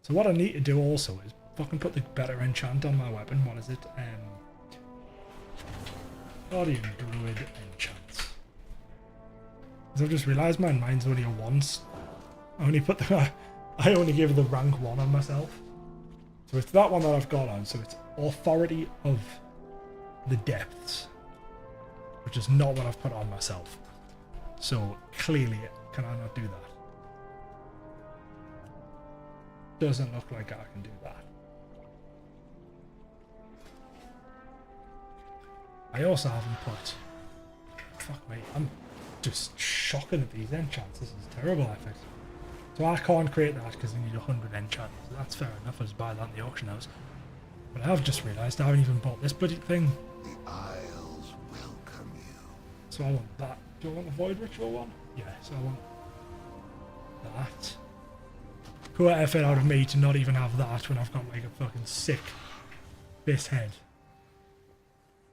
[SPEAKER 1] So what I need to do also is fucking put the better enchant on my weapon. What is it? Guardian Druid enchants. Because I've just realised mine's only a once. I only put the... I only gave the rank 1 on myself. So it's that one that I've got on. So it's Authority of the Depths. Which is not what I've put on myself. So clearly, can I not do that? Doesn't look like I can do that. I also haven't put... Fuck me, I'm just shocking at these enchants. This is terrible effort. So I can't create that because I need 100 enchants. So that's fair enough. I'll just buy that in the auction house. But I've just realised I haven't even bought this bloody thing.
[SPEAKER 2] The Isles welcome you.
[SPEAKER 1] So I want that. Do I want the Void Ritual one? Yeah, so I want that. Poor effort out of me to not even have that when I've got like a fucking sick Abyss head.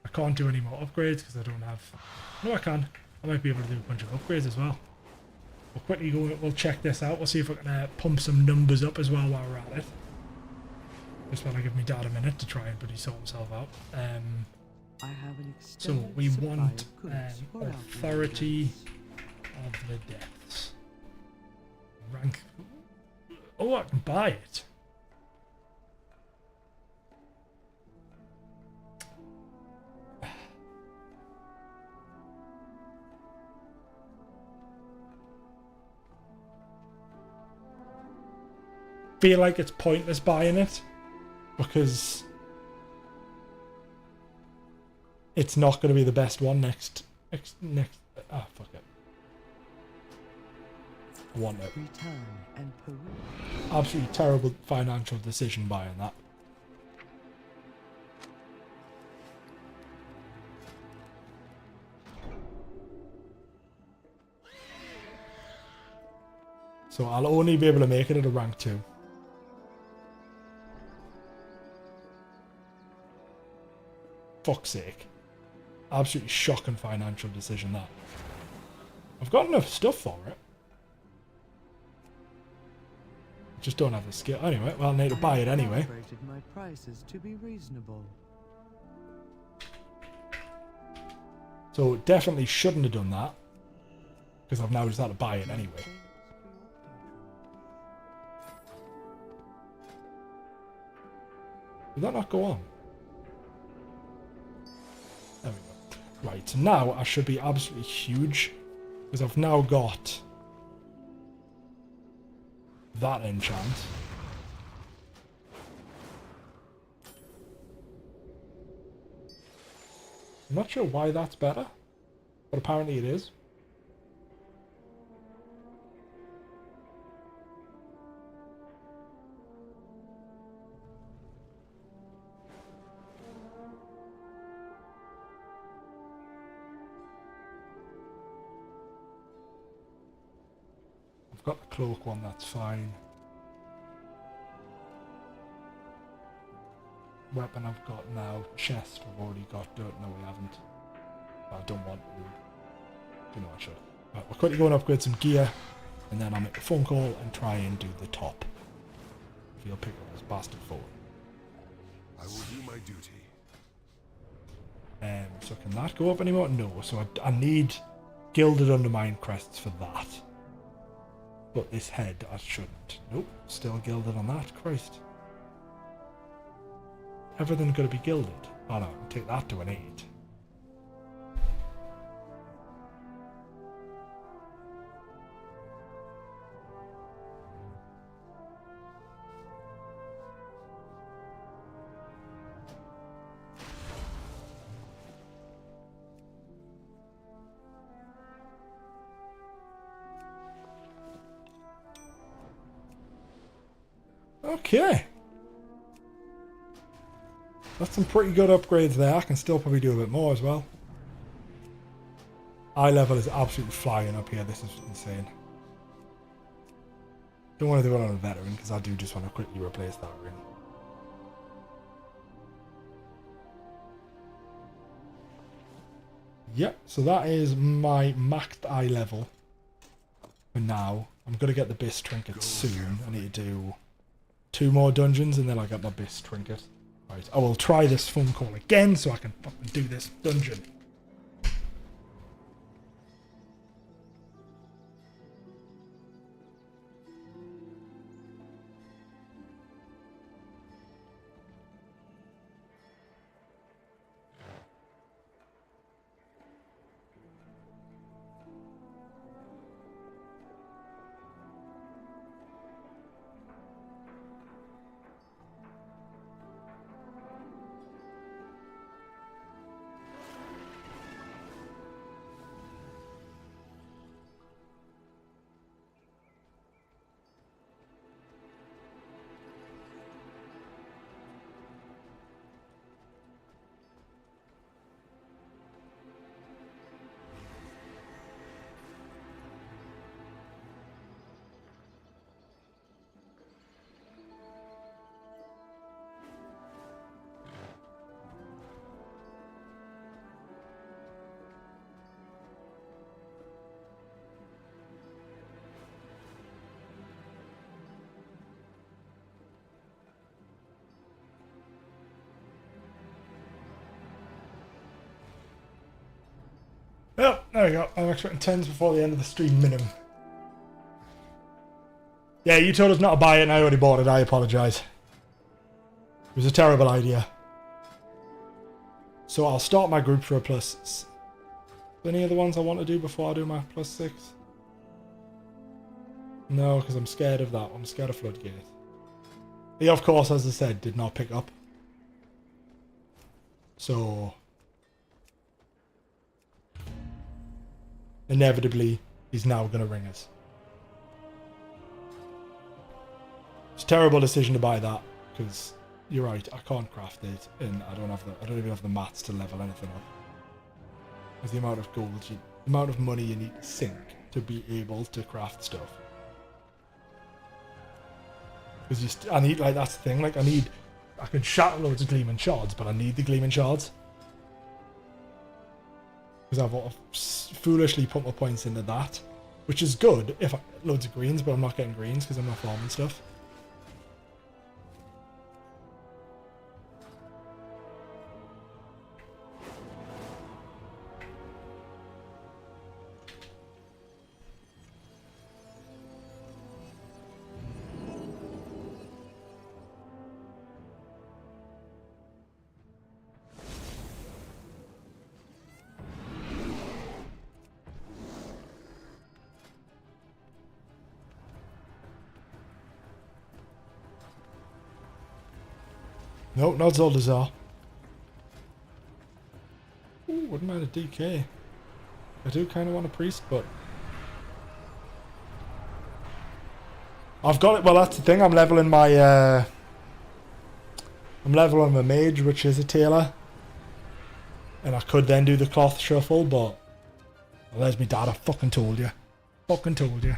[SPEAKER 1] I can't do any more upgrades because I don't have... No, I can. I might be able to do a bunch of upgrades as well. We'll quickly go, we'll check this out. We'll see if I can pump some numbers up as well while we're at it. Just want to give my dad a minute to try and pretty sort himself out.
[SPEAKER 8] I have an
[SPEAKER 1] So
[SPEAKER 8] extended
[SPEAKER 1] we
[SPEAKER 8] supply
[SPEAKER 1] want
[SPEAKER 8] of goods for
[SPEAKER 1] Authority
[SPEAKER 8] outlanders.
[SPEAKER 1] of the Depths. Rank... Oh, I can buy it. Feel like it's pointless buying it because it's not going to be the best one next. Ah, fuck it. I want it.
[SPEAKER 8] Return and peruse.
[SPEAKER 1] Absolutely terrible financial decision buying that. So I'll only be able to make it at a rank 2. Fuck's sake. Absolutely shocking financial decision that. I've got enough stuff for it. just don't have the skill. Anyway, well, I need to buy it anyway.
[SPEAKER 8] I rated my prices to be reasonable.
[SPEAKER 1] So definitely shouldn't have done that, because I've now just had to buy it anyway. Did that not go on? There we go. Right, so now I should be absolutely huge, because I've now got that enchant. I'm not sure why that's better, but apparently it is. I've got the cloak one, that's fine. Weapon I've got now, chest I've already got, dirt, no we haven't. I don't want to, don't know I should. Right, we're quickly going to upgrade some gear, and then I'll make a phone call and try and do the top. If you'll pick up this bastard phone.
[SPEAKER 2] I will do my duty.
[SPEAKER 1] So can that go up anymore? No, so I need Gilded Undermine crests for that. But this head, I shouldn't. Nope, still gilded on that, Christ. Everything's going to be gilded. Oh no, I'll take that to an 8. Okay. That's some pretty good upgrades there. I can still probably do a bit more as well. Eye level is absolutely flying up here. This is insane. Don't want to do it on a veteran because I do just want to quickly replace that ring. Yep, so that is my maxed eye level for now. I'm going to get the Biss trinket soon. I need to do 2 more dungeons and then I got my Biss trinket. Right, I will try this phone call again so I can fucking do this dungeon. Well, there we go. I'm expecting 10s before the end of the stream minimum. Yeah, you told us not to buy it and I already bought it. I apologise. It was a terrible idea. So I'll start my group for a plus. Any other ones I want to do before I do my +6? No, because I'm scared of that. I'm scared of Floodgate. He, of course, as I said, did not pick up. So inevitably, he's now going to ring us. It's a terrible decision to buy that, because you're right, I can't craft it, and I don't even have the mats to level anything up. Because the amount of gold, the amount of money you need to sink to be able to craft stuff. Because I need, like, that's the thing, like, I can shatter loads of gleaming shards, but I need the gleaming shards. Because I've foolishly put my points into that, which is good if I get loads of greens, but I'm not getting greens because I'm not farming stuff. Nope, not Zoldazar. Ooh, wouldn't mind a DK. I do kind of want a priest, but I've got it. Well, that's the thing. I'm leveling my mage, which is a tailor, and I could then do the cloth shuffle, but well, there's me dad. I fucking told you. Fucking told you.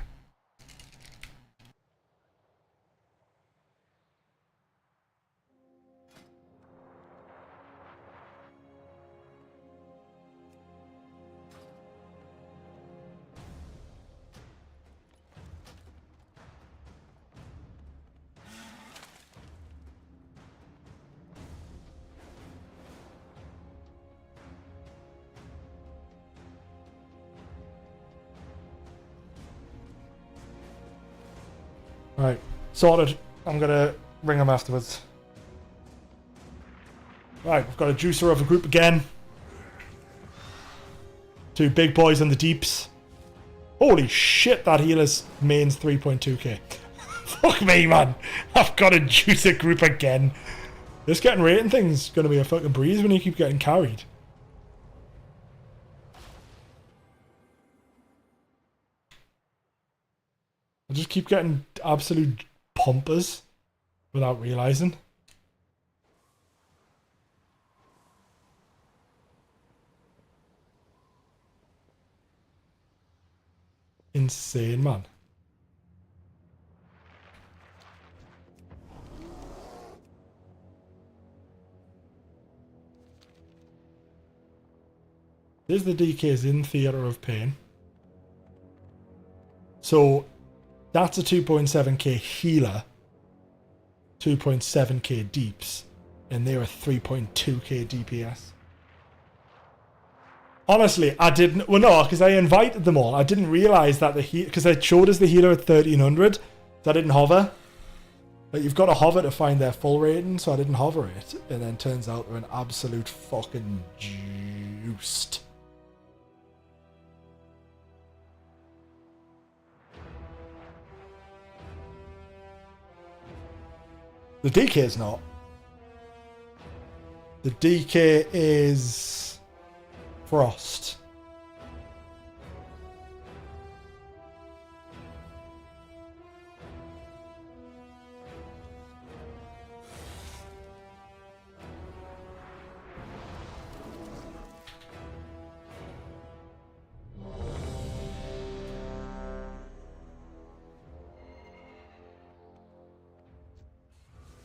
[SPEAKER 1] Right, sorted. I'm gonna ring him afterwards. Right, we've got a juicer of a group again. 2 big boys in the deeps. Holy shit, that healer's main's 3.2k. Fuck me, man. I've got a juicer group again. This getting rating thing's gonna be a fucking breeze when you keep getting carried. I just keep getting absolute pumpers without realizing. Insane, man. There's the DKs in Theatre of Pain. So that's a 2.7k healer, 2.7k deeps, and they're a 3.2k DPS. Honestly, I didn't... Well, no, because I invited them all. I didn't realise that because they showed us the healer at 1300, so I didn't hover. Like, you've got to hover to find their full rating, so I didn't hover it. And then turns out they're an absolute fucking juiced. The DK is not. The DK is Frost.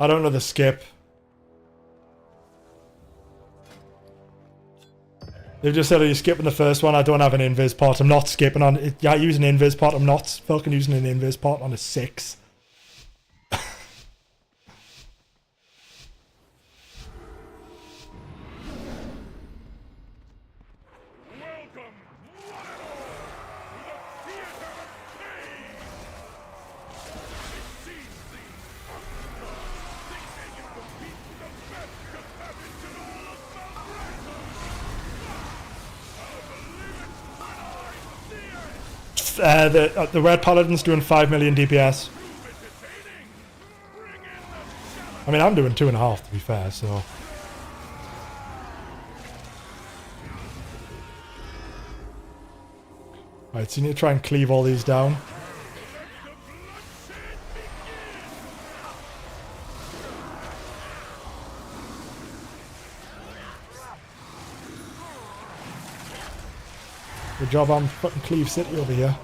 [SPEAKER 1] I don't know the skip. They've just said, are you skipping the first one? I don't have an invis pot. I'm not skipping on it. Yeah, using an invis pot. I'm not fucking using an invis pot on a 6. The Red Paladin's doing 5 million DPS. I mean, I'm doing 2.5 to be fair, so. Right, so you need to try and cleave all these down. Good job on fucking Cleave City over here.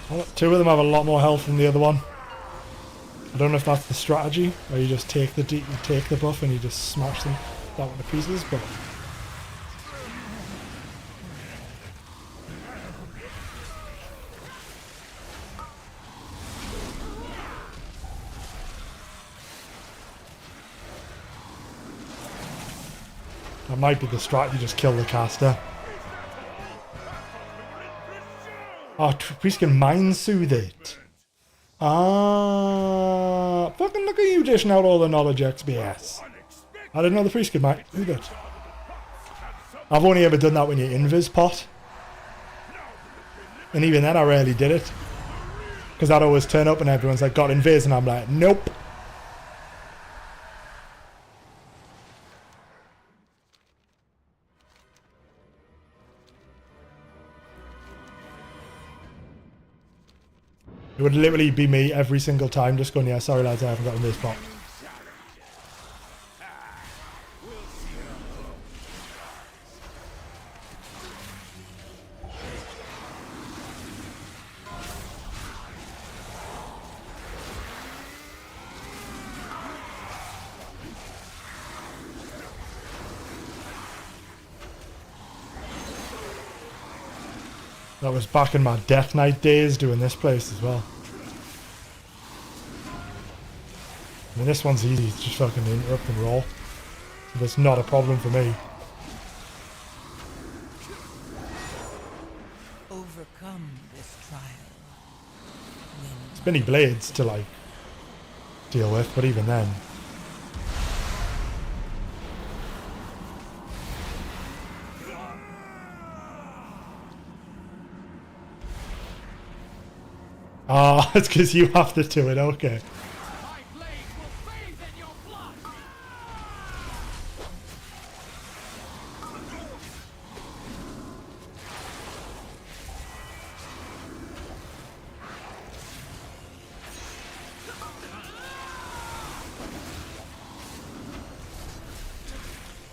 [SPEAKER 1] Well, 2 of them have a lot more health than the other one. I don't know if that's the strategy, or you just take the buff and you just smash them that one to pieces, but that might be the strategy, just kill the caster. Oh, priest can mind soothe it. Ah, fucking look at you dishing out all the knowledge, XBS. I didn't know the priest could mind soothe it. I've only ever done that when you invis pot. And even then I rarely did it. Because I'd always turn up and everyone's like, got invis, and I'm like, nope. It would literally be me every single time just going, yeah, sorry lads, I haven't got invis pot. That was back in my Death Knight days doing this place as well. I mean, this one's easy, it's just fucking interrupt and roll. That's not a problem for me.
[SPEAKER 9] Overcome this trial.
[SPEAKER 1] Spinny blades to like deal with, but even then. Ah, it's because you have to do it, okay.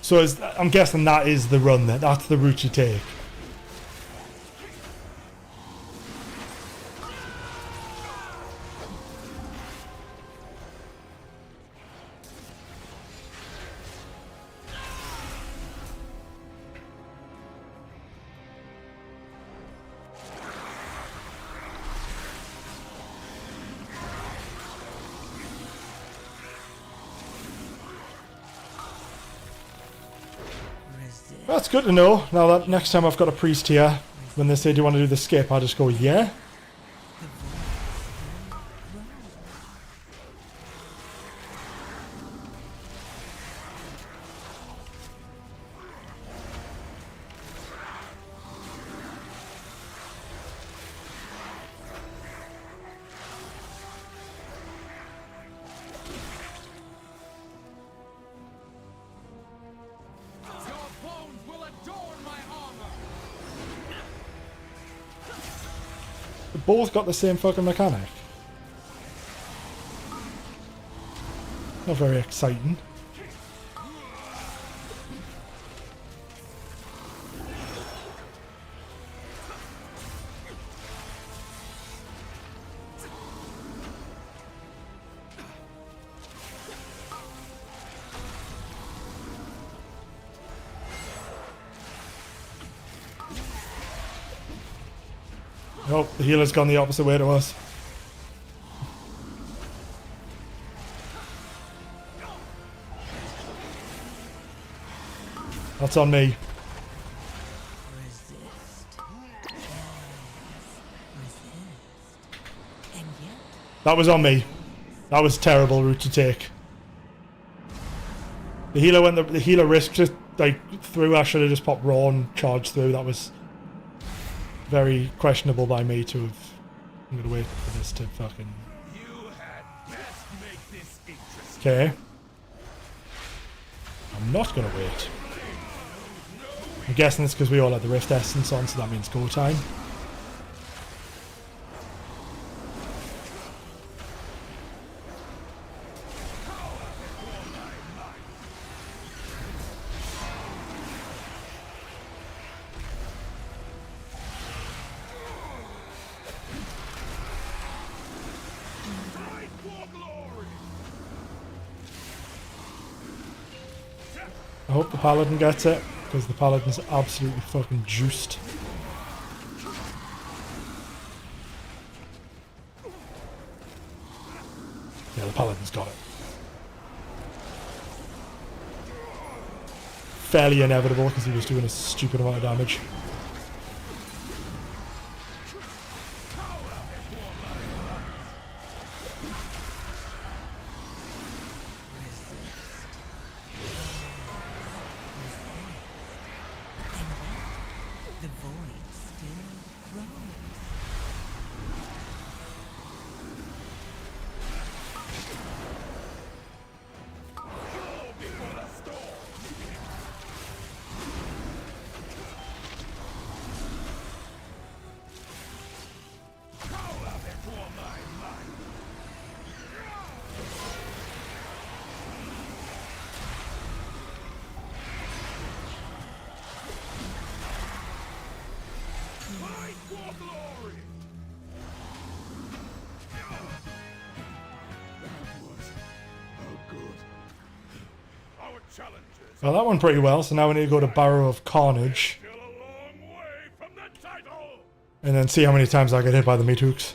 [SPEAKER 1] So I'm guessing that is the run then, that's the route you take. That's good to know. Now that next time I've got a priest here, when they say, do you want to do the skip, I just go, yeah. Both got the same fucking mechanic. Not very exciting. Oh, the healer's gone the opposite way to us. That's on me. That was on me. That was a terrible route to take. The healer the healer risked it like through. I should have just popped raw and charged through. That was very questionable by me to have. I'm gonna wait for this to fucking. Okay. I'm not gonna wait. I'm guessing it's because we all had the Rift Essence on, so that means go time. I hope the paladin gets it, because the paladin's absolutely fucking juiced. Yeah, the paladin's got it. Fairly inevitable, because he was doing a stupid amount of damage.
[SPEAKER 9] The void still grows.
[SPEAKER 1] Well, that went pretty well, so now we need to go to Barrow of Carnage.
[SPEAKER 2] Still a long way from the title.
[SPEAKER 1] And then see how many times I get hit by the meat hooks.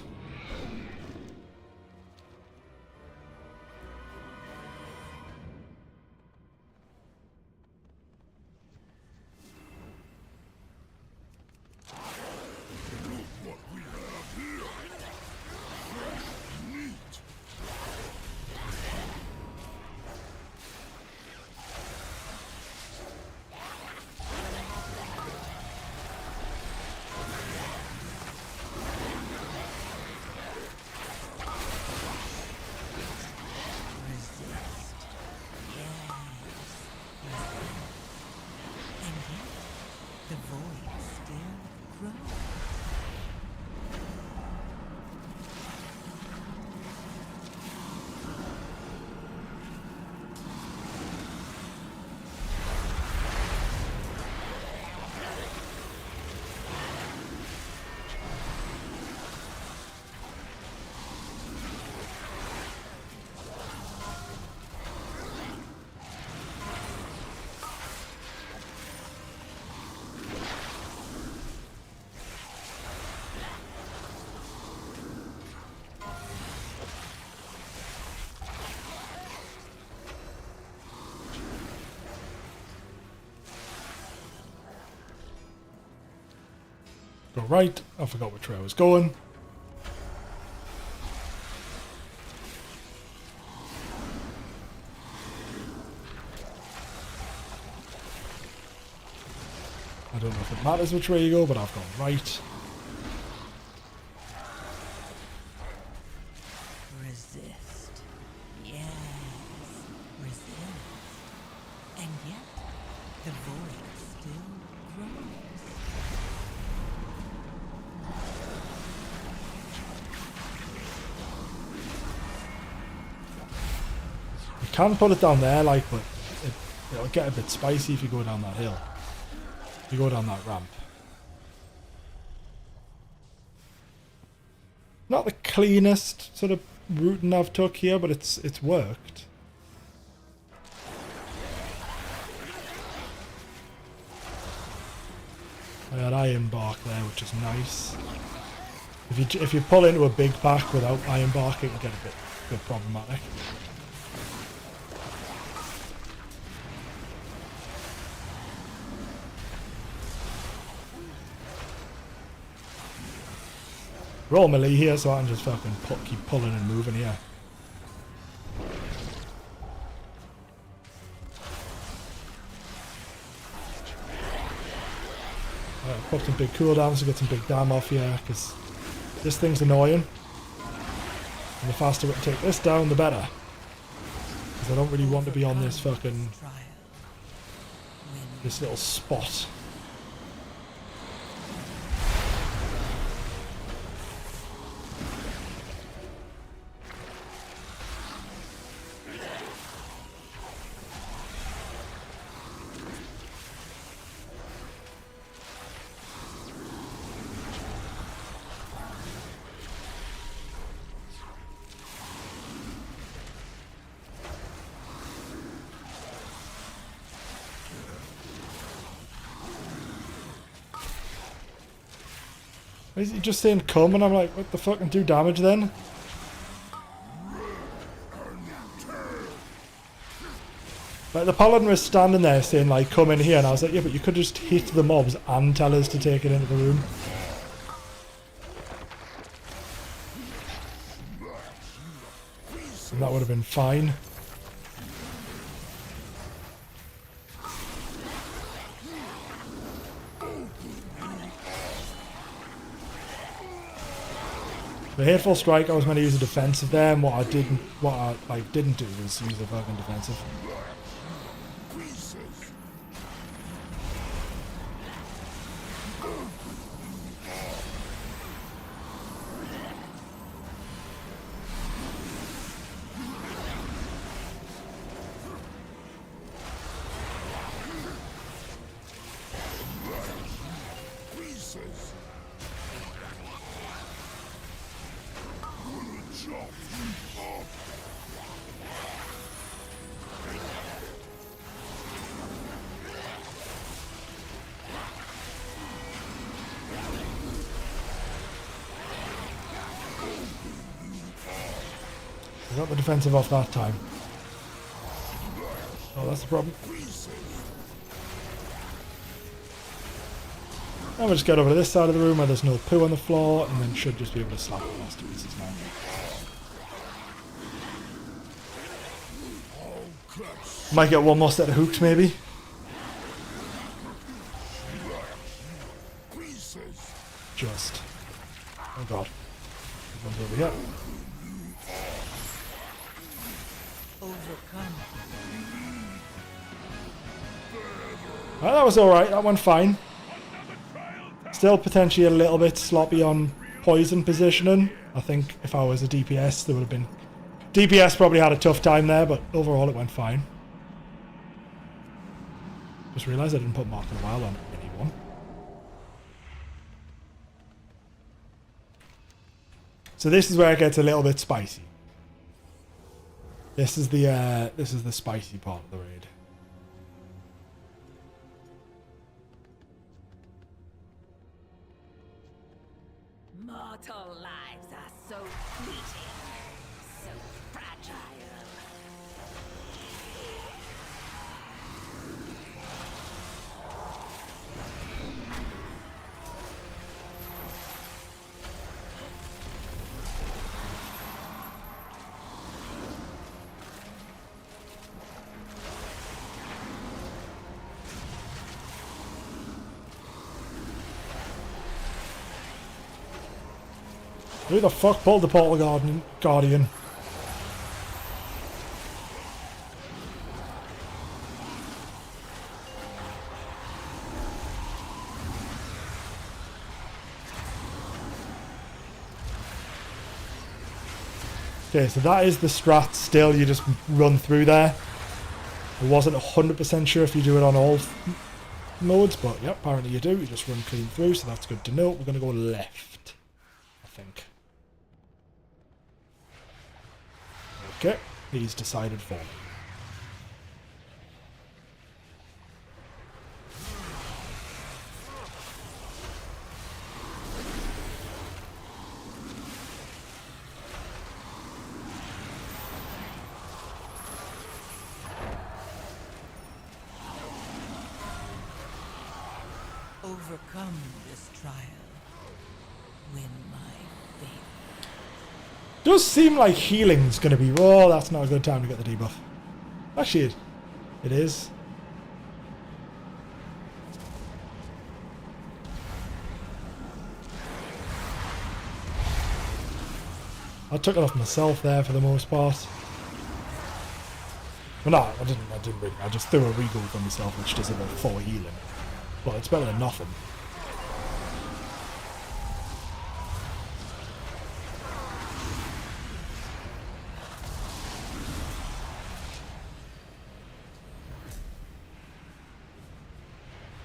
[SPEAKER 9] The void still grows.
[SPEAKER 1] Go right. I forgot which way I was going. I don't know if it matters which way you go, but I've gone right.
[SPEAKER 9] Resist. Yes. Resist. And yet, the void still grows.
[SPEAKER 1] You can put it down there, like, but it'll get a bit spicy if you go down that hill. If you go down that ramp. Not the cleanest sort of routing I've took here, but it's worked. I had iron bark there, which is nice. If you pull into a big pack without iron bark, it can get a bit problematic. We're all melee here, so I can just fucking keep pulling and moving here. Pop some big cooldowns to get some big dam off here, because this thing's annoying. And the faster we can take this down, the better. Because I don't really want to be on this fucking... this little spot. Is he just saying come? And I'm like, what the fuck, and do damage then? Like, the paladin was standing there saying, like, come in here, and I was like, yeah, but you could just hit the mobs and tell us to take it into the room. And that would have been fine. The Hateful Strike, I was meant to use a defensive there, and what I didn't do was use a fucking defensive. I got the defensive off that time. Oh, that's the problem. Now we'll just get over to this side of the room where there's no poo on the floor, and then should just be able to slap the last two pieces now. Might get one more set of hooks, maybe. Just. Oh god. One's over here.
[SPEAKER 9] Overcome.
[SPEAKER 1] Well, that was alright, that went fine. Still potentially a little bit sloppy on poison positioning. I think if I was a DPS, there would have been... DPS probably had a tough time there, but overall it went fine. Just realised I didn't put Mark in a while on anyone. So this is where it gets a little bit spicy. This is the spicy part of the raid.
[SPEAKER 9] Mortal lives are so fleeting, so fragile.
[SPEAKER 1] Who the fuck pulled the portal guardian? Okay, so that is the strat still, you just run through there. I wasn't 100% sure if you do it on all modes, but yeah, apparently you do. You just run clean through, so that's good to know. We're going to go left, I think. Okay, he's decided for me.
[SPEAKER 9] Overcome this trial. Win my faith.
[SPEAKER 1] Does seem like healing's going to be... Oh, that's not a good time to get the debuff. Actually, it is. I took it off myself there for the most part. Well, no, I didn't really. I just threw a regal for myself, which does about 4 healing. But it's better than nothing.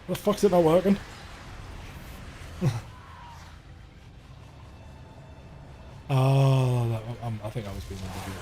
[SPEAKER 1] The fuck's it not working? Oh, I think I was being unlucky.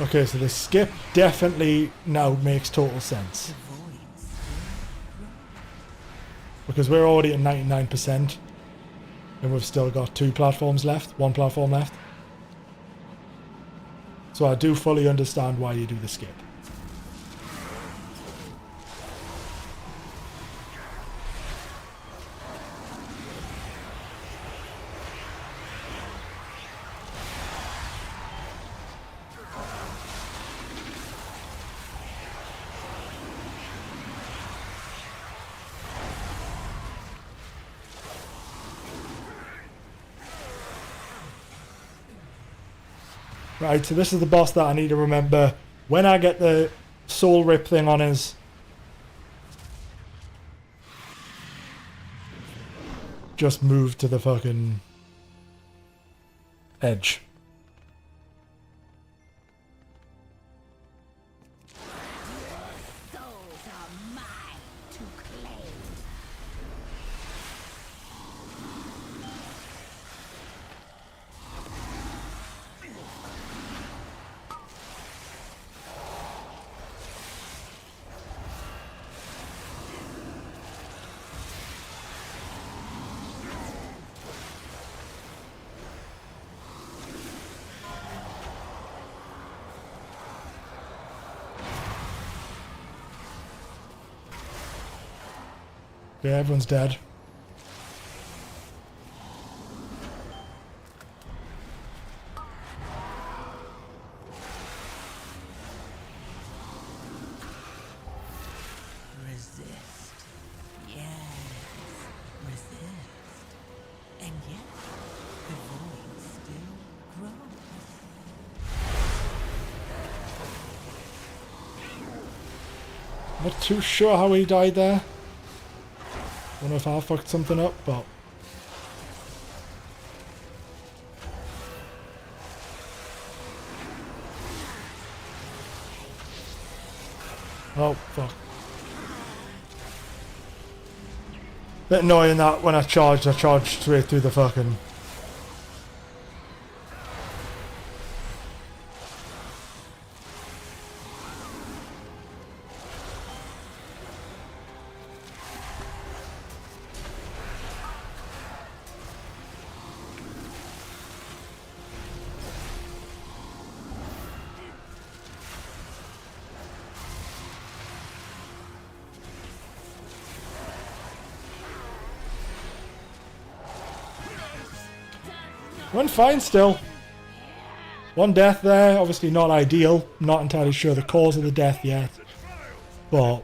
[SPEAKER 1] Okay, so the skip definitely now makes total sense. Because we're already at 99%. And we've still got 2 platforms left. 1 platform left. So I do fully understand why you do the skip. Right, so this is the boss that I need to remember. When I get the soul rip thing on his... just move to the fucking... edge.
[SPEAKER 5] Souls are mine to claim.
[SPEAKER 1] Yeah, everyone's dead.
[SPEAKER 9] Resist. Yes. Resist. And yet, the void still grows.
[SPEAKER 1] Not too sure how he died there. Don't know if I fucked something up, but... oh, fuck. Bit annoying that when I charged straight through the fucking... went fine still. 1 death there, obviously not ideal. Not entirely sure the cause of the death yet. But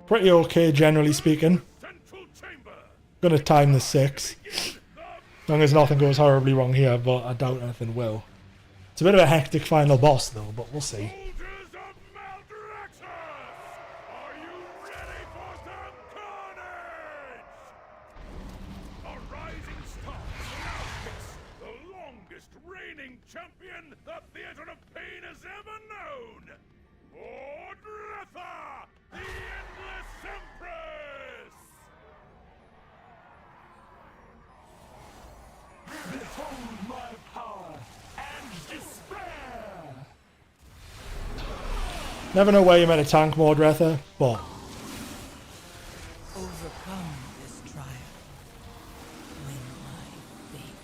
[SPEAKER 1] pretty okay generally speaking. Gonna time the 6. As long as nothing goes horribly wrong here, but I doubt anything will. It's a bit of a hectic final boss though, but we'll see.
[SPEAKER 3] Champion the Theater of Pain has ever known! Ordretha, the Endless Empress!
[SPEAKER 2] Behold my power and despair!
[SPEAKER 1] Never know where you met a tank more, Dretha, but...
[SPEAKER 9] Overcome this trial. Win my faith.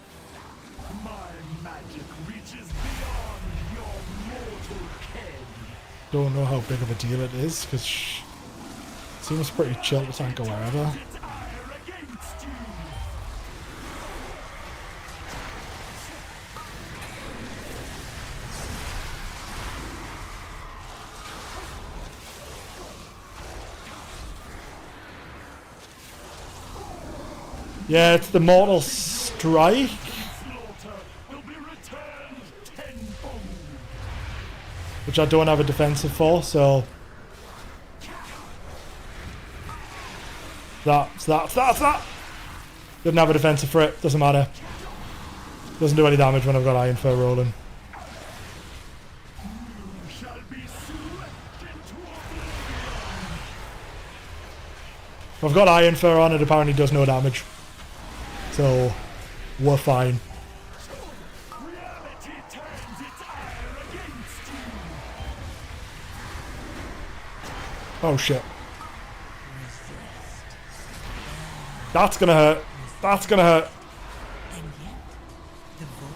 [SPEAKER 2] My magic reaches beyond your mortal ken.
[SPEAKER 1] don't know how big of a deal it is, because it seems pretty chill to tank or wherever. Yeah, it's the Mortal Strike. Which I don't have a defensive for, so... That! Didn't have a defensive for it, doesn't matter. Doesn't do any damage when I've got Iron Fur rolling. If I've got Iron Fur on, it apparently does no damage. So, we're fine.
[SPEAKER 2] Reality
[SPEAKER 1] Oh shit. That's gonna hurt. That's gonna hurt.
[SPEAKER 9] And yet, the void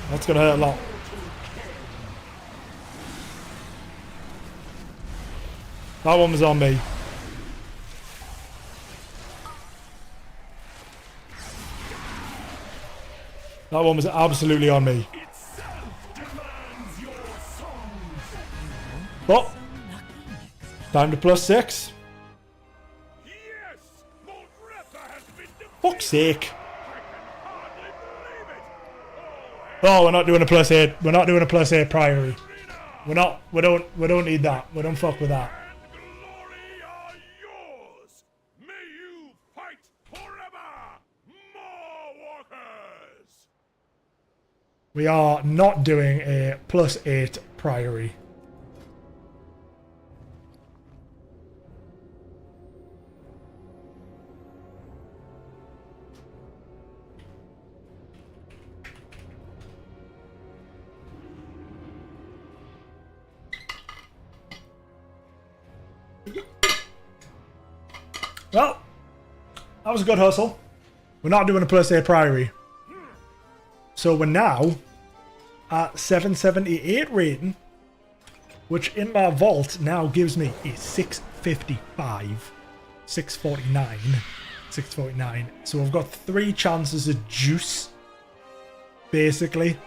[SPEAKER 1] That's gonna hurt a lot. That one was on me. That one was absolutely on me. Oh! Time to +6.
[SPEAKER 3] Yes! Moldrasa has been defeated!
[SPEAKER 1] Fuck's sake.
[SPEAKER 3] I can hardly believe it!
[SPEAKER 1] Oh, we're not doing a +8. We're not doing a +8 priory. We're not. We don't need that. We don't fuck with that.
[SPEAKER 3] And glory are yours! May you fight forever! More walkers!
[SPEAKER 1] We are not doing a +8 priory. Well, that was a good hustle. We're not doing a +8 priory. So we're now at 778 rating, which in my vault now gives me a 655, 649, 649. So I've got 3 chances of juice, basically.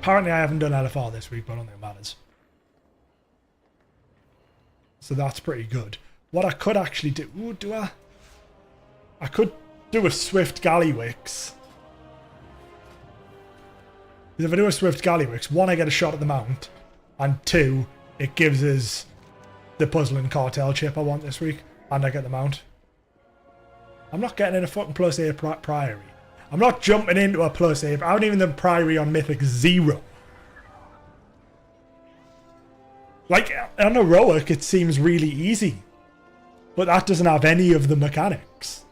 [SPEAKER 1] Apparently I haven't done LFR this week, but I don't think it matters. So that's pretty good. What I could actually do... Ooh, do I? I could do a Swift Gallywix. Because if I do a Swift Gallywix, 1, I get a shot at the mount. And 2, it gives us the puzzle and cartel chip I want this week. And I get the mount. I'm not getting in a fucking +8 priory. I'm not jumping into a +8. I haven't even done priory on Mythic 0. Like, on Heroic, it seems really easy. But that doesn't have any of the mechanics.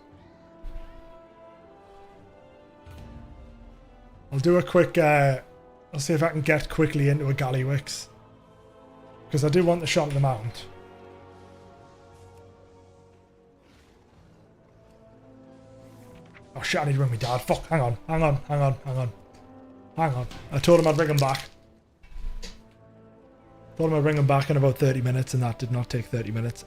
[SPEAKER 1] I'll do a quick... I'll see if I can get quickly into a Gallywix. Because I do want the shot at the mount. Oh shit, I need to ring my dad. Fuck, hang on. Hang on. I told him I'd bring him back. Told him I'd bring him back in about 30 minutes, and that did not take 30 minutes.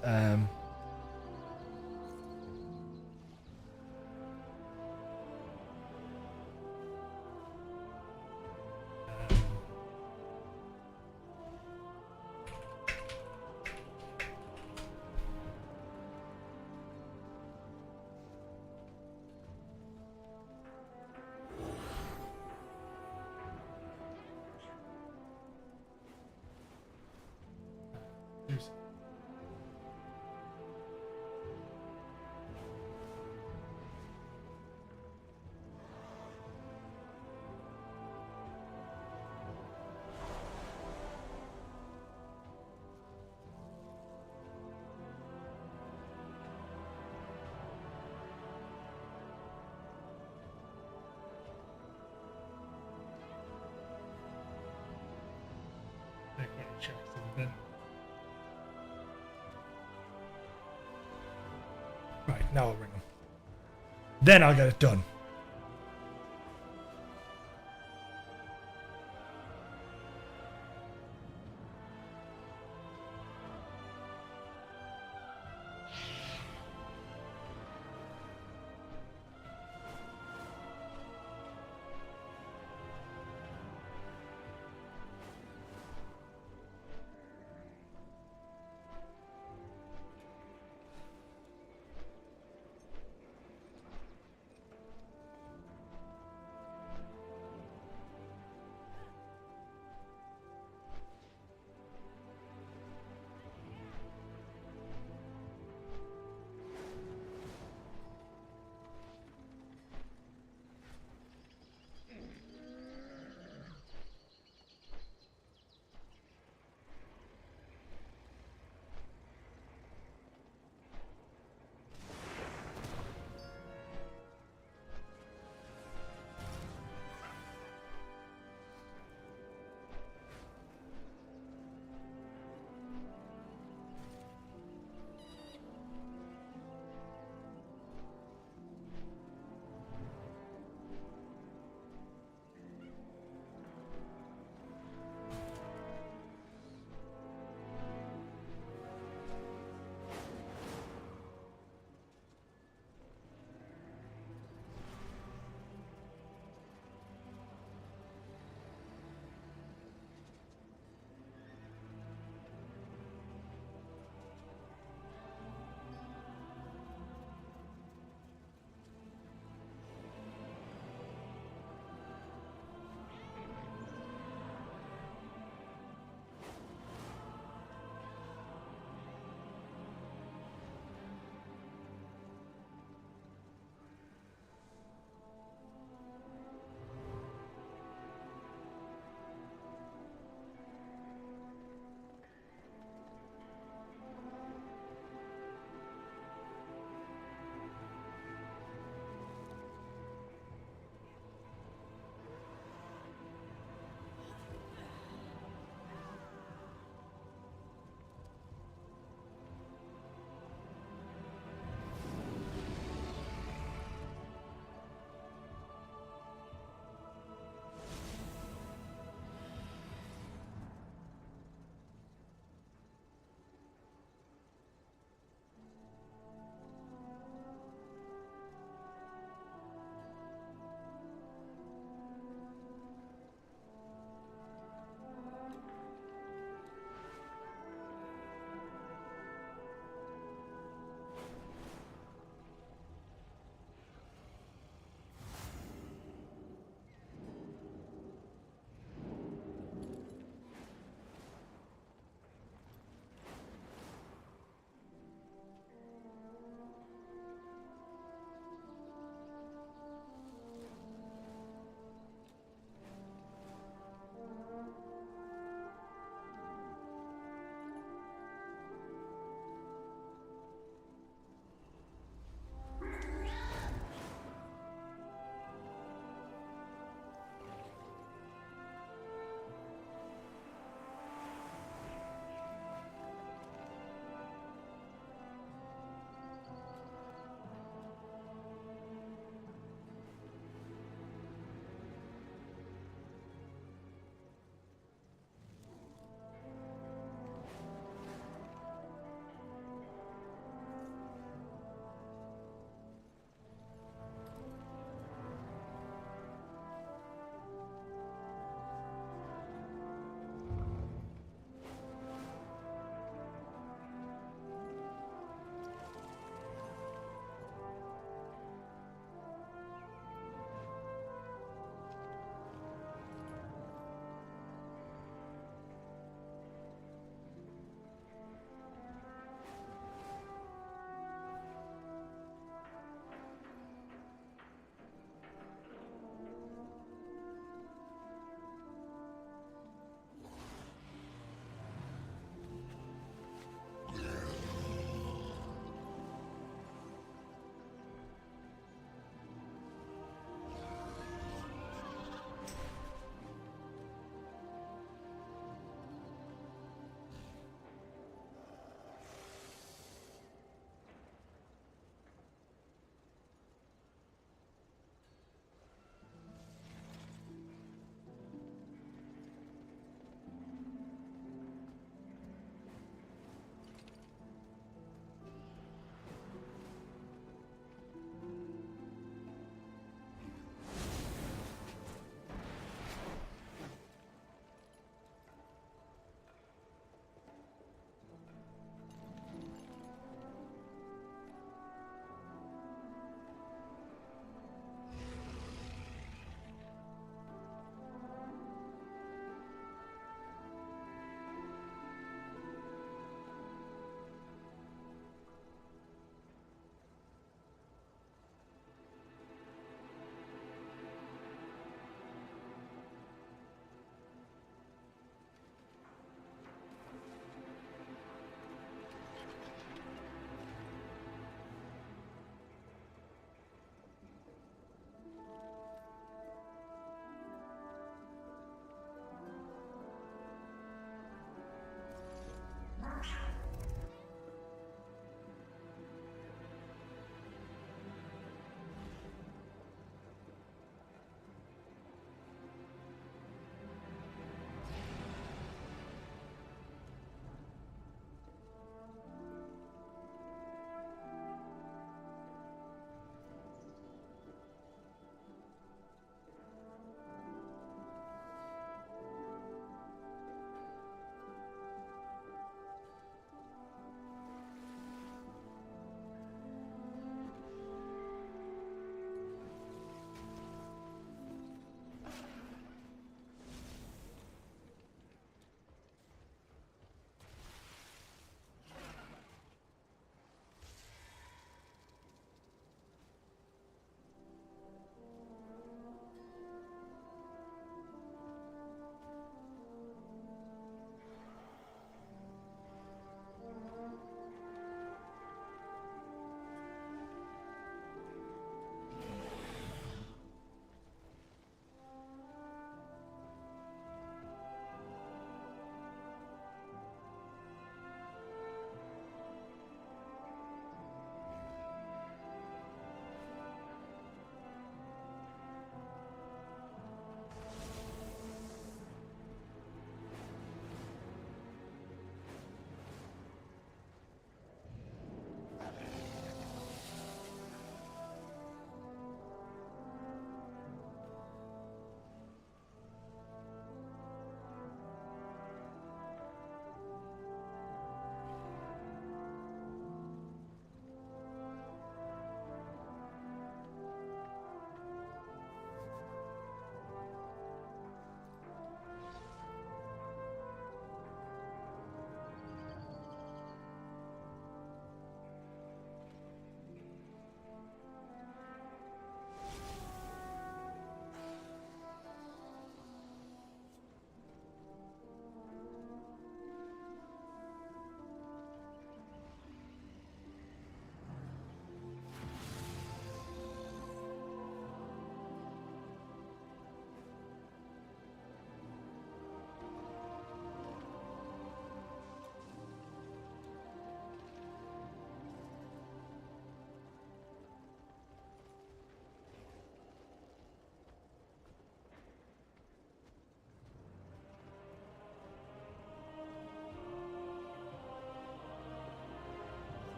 [SPEAKER 1] Right, now I'll ring him. Then I'll get it done.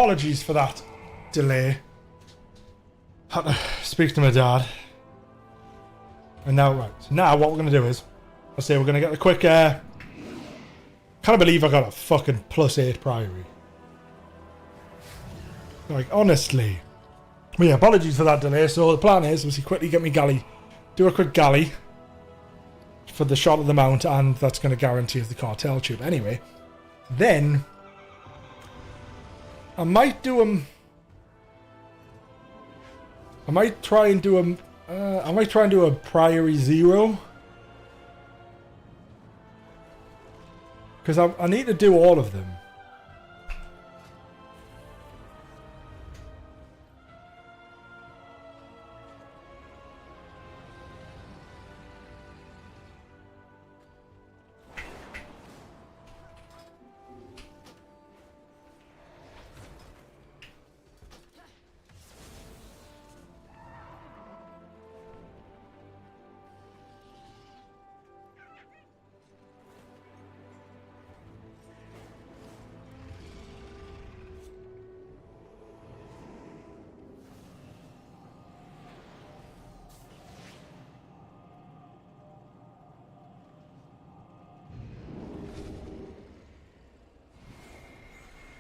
[SPEAKER 1] apologies for that delay. Had to speak to my dad. And now, right, so now what we're going to do is, I say we're going to get a quick, can't believe I got a fucking +8 priory. Like, honestly. But yeah, apologies for that delay. So the plan is, we quickly get me galley, do a quick galley for the shot of the mount, and that's going to guarantee us the cartel tube. Anyway, then I might do them. I might try and do a Priory 0. Because I need to do all of them.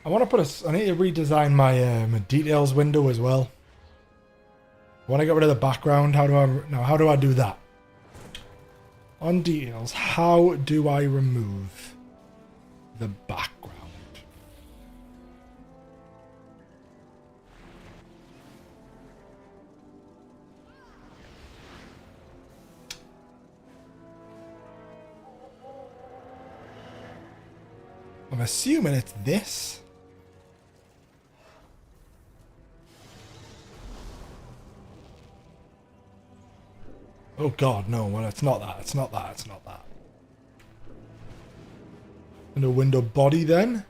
[SPEAKER 1] I want to put I need to redesign my my details window as well. I want to get rid of the background. How do I do that? On details, how do I remove the background? I'm assuming it's this. Oh god, no, well it's not that, it's not that, it's not that. And a window body then?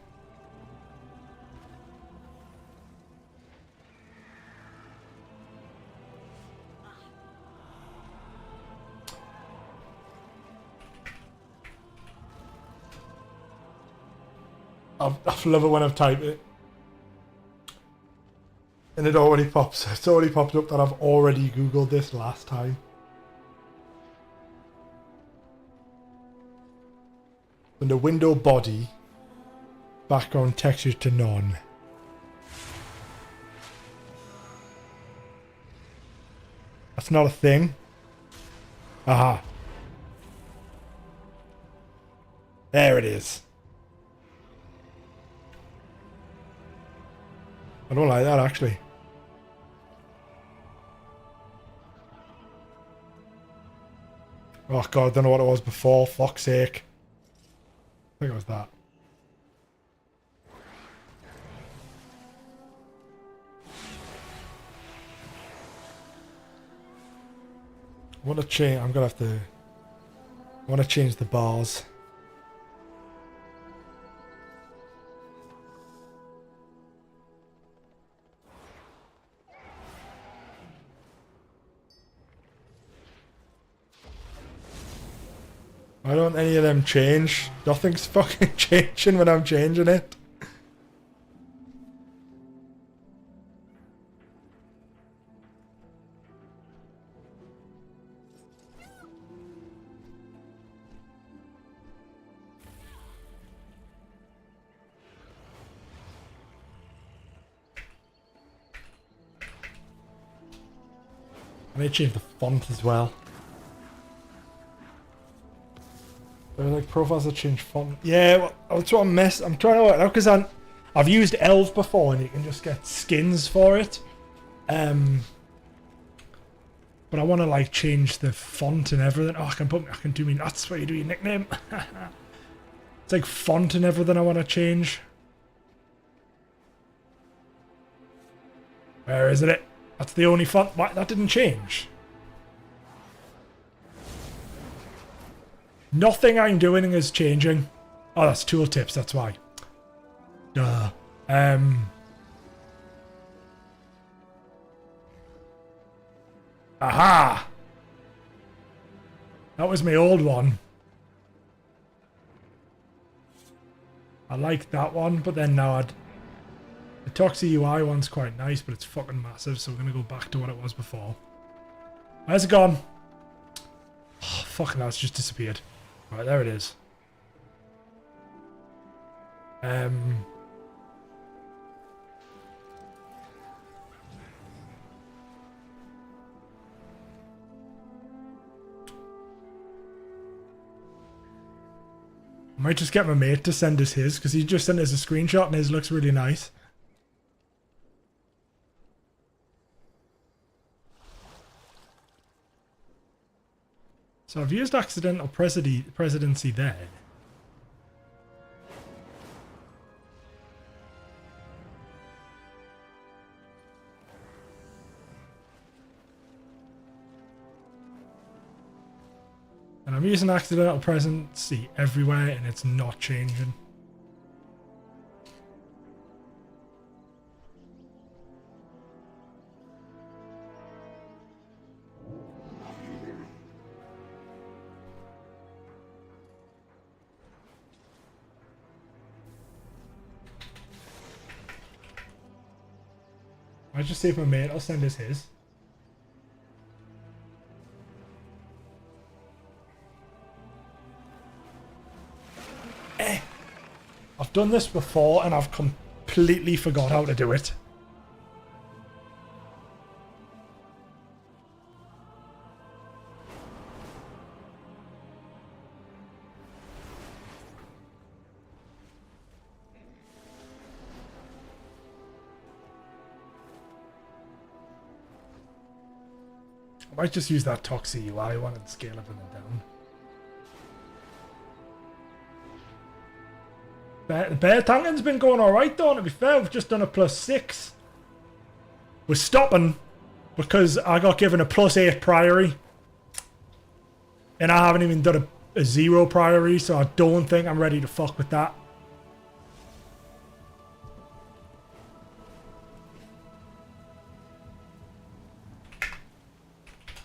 [SPEAKER 1] I love it when I've typed it. And it already pops, it's already popped up that I've already Googled this last time. And the window body, background texture to none. That's not a thing. Aha. There it is. I don't like that actually. Oh god, I don't know what it was before, fuck's sake. I think it was that. I want to change. I'm gonna have to. I want to change the bars. Why don't any of them change? Nothing's fucking changing when I'm changing it. I need to change the font as well. Like profiles that change font. Yeah, well, that's what I'm trying to work out because I've used Elf before and you can just get skins for it. But I want to like change the font and everything. Oh, I can do me. That's where you do your nickname. It's like font and everything I want to change. Where is it? That's the only font. Why that didn't change? Nothing I'm doing is changing. Oh, that's tooltips, that's why. Duh. Aha! That was my old one. I liked that one, but then now The Toxie UI one's quite nice, but it's fucking massive, so we're gonna go back to what it was before. Where's it gone? Oh, fucking hell, it's just disappeared. Right, there it is. I might just get my mate to send us his, because he just sent us a screenshot and his looks really nice. So I've used accidental presidency there. And I'm using accidental presidency everywhere and it's not changing. I just see if my mate will send us his. I've done this before and I've completely forgot how to do it. I might just use that Toxie UI one and scale everything down. Bear tanking's been going alright though, to be fair. We've just done a +6. We're stopping because I got given a +8 priory. And I haven't even done a 0 priory, so I don't think I'm ready to fuck with that.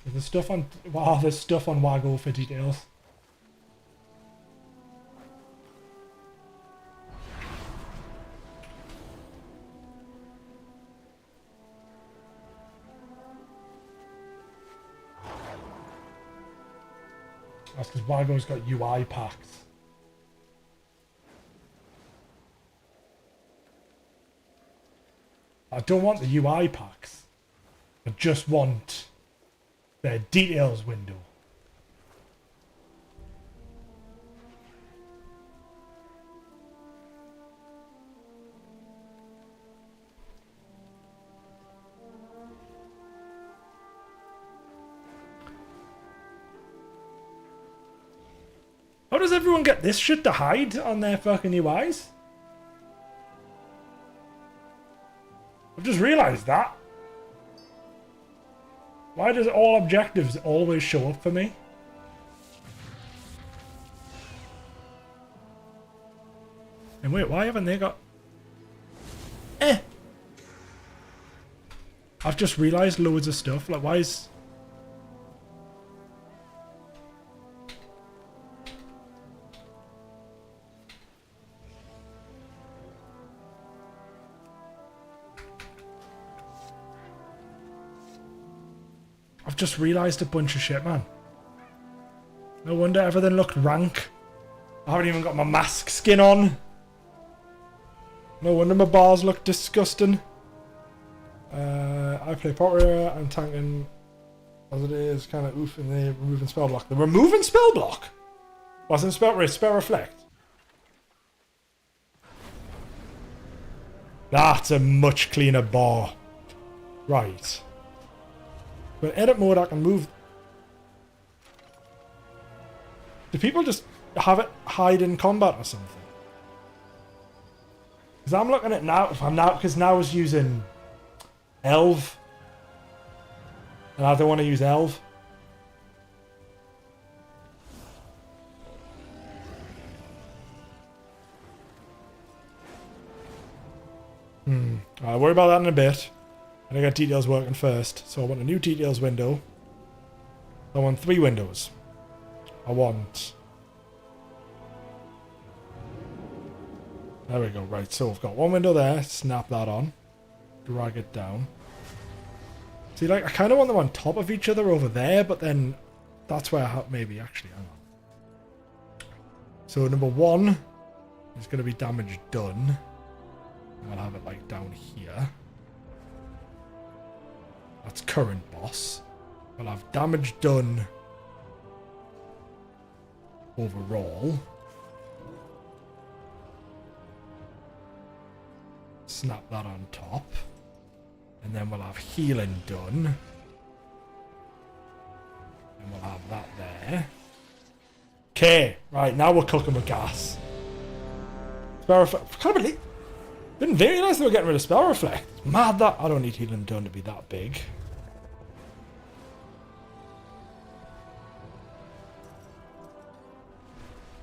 [SPEAKER 1] There's stuff on... Wow, there's stuff on Waggle for details. That's because Wago's got UI packs. I don't want the UI packs. I just want their details window. How does everyone get this shit to hide on their fucking UIs? I've just realised that. Why does all objectives always show up for me? And wait, why haven't they got... I've just realised loads of stuff. Like, why is... I've just realised a bunch of shit, man. No wonder everything looked rank. I haven't even got my mask skin on. No wonder my bars look disgusting. I play Prot Warrior. I'm tanking as it is, kind of oof in the removing spell block. The removing spell block? Wasn't spell reflect? That's a much cleaner bar. Right. But edit mode, I can move. Do people just have it hide in combat or something? Because I'm looking at now. If I'm now, because now is using Elve, and I don't want to use Elve. I'll worry about that in a bit. And I got details working first. So I want a new details window. I want 3 windows. I want There we go. Right, so we've got one window there. Snap that on. Drag it down. See, like, I kind of want them on top of each other over there, but then that's where I have... Maybe, actually, hang on. So, number 1 is going to be damage done. And I'll have it, like, down here. That's current boss. We'll have damage done overall. Snap that on top. And then we'll have healing done. And we'll have that there. Okay, right, now we're cooking with gas. Spell Reflect. Can't believe... Didn't realise they were getting rid of Spell Reflect. It's mad that... I don't need healing done to be that big.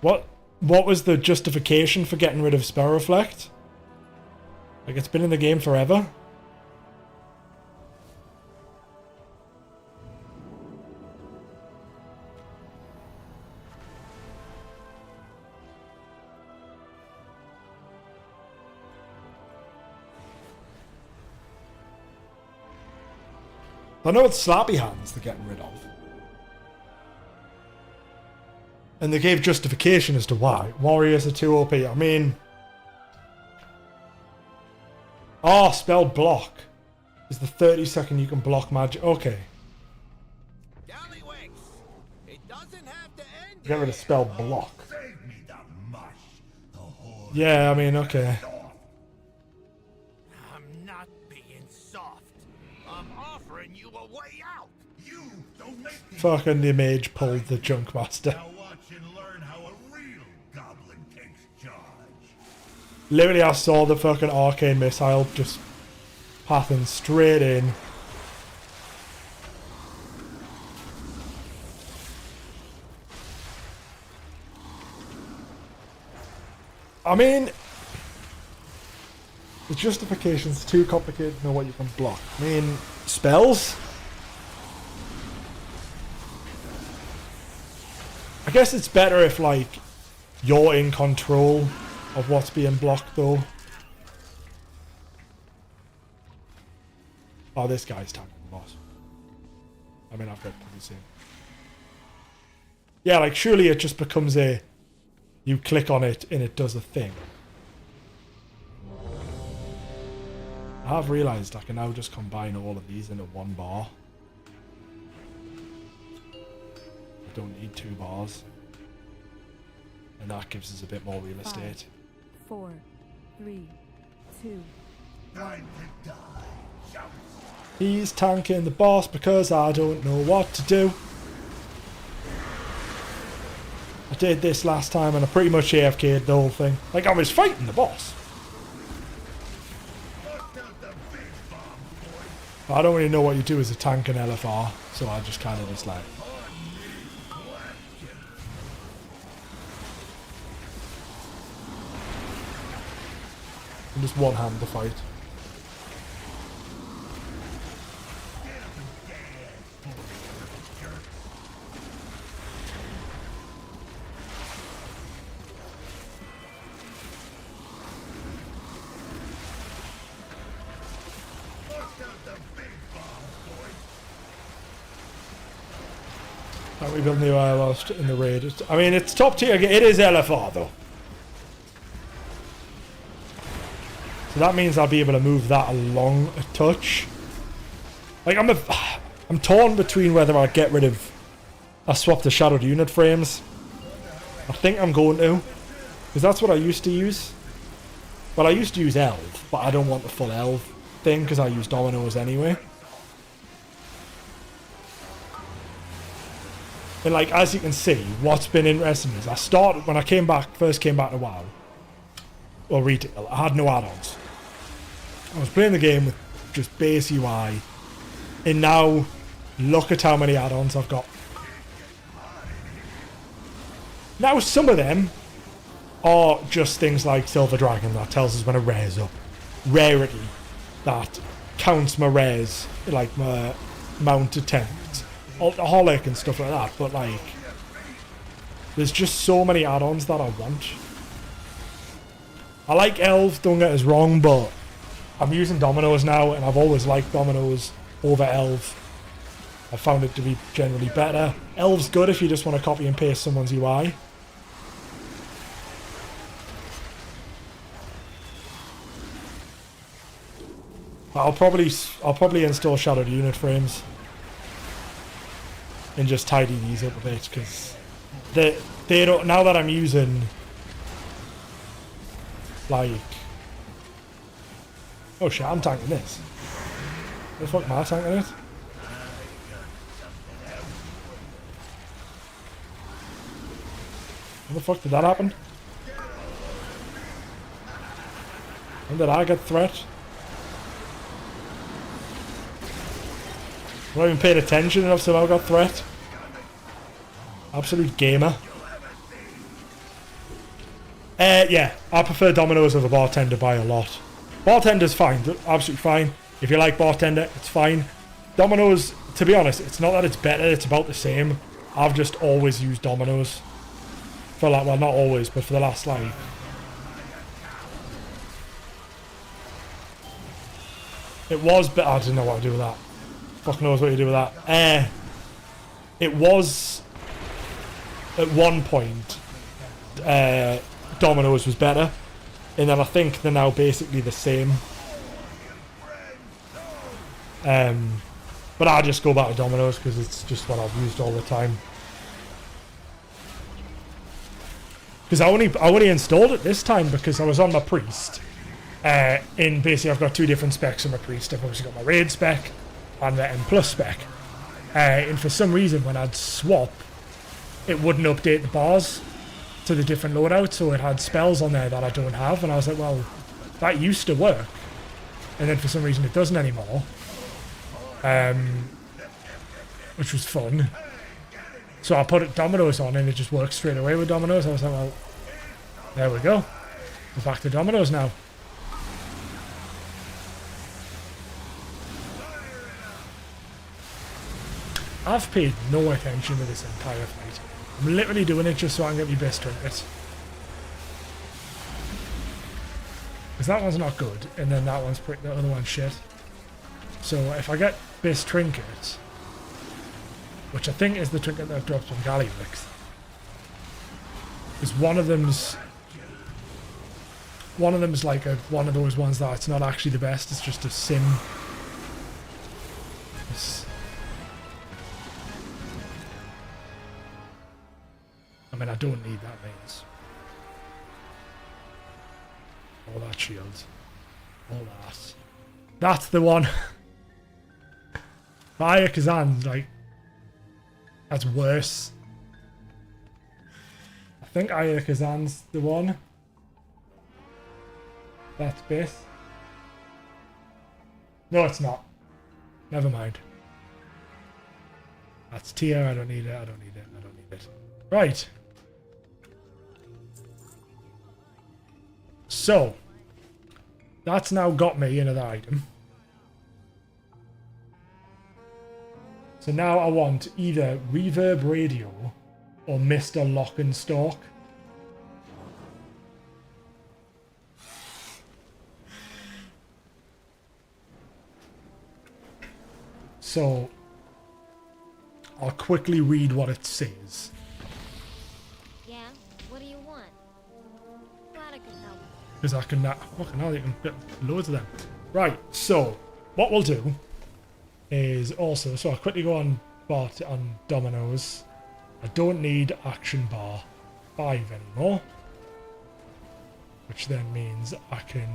[SPEAKER 1] What was the justification for getting rid of Spell Reflect? Like, it's been in the game forever. I know it's Slappy Hands they're getting rid of. And they gave justification as to why. Warriors are too OP. I mean... Oh, spell block. Is the 30-second you can block magic. Okay. Get rid of spell block. Yeah, I mean, okay.
[SPEAKER 4] I'm not being soft. I'm offering you a way out. You don't make the...
[SPEAKER 1] Fucking the mage pulled the junk master.
[SPEAKER 2] Now watch and learn how a real goblin takes charge.
[SPEAKER 1] Literally, I saw the fucking arcane missile just pathing straight in. I mean, the justification's too complicated to know what you can block. I mean, spells? I guess it's better if, like, you're in control of what's being blocked, though. Oh, this guy's tanking the boss. I mean, I've got to see. Yeah, like, surely it just becomes a... You click on it and it does a thing. I have realised I can now just combine all of these into one bar. I don't need 2 bars. And that gives us a bit more real estate.
[SPEAKER 10] 5, 4, 3, 2, 1.
[SPEAKER 1] He's tanking the boss because I don't know what to do. I did this last time and I pretty much AFK'd the whole thing. Like, I was fighting the boss. I don't really know what you do as a tank in LFR, so I just kind of just like... And just one hand to fight. We build new ILOs in the raid. I mean, it's top tier. It is LFR though, so that means I'll be able to move that along a touch. Like I'm torn between whether I get rid of. I swap the shadowed unit frames. I think I'm going to, because that's what I used to use. Well, I used to use elf, but I don't want the full elf thing because I use dominoes anyway. And like, as you can see, what's been interesting is I started, when I first came back to WoW, or retail, I had no add-ons. I was playing the game with just base UI, and now, look at how many add-ons I've got. Now some of them are just things like Silver Dragon that tells us when a rare's up. Rarity that counts my rares, like my mount attempt. Alcoholic and stuff like that, but like there's just so many add-ons that I want. I like elves, don't get us wrong, but I'm using dominoes now, and I've always liked dominoes over elf. I found it to be generally better. Elf's good if you just want to copy and paste someone's UI. I'll probably install shadowed unit frames and just tidy these up a bit, because they don't, now that I'm using like, oh shit, I'm tanking this. The fuck am I tanking it? How the fuck did that happen? When did I get threat? I'm not even paying attention enough, so I got threat. Absolute gamer. Yeah, I prefer dominoes over bartender by a lot. Bartender's fine, absolutely fine. If you like bartender, it's fine. Dominoes, to be honest, it's not that it's better, it's about the same. I've just always used dominoes. For like, well, not always, but for the last like... It was, but I didn't know what to do with that. Fuck knows what you do with that. It was at one point dominoes was better, and then I think they're now basically the same. But I just go back to dominoes because it's just what I've used all the time. Because I only installed it this time because I was on my priest. In basically I've got two different specs on my priest. I've obviously got my raid spec and the M+ spec. And for some reason when I'd swap, it wouldn't update the bars to the different loadouts, so it had spells on there that I don't have, and I was like, well, that used to work. And then for some reason it doesn't anymore. Which was fun. So I put dominoes on and it just works straight away with dominoes. I was like, well, there we go. We're back to dominoes now. I've paid no attention to this entire fight. I'm literally doing it just so I can get my best trinket. Because that one's not good, and then that one's the other one's shit. So if I get best trinket, which I think is the trinket that I've dropped from Gallywix, because one of them's like one of those ones that it's not actually the best, it's just a sim. I mean, I don't need that means. All that shield. All that. That's the one. Fire Kazan's like... That's worse. I think Aya Kazan's the one. That's Bith. No, it's not. Never mind. That's Tia. I don't need it. I don't need it. I don't need it. Right. So, that's now got me another item. So now I want either Reverb Radio or Mr. Lock and Stalk. So, I'll quickly read what it says.
[SPEAKER 5] Yeah? What do you want? Glad I could help.
[SPEAKER 1] Because I can... Fucking hell, you can get loads of them. Right, so, what we'll do is also... So I'll quickly go on bot on Dominoes. I don't need Action Bar 5 anymore. Which then means I can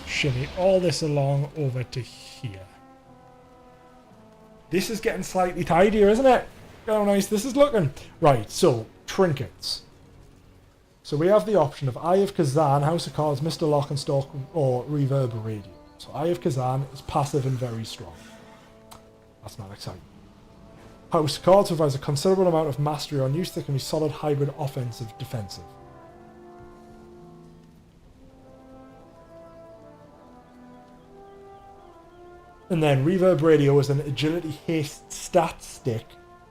[SPEAKER 1] shimmy all this along over to here. This is getting slightly tidier, isn't it? Look how nice this is looking. Right, so, trinkets. So we have the option of Eye of Kazan, House of Cards, Mr. Lock and Stalk, or Reverb Radio. So Eye of Kazan is passive and very strong. That's not exciting. House of Cards provides a considerable amount of mastery on use that can be solid hybrid offensive defensive. And then Reverb Radio is an agility haste stat stick,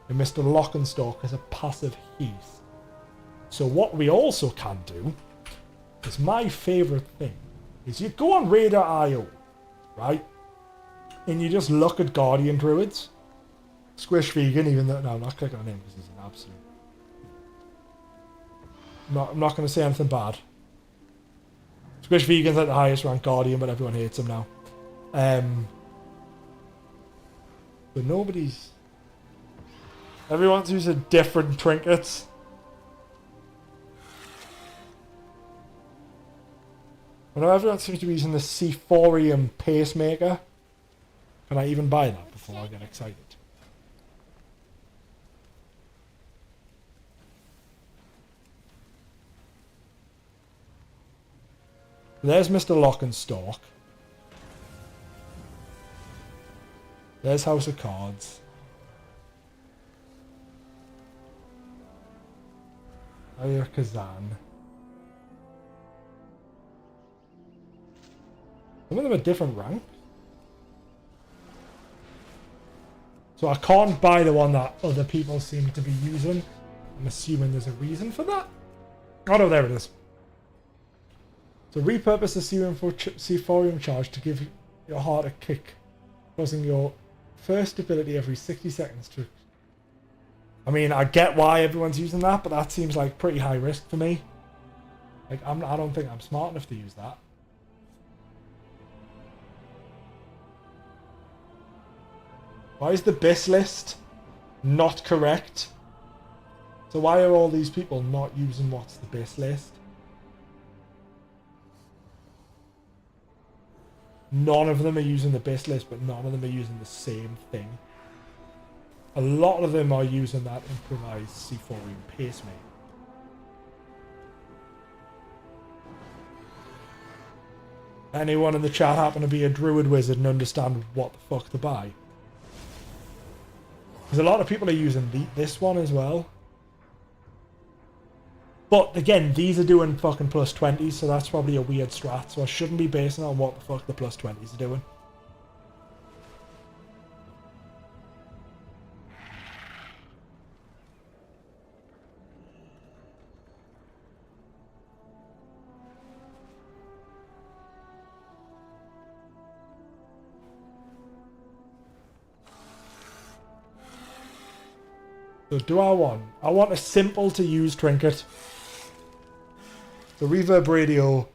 [SPEAKER 1] and Mr. Lock and Stalk is a passive haste. So what we also can do is my favourite thing is you go on Radar.io, right? And you just look at Guardian Druids. Squish Vegan, even though... No, I'm not clicking on him because he's an absolute... I'm not going to say anything bad. Squish Vegan's like the highest ranked Guardian, but everyone hates him now. But nobody's... Everyone's using different trinkets. I know everyone seems to be using the Sephorium Pacemaker. Can I even buy that before I get excited? There's Mr. Lockenstalk. There's House of Cards. Aya Kazan. Some of them are different ranks. So I can't buy the one that other people seem to be using. I'm assuming there's a reason for that. Oh no, there it is. So repurpose the Sephorium charge to give your heart a kick, causing your first ability every 60 seconds to... I mean, I get why everyone's using that, but that seems like pretty high risk for me. Like, I don't think I'm smart enough to use that. Why is the BIS list not correct? So why are all these people not using what's the BIS list? None of them are using the BIS list, but none of them are using the same thing. A lot of them are using that improvised Sephorium Pacemaker. Anyone in the chat happen to be a Druid wizard and understand what the fuck to buy? Because a lot of people are using this one as well. But again, these are doing fucking plus 20s, so that's probably a weird strat. So I shouldn't be basing on what the fuck the plus 20s are doing. So do I want a simple to use trinket. The Reverb Radio.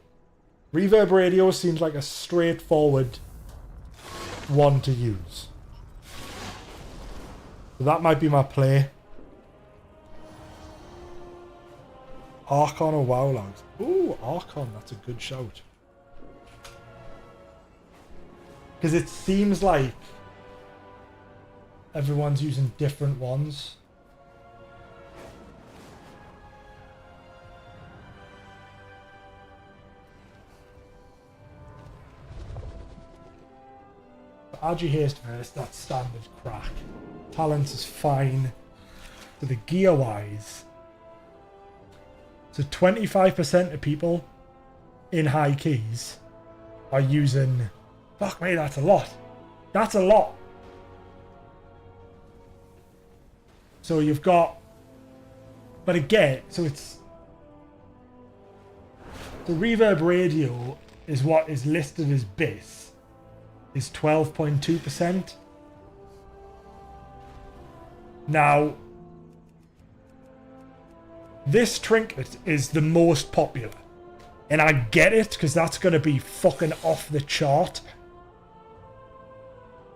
[SPEAKER 1] Reverb Radio seems like a straightforward one to use. So that might be my play. Archon or WoW Logs. Ooh, Archon, that's a good shout. Because it seems like everyone's using different ones. Agi Haste first, that's standard crack. Talents is fine. So the gear wise. So 25% of people in high keys are using... Fuck me, that's a lot. That's a lot. So you've got... But again, so it's... The Reverb Radio is what is listed as BIS. Is 12.2%. Now, this trinket is the most popular. And I get it, because that's going to be fucking off the chart.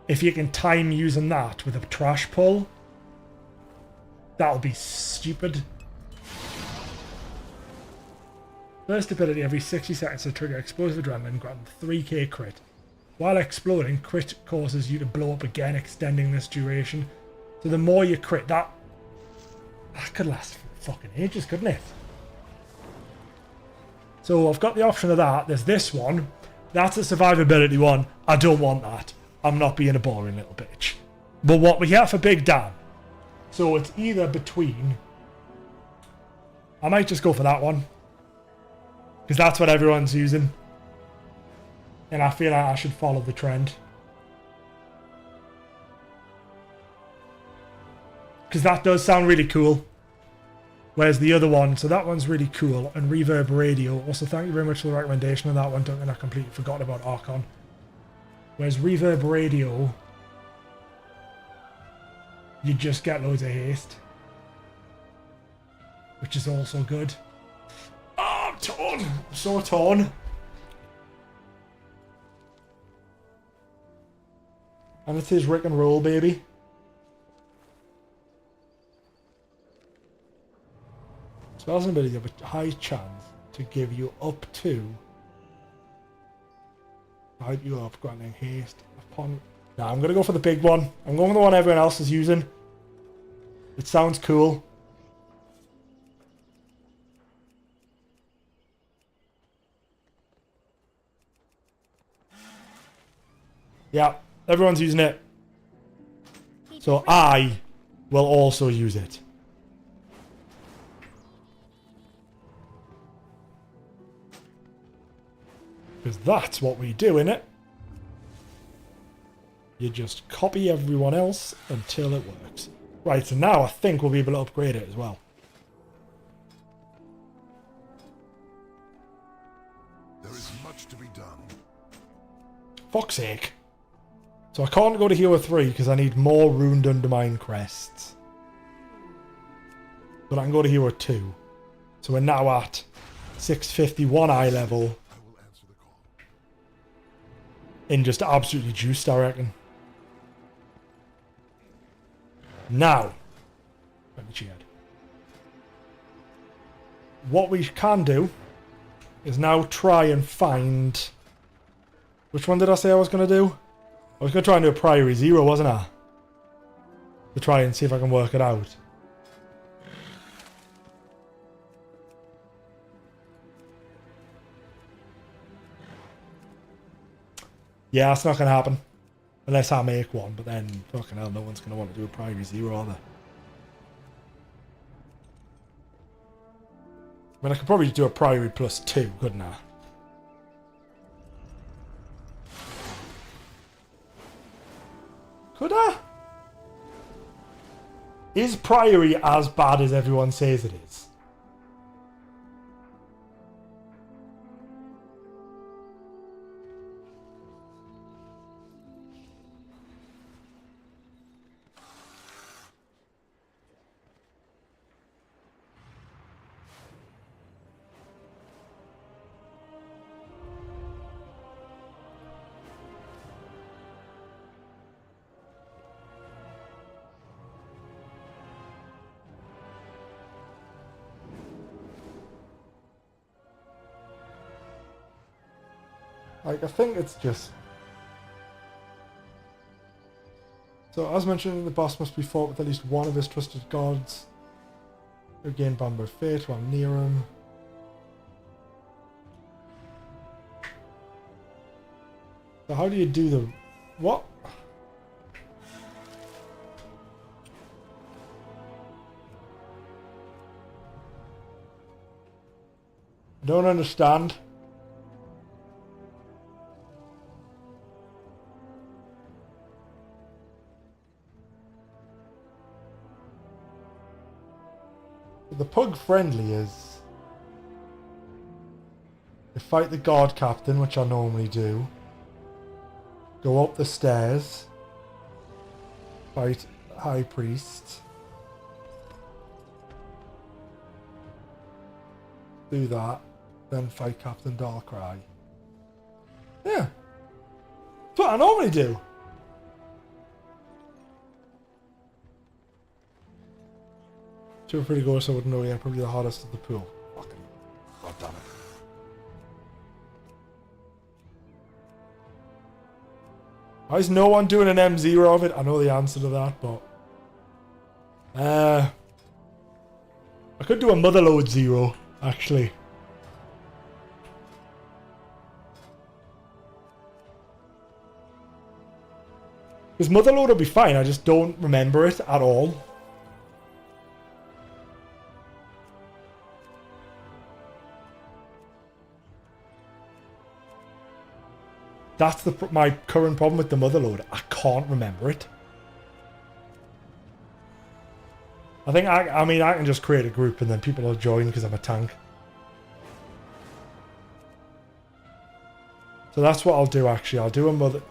[SPEAKER 1] If you can time using that with a trash pull, that'll be stupid. First ability every 60 seconds to trigger explosive adrenaline, grant 3k crit. While exploding, crit causes you to blow up again, extending this duration. So the more you crit, that could last for fucking ages, couldn't it? So I've got the option of that. There's this one. That's a survivability one. I don't want that. I'm not being a boring little bitch. But what we have for Big Dan. So it's either between... I might just go for that one. Because that's what everyone's using. And I feel like I should follow the trend. Because that does sound really cool. Whereas the other one, so that one's really cool. And Reverb Radio, also thank you very much for the recommendation on that one, Duncan. I completely forgot about Archon. Whereas Reverb Radio, you just get loads of haste, which is also good. Oh, I'm torn! I'm so torn. And it is Rick and Roll, baby. Spells and abilities have a high chance to give you up to hype you up, granting haste upon. Nah, I'm gonna go for the big one. I'm going for the one everyone else is using. It sounds cool. Yeah, everyone's using it. So I will also use it. Because that's what we do, innit? You just copy everyone else until it works. Right, so now I think we'll be able to upgrade it as well.
[SPEAKER 2] There is much to be done.
[SPEAKER 1] Fuck's sake. So I can't go to Hero 3 because I need more Ruined Undermine crests. But I can go to Hero 2. So we're now at 651 eye level. In just absolutely juiced, I reckon. Now, let me check. What we can do is now try and find. Which one did I say I was going to do? I was going to try and do a Priory 0, wasn't I? To try and see if I can work it out. Yeah, it's not going to happen. Unless I make one, but then, fucking hell, no one's going to want to do a Priory 0, are they? I mean, I could probably do a Priory +2, couldn't I? Could I? Is Priory as bad as everyone says it is? Like, I think it's just... So, as mentioned, the boss must be fought with at least one of his trusted gods. Again, Bamboo Fate while near him. So how do you do the... What? I don't understand. The pug friendly is you fight the guard captain, which I normally do. Go up the stairs. Fight high priest. Do that. Then fight Captain Darkrai. Yeah. That's what I normally do. Two pretty good, so I wouldn't know yet. Probably the hardest of the pool. Fucking god damn it. Why is no one doing an M0 of it? I know the answer to that, but I could do a Motherload 0, actually. Because Motherload will be fine, I just don't remember it at all. That's my current problem with the Motherload. I can't remember it. I think I mean I can just create a group and then people will join because I'm a tank. So that's what I'll do actually. I'll do a mother.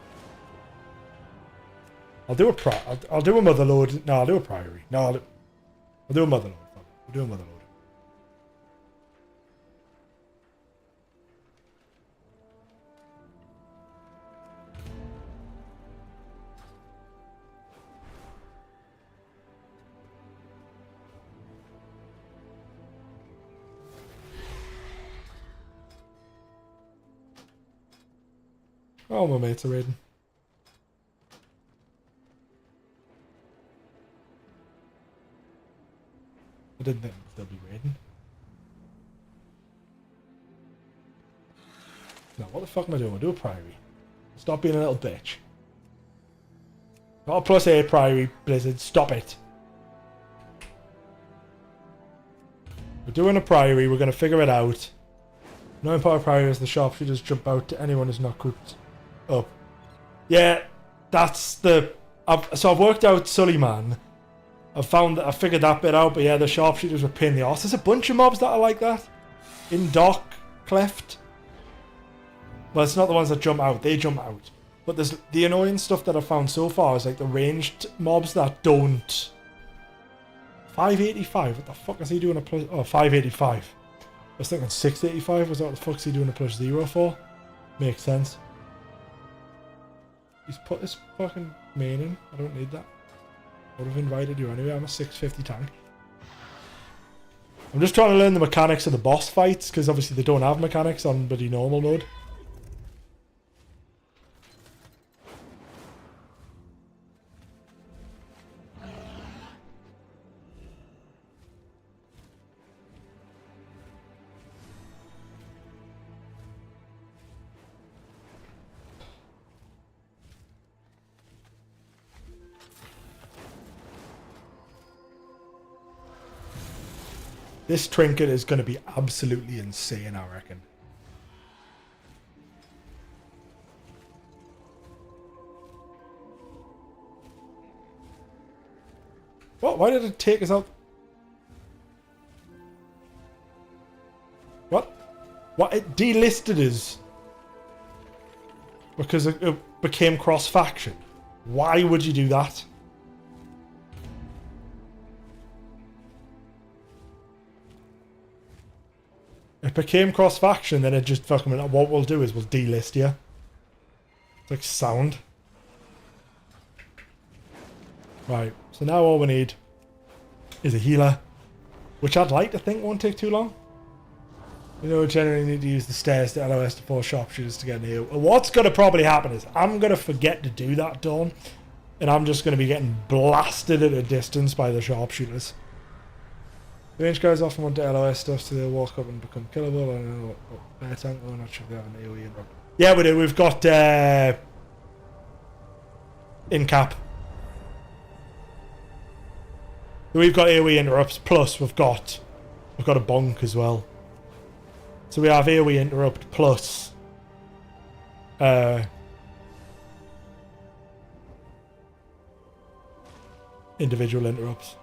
[SPEAKER 1] I'll do a mother load. No, I'll do a priory. No, I'll do a mother load. I'll do a mother load. Oh, my mates are raiding. I didn't think they'll be raiding. No, what the fuck am I doing? I'll do a priory. Stop being a little bitch. Not a +8 priory, Blizzard. Stop it. We're doing a priory. We're going to figure it out. No part of priory is the sharpshooters jump out to anyone who's not grouped up. Yeah, that's the... So I've worked out Suleiman. I figured that bit out, but yeah, the sharpshooters were pain in the arse. There's a bunch of mobs that are like that. In Dock Cleft. Well, it's not the ones that jump out. They jump out. But there's the annoying stuff that I've found so far is like the ranged mobs that don't... 585? What the fuck is he doing a plus... Oh, 585. I was thinking 685. Was that what the fuck's he doing a +0 for? Makes sense. He's put this fucking main in. I don't need that. I would have invited you anyway. I'm a 650 tank. I'm just trying to learn the mechanics of the boss fights, because obviously they don't have mechanics on bloody normal mode. This trinket is going to be absolutely insane, I reckon. What? Why did it take us out? What? What? It delisted us because it became cross-faction. Why would you do that? It became cross-faction, then it just fucking went, what we'll do is we'll delist you. It's like sound. Right, so now all we need is a healer. Which I'd like to think won't take too long. You know, we generally need to use the stairs to LOS to force sharpshooters to get near. What's going to probably happen is I'm going to forget to do that, Dawn. And I'm just going to be getting blasted at a distance by the sharpshooters. The range guys often want to LOS stuff so they'll walk up and become killable. I don't know what bear tank. I'm not sure if they have an AoE interrupt. Yeah, we do. We've got in cap. We've got AoE interrupts, plus we've got a bonk as well. So we have AoE interrupt plus individual interrupts.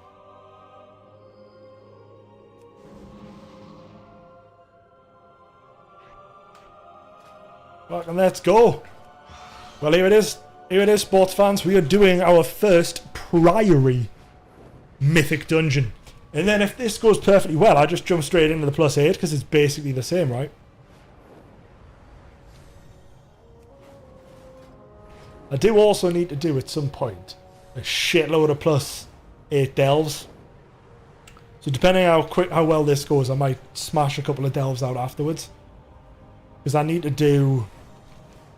[SPEAKER 1] And let's go. Well, here it is. Here it is, sports fans. We are doing our first Priory Mythic dungeon. And then if this goes perfectly well, I just jump straight into the +8 because it's basically the same, right? I do also need to do at some point a shitload of +8 delves. So depending how well this goes, I might smash a couple of delves out afterwards. Because I need to do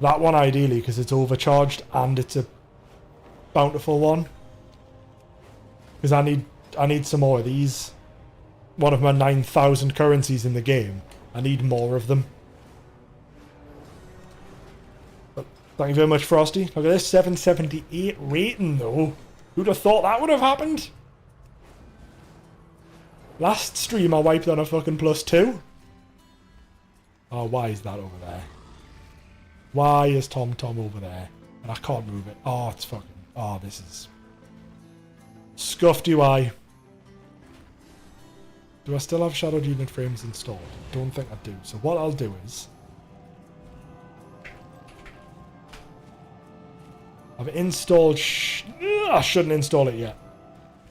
[SPEAKER 1] that one ideally because it's overcharged and it's a bountiful one. Because I need some more of these. One of my 9,000 currencies in the game. I need more of them. But thank you very much, Frosty. Look at this, 778 rating though. Who'd have thought that would have happened? Last stream I wiped on a fucking +2. Oh, why is that over there? Why is Tom over there? And I can't move it. Oh, it's fucking... Oh, this is... Scuffed UI. Do I still have shadowed unit frames installed? Don't think I do. So what I'll do is... I've installed... I shouldn't install it yet.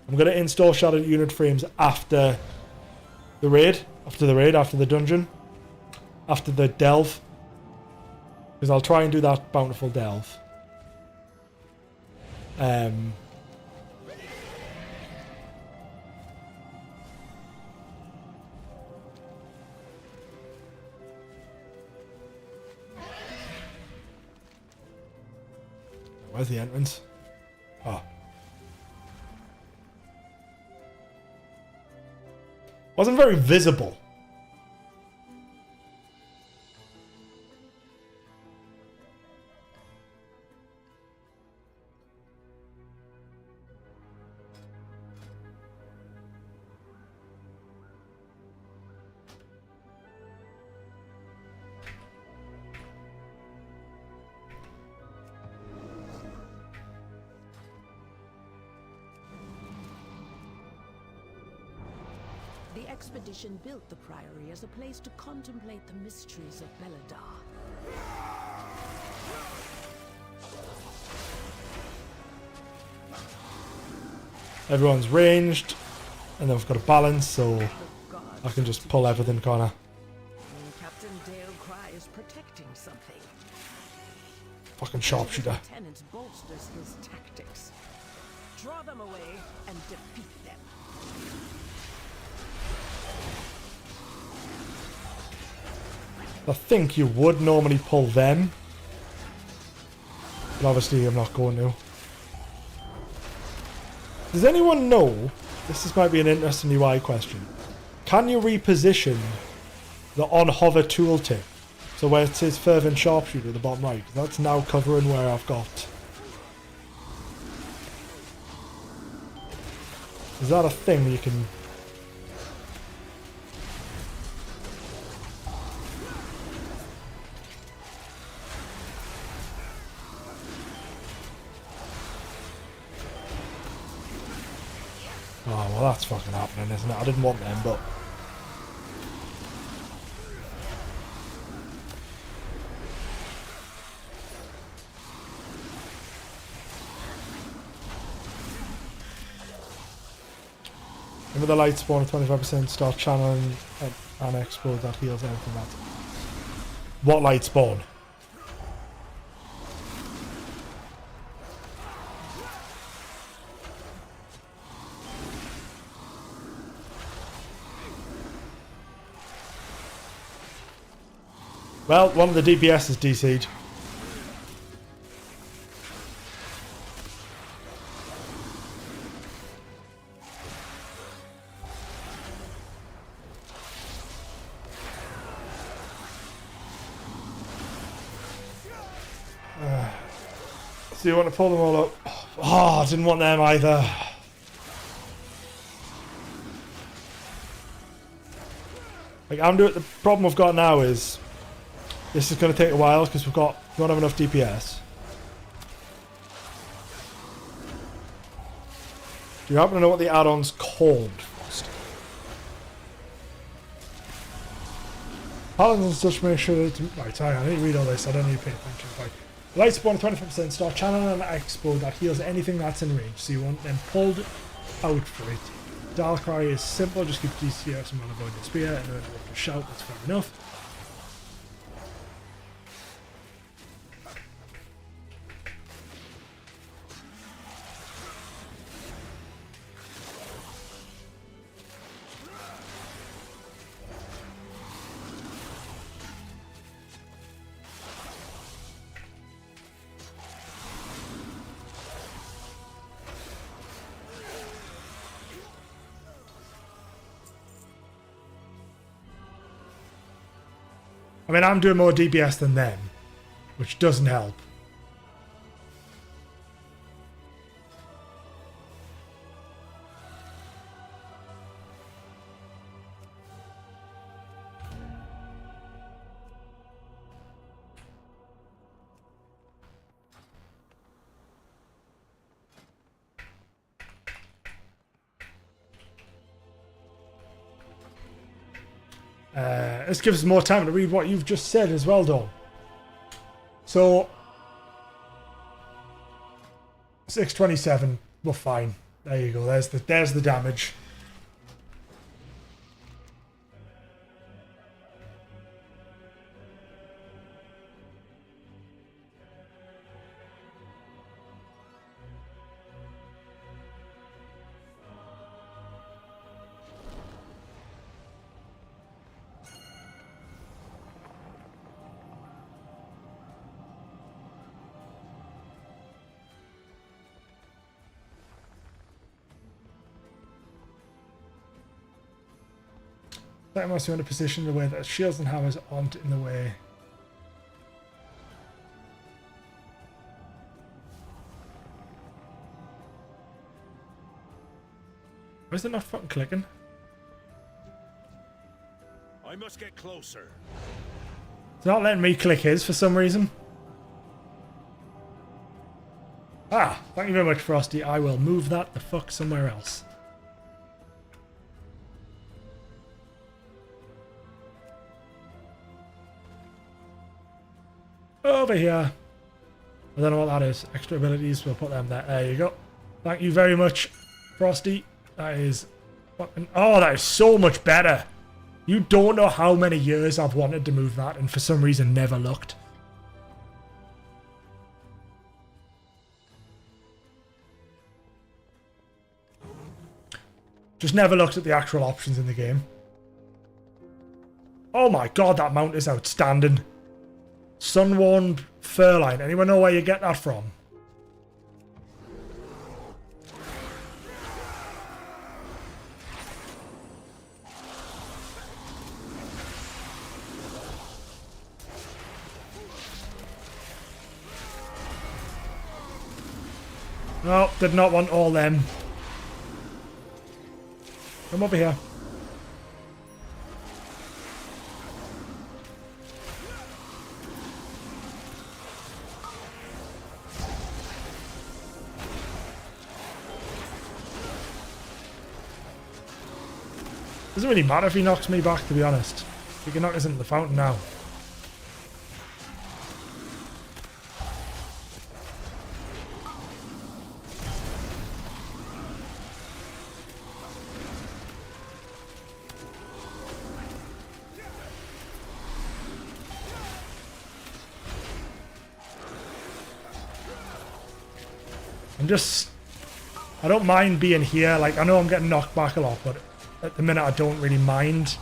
[SPEAKER 1] I'm going to install shadowed unit frames after the raid. After the dungeon. After the delve. Because I'll try and do that bountiful delve. Where's the entrance? Oh. Wasn't very visible.
[SPEAKER 11] The expedition built the Priory as a place to contemplate the mysteries of Beladar.
[SPEAKER 1] Everyone's ranged, and then we've got a balance, so I can just pull everything, can't I?
[SPEAKER 11] Captain Dale Cry is protecting something.
[SPEAKER 1] Fucking sharpshooter.
[SPEAKER 11] Lieutenant bolsters his tactics. Draw them away and defeat them.
[SPEAKER 1] I think you would normally pull them, but obviously I'm not going to. Does anyone know, this might be an interesting UI question, can you reposition the on-hover tooltip? So where it says Fervent Sharpshooter at the bottom right, 'cause that's now covering where I've got. Is that a thing you can... Oh, well that's fucking happening, isn't it? I didn't want them, but... Remember the light spawn at 25%, start channeling and explode that heals anything that... What light spawn? Well, one of the DPS is DC'd. So you want to pull them all up? Oh, I didn't want them either. Like I'm doing, the problem we've got now is this is going to take a while because we don't have enough DPS. Do you happen to know what the add-on's called? Paladins and such make sure that... Right, sorry, I need to read all this. I don't need to pay attention. Right. Light spawn 25%. Start channeling and explode. That heals anything that's in range. So you want them pulled out for it. Dalcry is simple. Just keep DCS and run avoid the spear. And then a shout. That's fair enough. I mean, I'm doing more DPS than them, which doesn't help. This gives us more time to read what you've just said as well, Dom. So 627, we're fine. There you go. There's the damage. That must be in a position in the way that shields and hammers aren't in the way. Why is it not fucking clicking?
[SPEAKER 3] I must get closer.
[SPEAKER 1] It's not letting me click his for some reason. Ah, thank you very much, Frosty. I will move that the fuck somewhere else. Over here. I don't know what that is. Extra abilities, we'll put them there. There you go. Thank you very much, Frosty. That is fucking... Oh, that is so much better. You don't know how many years I've wanted to move that and for some reason never looked. Just never looked at the actual options in the game. Oh my god, that mount is outstanding. Sun-warmed furline. Anyone know where you get that from? No, did not want all them. Come over here. Doesn't really matter if he knocks me back, to be honest. He can knock us into the fountain now. I don't mind being here. Like, I know I'm getting knocked back a lot, but at the minute I don't really mind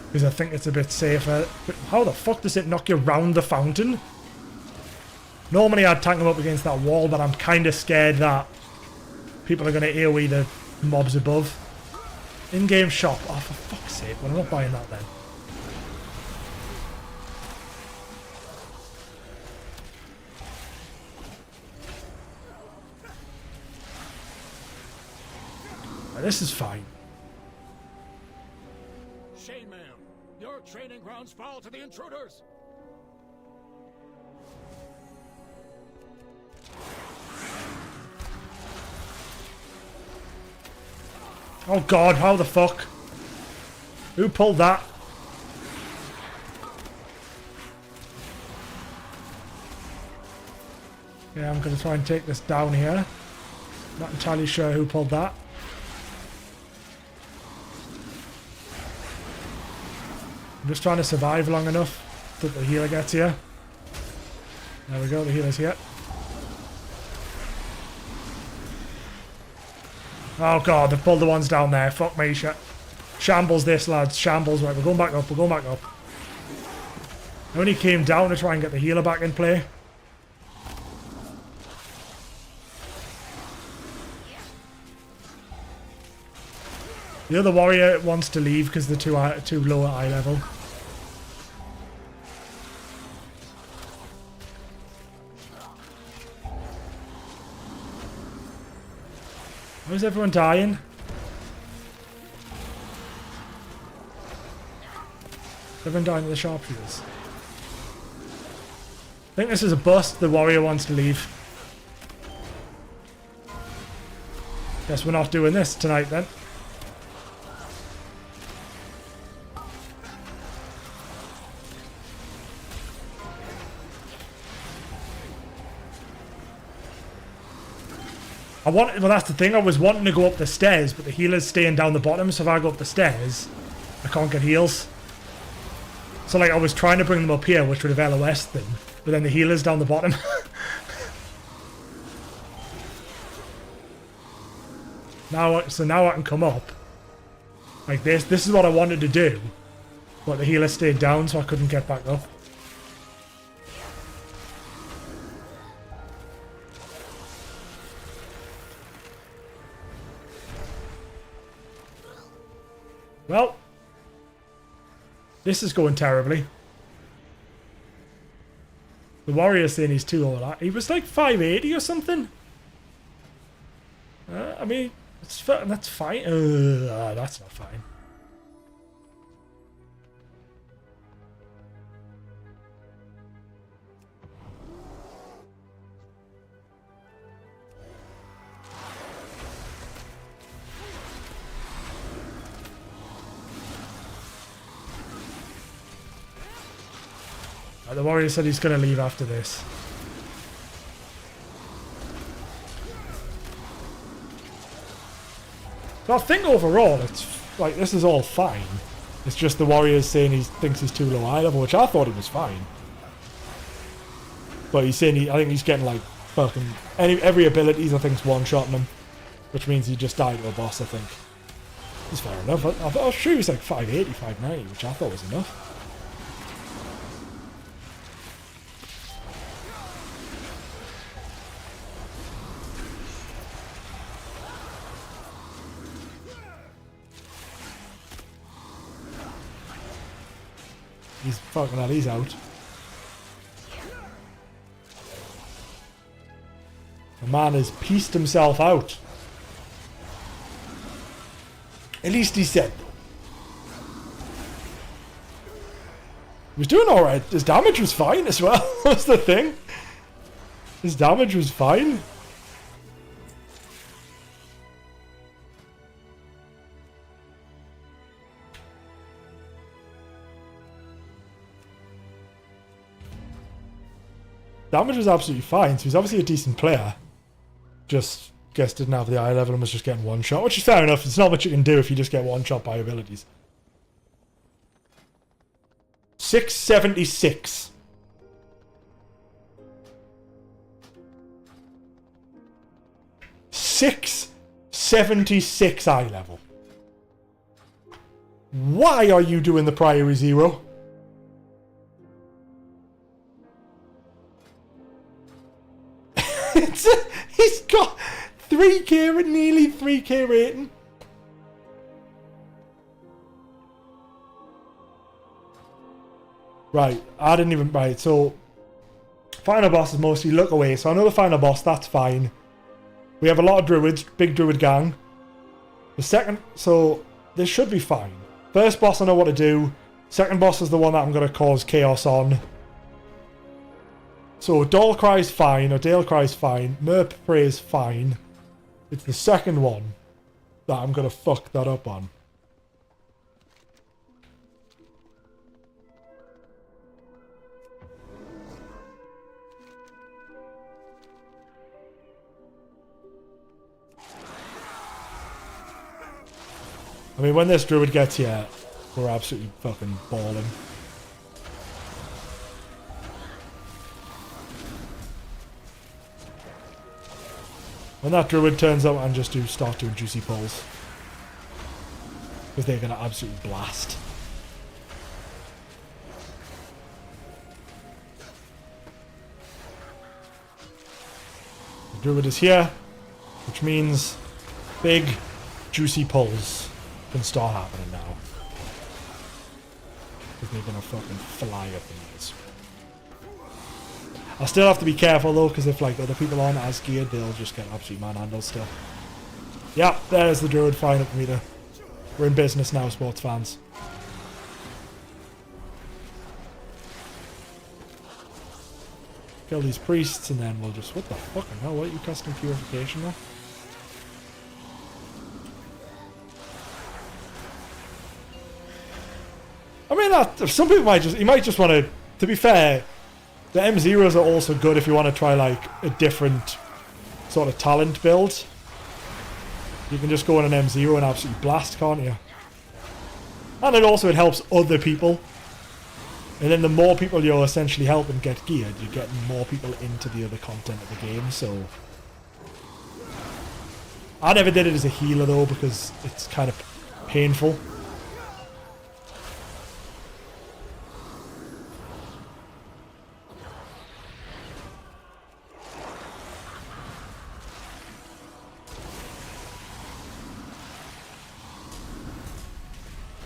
[SPEAKER 1] because I think it's a bit safer. But how the fuck does it knock you round the fountain? Normally I'd tank them up against that wall, but I'm kind of scared that people are going to AoE the mobs above. In-game shop. Oh, for fuck's sake. Well, I'm not buying that then. This is fine.
[SPEAKER 3] Shame, ma'am. Your training grounds fall to the intruders.
[SPEAKER 1] Oh god, how the fuck? Who pulled that? Yeah, I'm gonna try and take this down here. Not entirely sure who pulled that. I'm just trying to survive long enough that the healer gets here. There we go, the healer's here. Oh god, they've pulled the ones down there. Fuck me, shambles this, lads. Shambles. Right, we're going back up, we're going back up. I only came down to try and get the healer back in play. The other warrior wants to leave because they're too low at eye level. Why is everyone dying? Everyone dying to the sharpshooters. I think this is a bust. The warrior wants to leave. Guess we're not doing this tonight then. Well, that's the thing. I was wanting to go up the stairs, but the healer's staying down the bottom. So if I go up the stairs, I can't get heals. So like I was trying to bring them up here, which would have LOS'd them, but then the healer's down the bottom. now I can come up like this. This is what I wanted to do, but the healer stayed down, so I couldn't get back up. Well, this is going terribly. The warrior's saying he's too old. He was like 580 or something. I mean, that's fine. That's not fine. The warrior said he's going to leave after this. So I think overall, it's like this is all fine. It's just the warrior's saying he thinks he's too low eye level, which I thought he was fine. But he's saying I think he's getting like fucking every abilities I think's one-shotting him, which means he just died to a boss. I think it's fair enough. I was sure he was like 580, 590, which I thought was enough. He's fucking hell, he's out. The man has pieced himself out. At least he said. He was doing alright. His damage was fine as well. That's the thing. His damage was fine. Damage was absolutely fine, so he's obviously a decent player. Just, guess didn't have the eye level and was just getting one shot, which is fair enough. There's not much you can do if you just get one shot by abilities. 676. $676 eye level. Why are you doing the Priory 0? He's got 3k and nearly 3k rating. Right, I didn't even... Right, so... Final boss is mostly look away, so I know the final boss, that's fine. We have a lot of druids, big druid gang. The second... So, this should be fine. First boss I know what to do. Second boss is the one that I'm going to cause chaos on. So, Dalcry's fine, or Dalcry's fine, Merp Prey's fine. It's the second one that I'm going to fuck that up on. I mean, when this druid gets here, we're absolutely fucking balling. When that druid turns up and just start doing juicy pulls. Because they're going to absolutely blast. The druid is here, which means big juicy pulls can start happening now. Because they're going to fucking fly up the ears. I still have to be careful though, because if like other people aren't as geared, they'll just get absolutely manhandled still. Yeah, there's the druid flying up the meter. We're in business now, sports fans. Kill these priests and then we'll just... What the fucking hell? What are you casting purification though? I mean, that some people might just... You might just want to be fair... The M0s are also good if you want to try like a different sort of talent build. You can just go on an M0 and absolutely blast, can't you? And it helps other people. And then the more people you're essentially helping get geared, you're getting more people into the other content of the game, so... I never did it as a healer though, because it's kind of painful.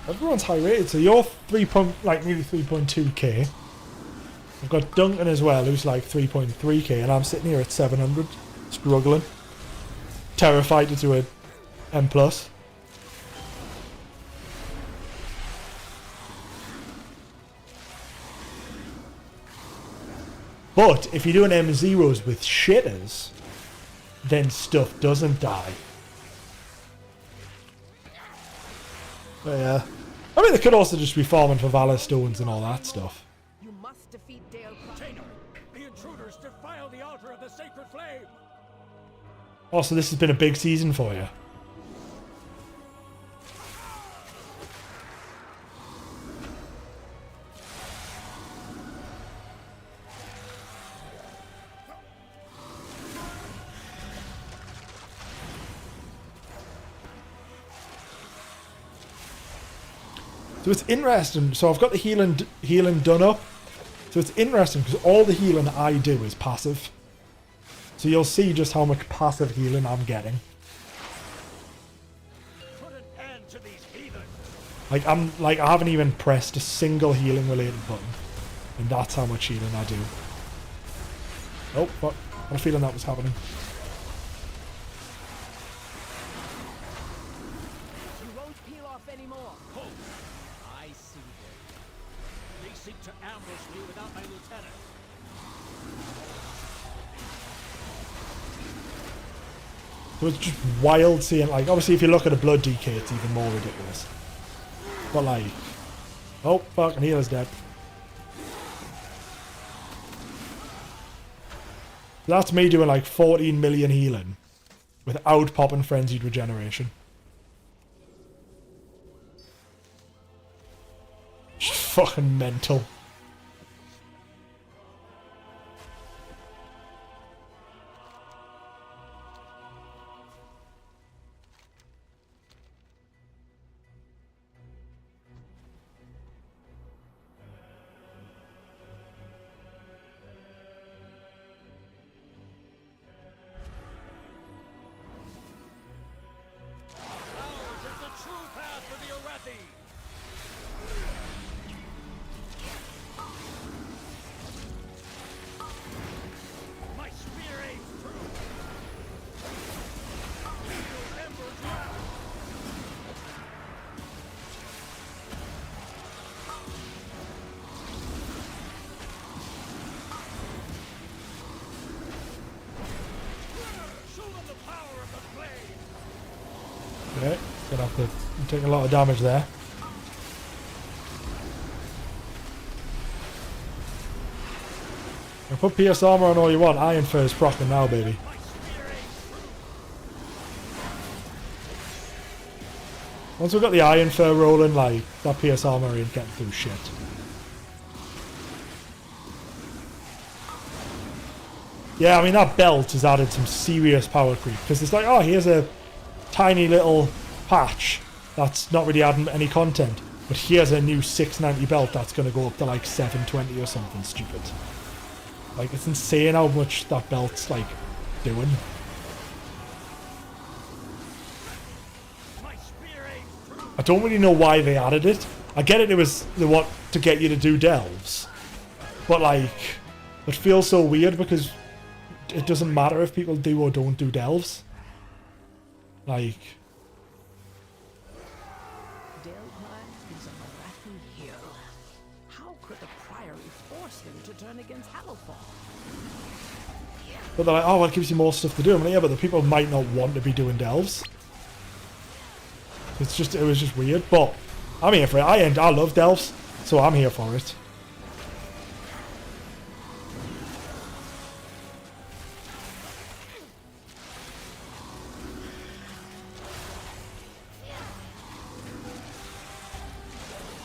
[SPEAKER 1] Everyone's high rated, so you're nearly 3.2k. I've got Duncan as well, who's like 3.3k, and I'm sitting here at 700, struggling. Terrified to do an M+. But if you do an M0s with shitters, then stuff doesn't die. But yeah. I mean, they could also just be farming for Valor Stones and all that stuff.
[SPEAKER 7] You must defeat Dale.
[SPEAKER 3] Tainer, the intruders defile the altar of the sacred flame.
[SPEAKER 1] Oh, so this has been a big season for you. So it's interesting. So I've got the healing done up. So it's interesting because all the healing I do is passive. So you'll see just how much passive healing I'm getting.
[SPEAKER 3] Put an end to these heathens.
[SPEAKER 1] I haven't even pressed a single healing related button. And that's how much healing I do. Oh, fuck. I had a feeling that was happening.
[SPEAKER 7] You won't peel off anymore.
[SPEAKER 3] Halt! I see them. They seek to ambush me without my lieutenant.
[SPEAKER 1] So it's just wild seeing, like, obviously if you look at a blood DK, it's even more ridiculous. But like, oh, fuck, and healer's dead. That's me doing like 14 million healing without popping frenzied regeneration. Just fucking mental.
[SPEAKER 3] Ours is the true path for the Arathi. My spear aims true. Feel embers wrath. Show them the power of the flame.
[SPEAKER 1] Okay, gonna have to take a lot of damage there. You put PS armor on all you want. Iron Fur's procking now, baby.
[SPEAKER 3] My spear aims true.
[SPEAKER 1] Once we've got the Iron Fur rolling, like, that PS armor ain't getting through shit. Yeah, I mean, that belt has added some serious power creep. Because it's like, oh, here's a tiny little patch that's not really adding any content. But here's a new 690 belt that's going to go up to like 720 or something stupid. Like, it's insane how much that belt's, like, doing.
[SPEAKER 3] My spear aims true.
[SPEAKER 1] I don't really know why they added it. I get it, it was they want to get you to do delves. But, like, it feels so weird because it doesn't matter if people do or don't do delves. Like...
[SPEAKER 11] Delphi is a Marathi hero. How could the Priory force him to turn against Hallowfall?
[SPEAKER 1] But they're like, oh, well, it gives you more stuff to do. I'm like, yeah, but the people might not want to be doing delves. It was just weird. But I'm here for it. I love delves, so I'm here for it.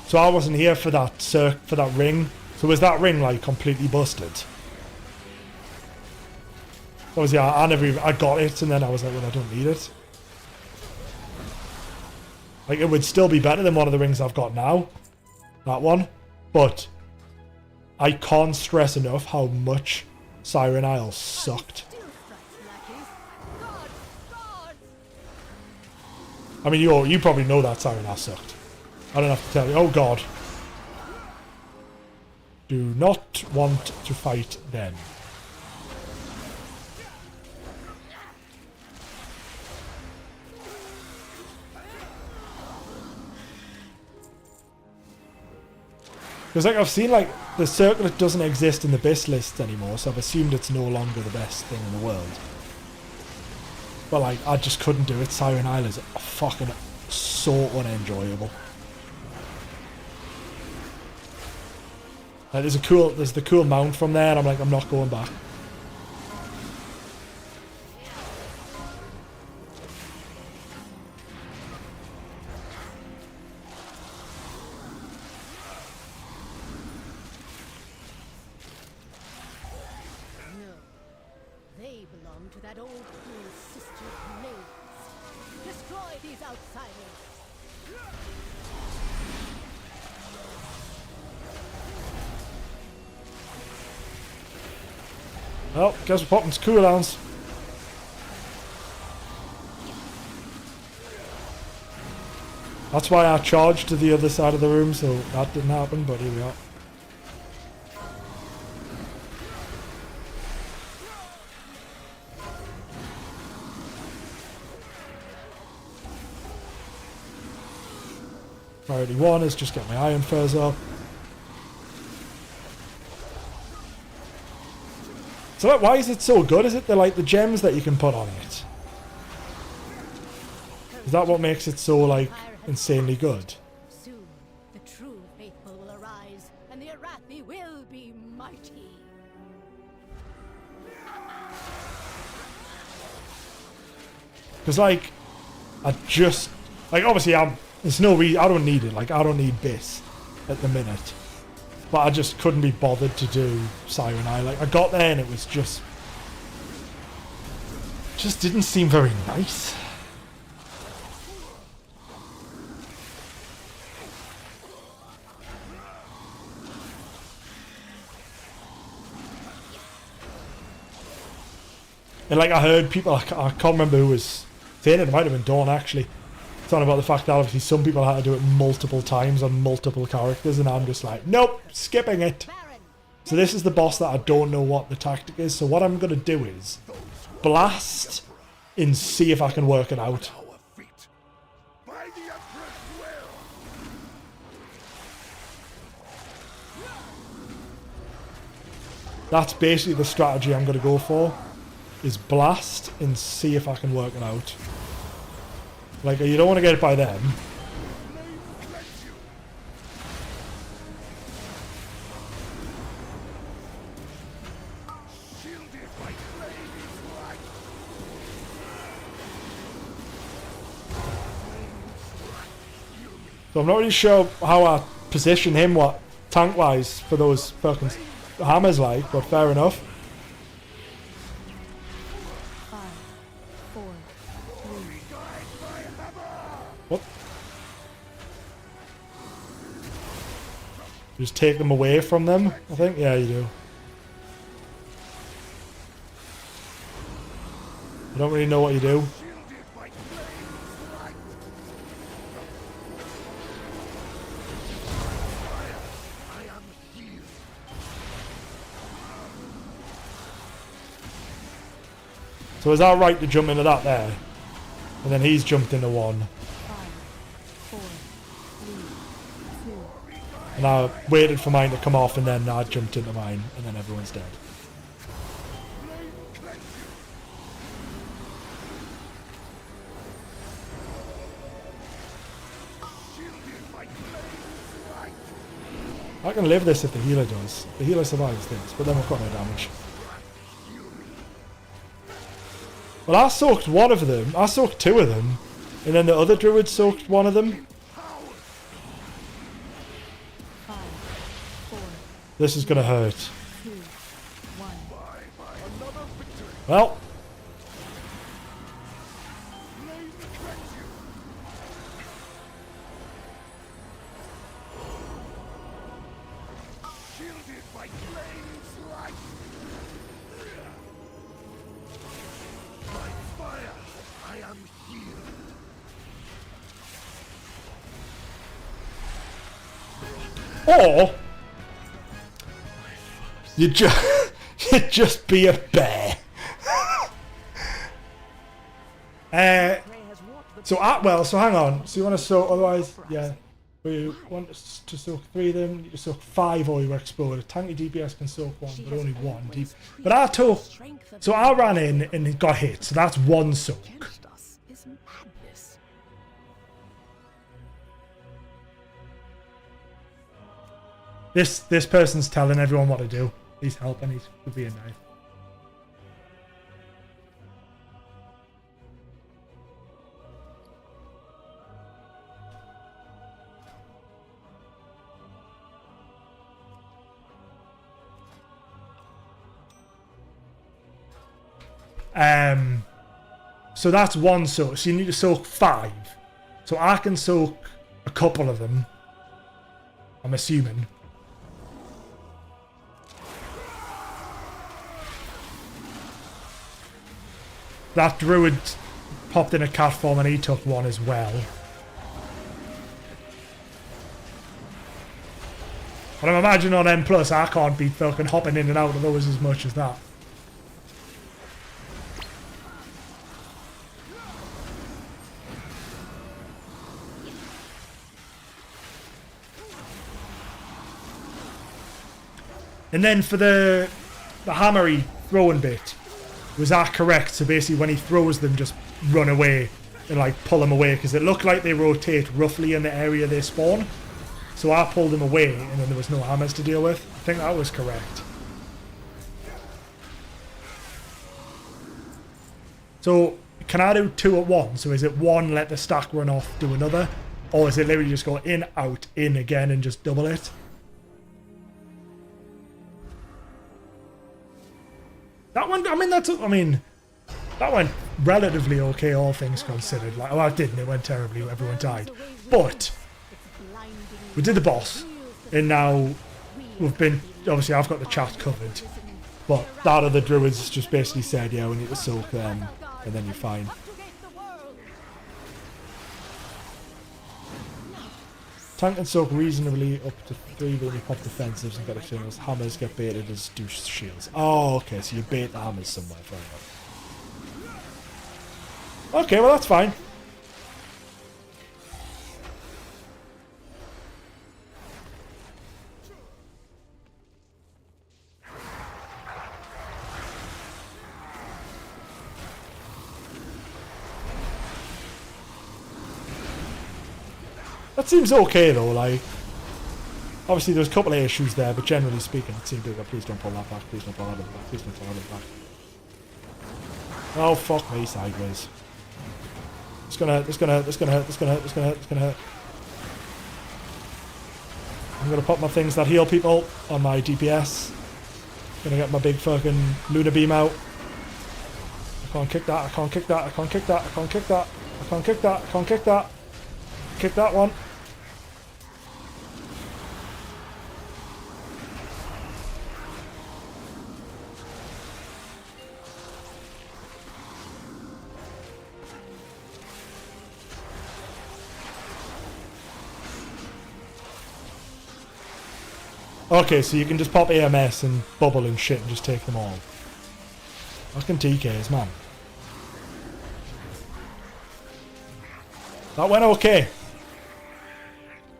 [SPEAKER 1] So I wasn't here for that ring. So was that ring like completely busted? Obviously, I got it, and then I was like, well, I don't need it. Like, it would still be better than one of the rings I've got now. That one. But I can't stress enough how much Siren Isle sucked. I mean, you probably know that Siren Isle sucked. I don't have to tell you. Oh, God. Do not want to fight them. Because like I've seen like the circlet doesn't exist in the best list anymore, so I've assumed it's no longer the best thing in the world. But like I just couldn't do it. Siren Isle is fucking so unenjoyable. Like there's the cool mount from there, and I'm like, I'm not going back.
[SPEAKER 3] They belong to that old cruel sister blades. Destroy these outsiders.
[SPEAKER 1] Well, guess we're popping some cooldowns. That's why I charged to the other side of the room, so that didn't happen, but here we are. Priority 1 is just get my iron furs up. So why is it so good? Is it the gems that you can put on it? Is that what makes it so like insanely good?
[SPEAKER 3] Soon the true faithful will arise, and the Arathi will be mighty.
[SPEAKER 1] Because like I just like obviously there's no reason I don't need it. Like I don't need this at the minute. But I just couldn't be bothered to do Siren Isle. Like I got there and it was just didn't seem very nice. And like I heard people, I can't remember who was saying it. It might have been Dawn actually. Talking about the fact that obviously some people had to do it multiple times on multiple characters, and I'm just like, nope, skipping it. So this is the boss that I don't know what the tactic is. So what I'm gonna do is blast and see if I can work it out. That's basically the strategy I'm gonna go for. Is blast and see if I can work it out. Like, you don't want to get it by them. So I'm not really sure how I position him, what tank-wise for those fucking hammers like, but fair enough.
[SPEAKER 10] 5, 4, 3.
[SPEAKER 1] What? Just take them away from them, I think? Yeah, you do. I don't really know what you do. So is that right to jump into that there? And then he's jumped into one.
[SPEAKER 10] 5, 4, 3, 2.
[SPEAKER 1] And I waited for mine to come off and then I jumped into mine and then everyone's dead. I can live this if the healer does. The healer survives this, but then we've got no damage. Well, I soaked one of them. I soaked two of them. And then the other druid soaked one of them. This is gonna hurt.
[SPEAKER 10] 2, 1.
[SPEAKER 2] Another victory.
[SPEAKER 1] Well,
[SPEAKER 2] Flame tracks you. Shielded by flames light. By fire, I am healed.
[SPEAKER 1] or you just you just be a bear. So hang on. So you want to soak? Otherwise, yeah. We want to soak 3 of them. You can soak 5 or you explode. A tanky DPS can soak 1, but only 1 deep. But I took. So I ran in and got hit. So that's 1 soak. This person's telling everyone what to do. He's helping. He's being nice. So that's 1 soak. So you need to soak 5. So I can soak a couple of them. I'm assuming. That druid popped in a cat form and he took 1 as well. But I'm imagining on M+, I can't be fucking hopping in and out of those as much as that. And then for the hammery throwing bit, was that correct? So basically when he throws them, just run away and like pull them away, because it looked like they rotate roughly in the area they spawn. So I pulled them away and then there was no hammers to deal with. I think that was correct. So can I do 2 at once? So is it 1, let the stack run off, do another? Or is it literally just go in, out, in again and just double it? That one, that went relatively okay, all things considered. Like, well, it didn't. It went terribly. Everyone died. But we did the boss, and now we've been. Obviously, I've got the chat covered. But that of the druids just basically said, yeah, we need to soak them, and then you're fine. Tank and soak reasonably up to 3 when you pop defensives and get externals. Hammers get baited as do shields. Oh, okay, so you bait the hammers somewhere. Fair enough. Okay, well that's fine. That seems okay though, like, obviously there's a couple of issues there, but generally speaking it seemed to go, please don't pull that back, please don't pull that back, please don't pull that back. Oh fuck me, sideways. It's gonna hurt. I'm gonna pop my things that heal people on my DPS. Gonna get my big fucking lunar beam out. I can't kick that, I can't kick that, I can't kick that, I can't kick that, I can't kick that, I can't kick that. Kick that one. Okay, so you can just pop AMS and bubble and shit and just take them all. Fucking TKs, man. That went okay.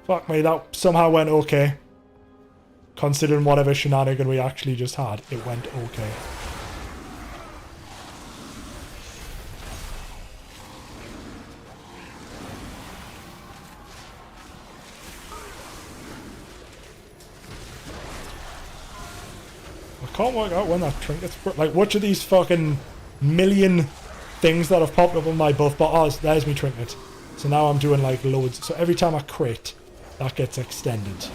[SPEAKER 1] Fuck me, that somehow went okay. Considering whatever shenanigan we actually just had, it went okay. I can't work out when that trinket's... Like, which of these fucking million things that have popped up on my buff, but oh, there's me trinket. So now I'm doing like loads. So every time I crit, that gets extended.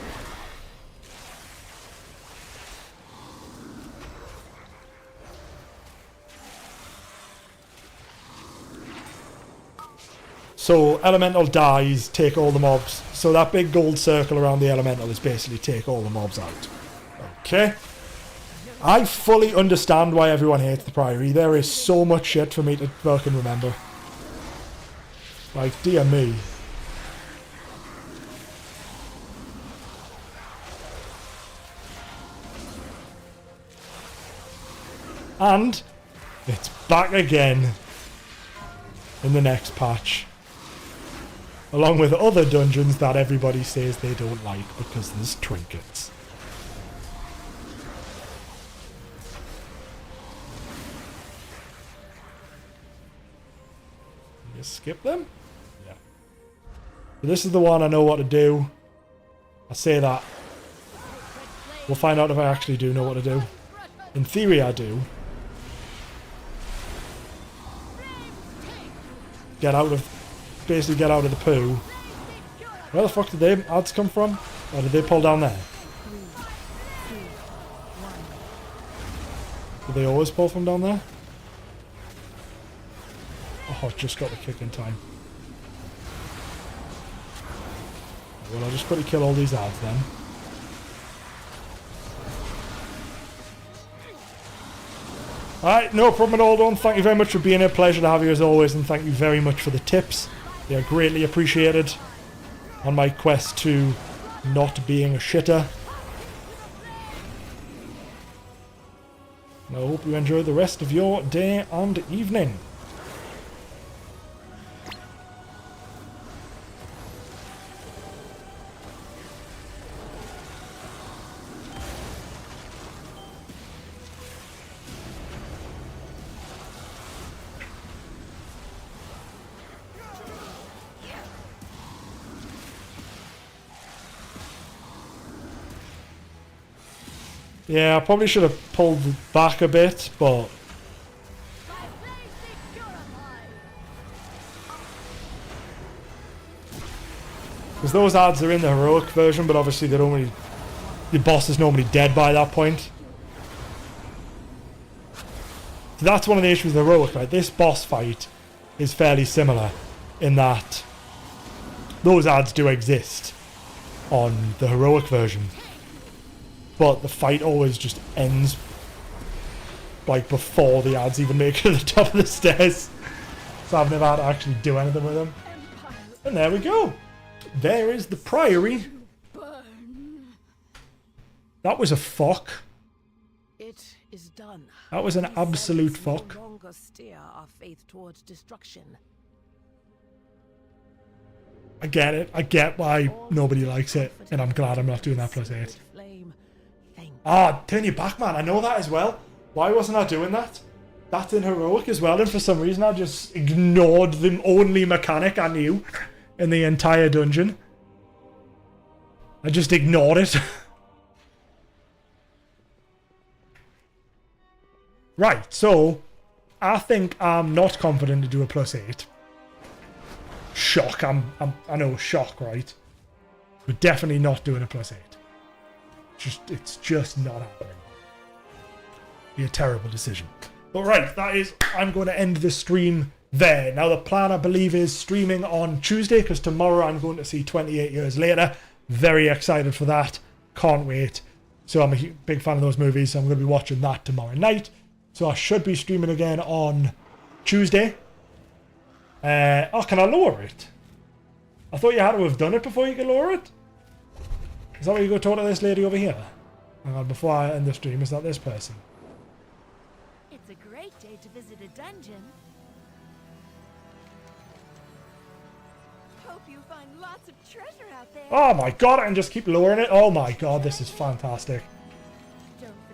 [SPEAKER 1] So elemental dies, take all the mobs. So that big gold circle around the elemental is basically take all the mobs out. Okay. I fully understand why everyone hates the Priory. There is so much shit for me to fucking remember. Like, dear me. And it's back again in the next patch. Along with other dungeons that everybody says they don't like because there's trinkets. You skip them? Yeah. This is the one I know what to do. I say that. We'll find out if I actually do know what to do. In theory I do. Basically get out of the poo. Where the fuck did they ads come from? Or did they pull down there? Did they always pull from down there? Oh, just got the kick in time. Well, I'll just quickly kill all these ads then. Alright, no problem at all, Don. Thank you very much for being here. Pleasure to have you as always, and thank you very much for the tips. They are greatly appreciated on my quest to not being a shitter. And I hope you enjoy the rest of your day and evening. Yeah, I probably should have pulled back a bit, but... Because those ads are in the heroic version, but obviously they don't really... The boss is normally dead by that point. So that's one of the issues with heroic, right? This boss fight is fairly similar in that those ads do exist on the heroic version. But the fight always just ends like before the ads even make it to the top of the stairs. So I've never had to actually do anything with them. And there we go. There is the Priory. That was a fuck.
[SPEAKER 11] It is done.
[SPEAKER 1] That was an absolute fuck.
[SPEAKER 11] No longer steer our faith towards destruction.
[SPEAKER 1] I get it. I get why nobody likes it. And I'm glad I'm not doing that +8. Ah, turn your back, man. I know that as well. Why wasn't I doing that? That's in heroic as well, and for some reason I just ignored the only mechanic I knew in the entire dungeon. I just ignored it. Right, so I think I'm not confident to do a +8. Shock. I know, shock, right? We're definitely not doing a +8. It's just not happening. Be a terrible decision. But right, that is, I'm going to end the stream there. Now the plan, I believe, is streaming on Tuesday, because tomorrow I'm going to see 28 Years Later. Very excited for that. Can't wait. So I'm a big fan of those movies, so I'm going to be watching that tomorrow night. So I should be streaming again on Tuesday. Oh, can I lower it? I thought you had to have done it before you could lower it. Is that where you go talk to this lady over here? Hang on, before I end the stream, is that this person?
[SPEAKER 10] It's a great day to visit a dungeon. Hope you find lots of treasure out there.
[SPEAKER 1] Oh my god, I can just keep lowering it. Oh my god, this is fantastic.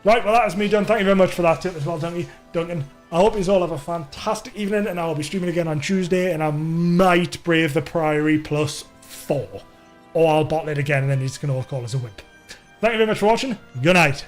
[SPEAKER 1] Right, well that is me done. Thank you very much for that tip as well, Duncan. I hope you all have a fantastic evening, and I will be streaming again on Tuesday, and I might brave the Priory +4. Or I'll bottle it again and then he's going to all call us a wimp. Thank you very much for watching. Good night.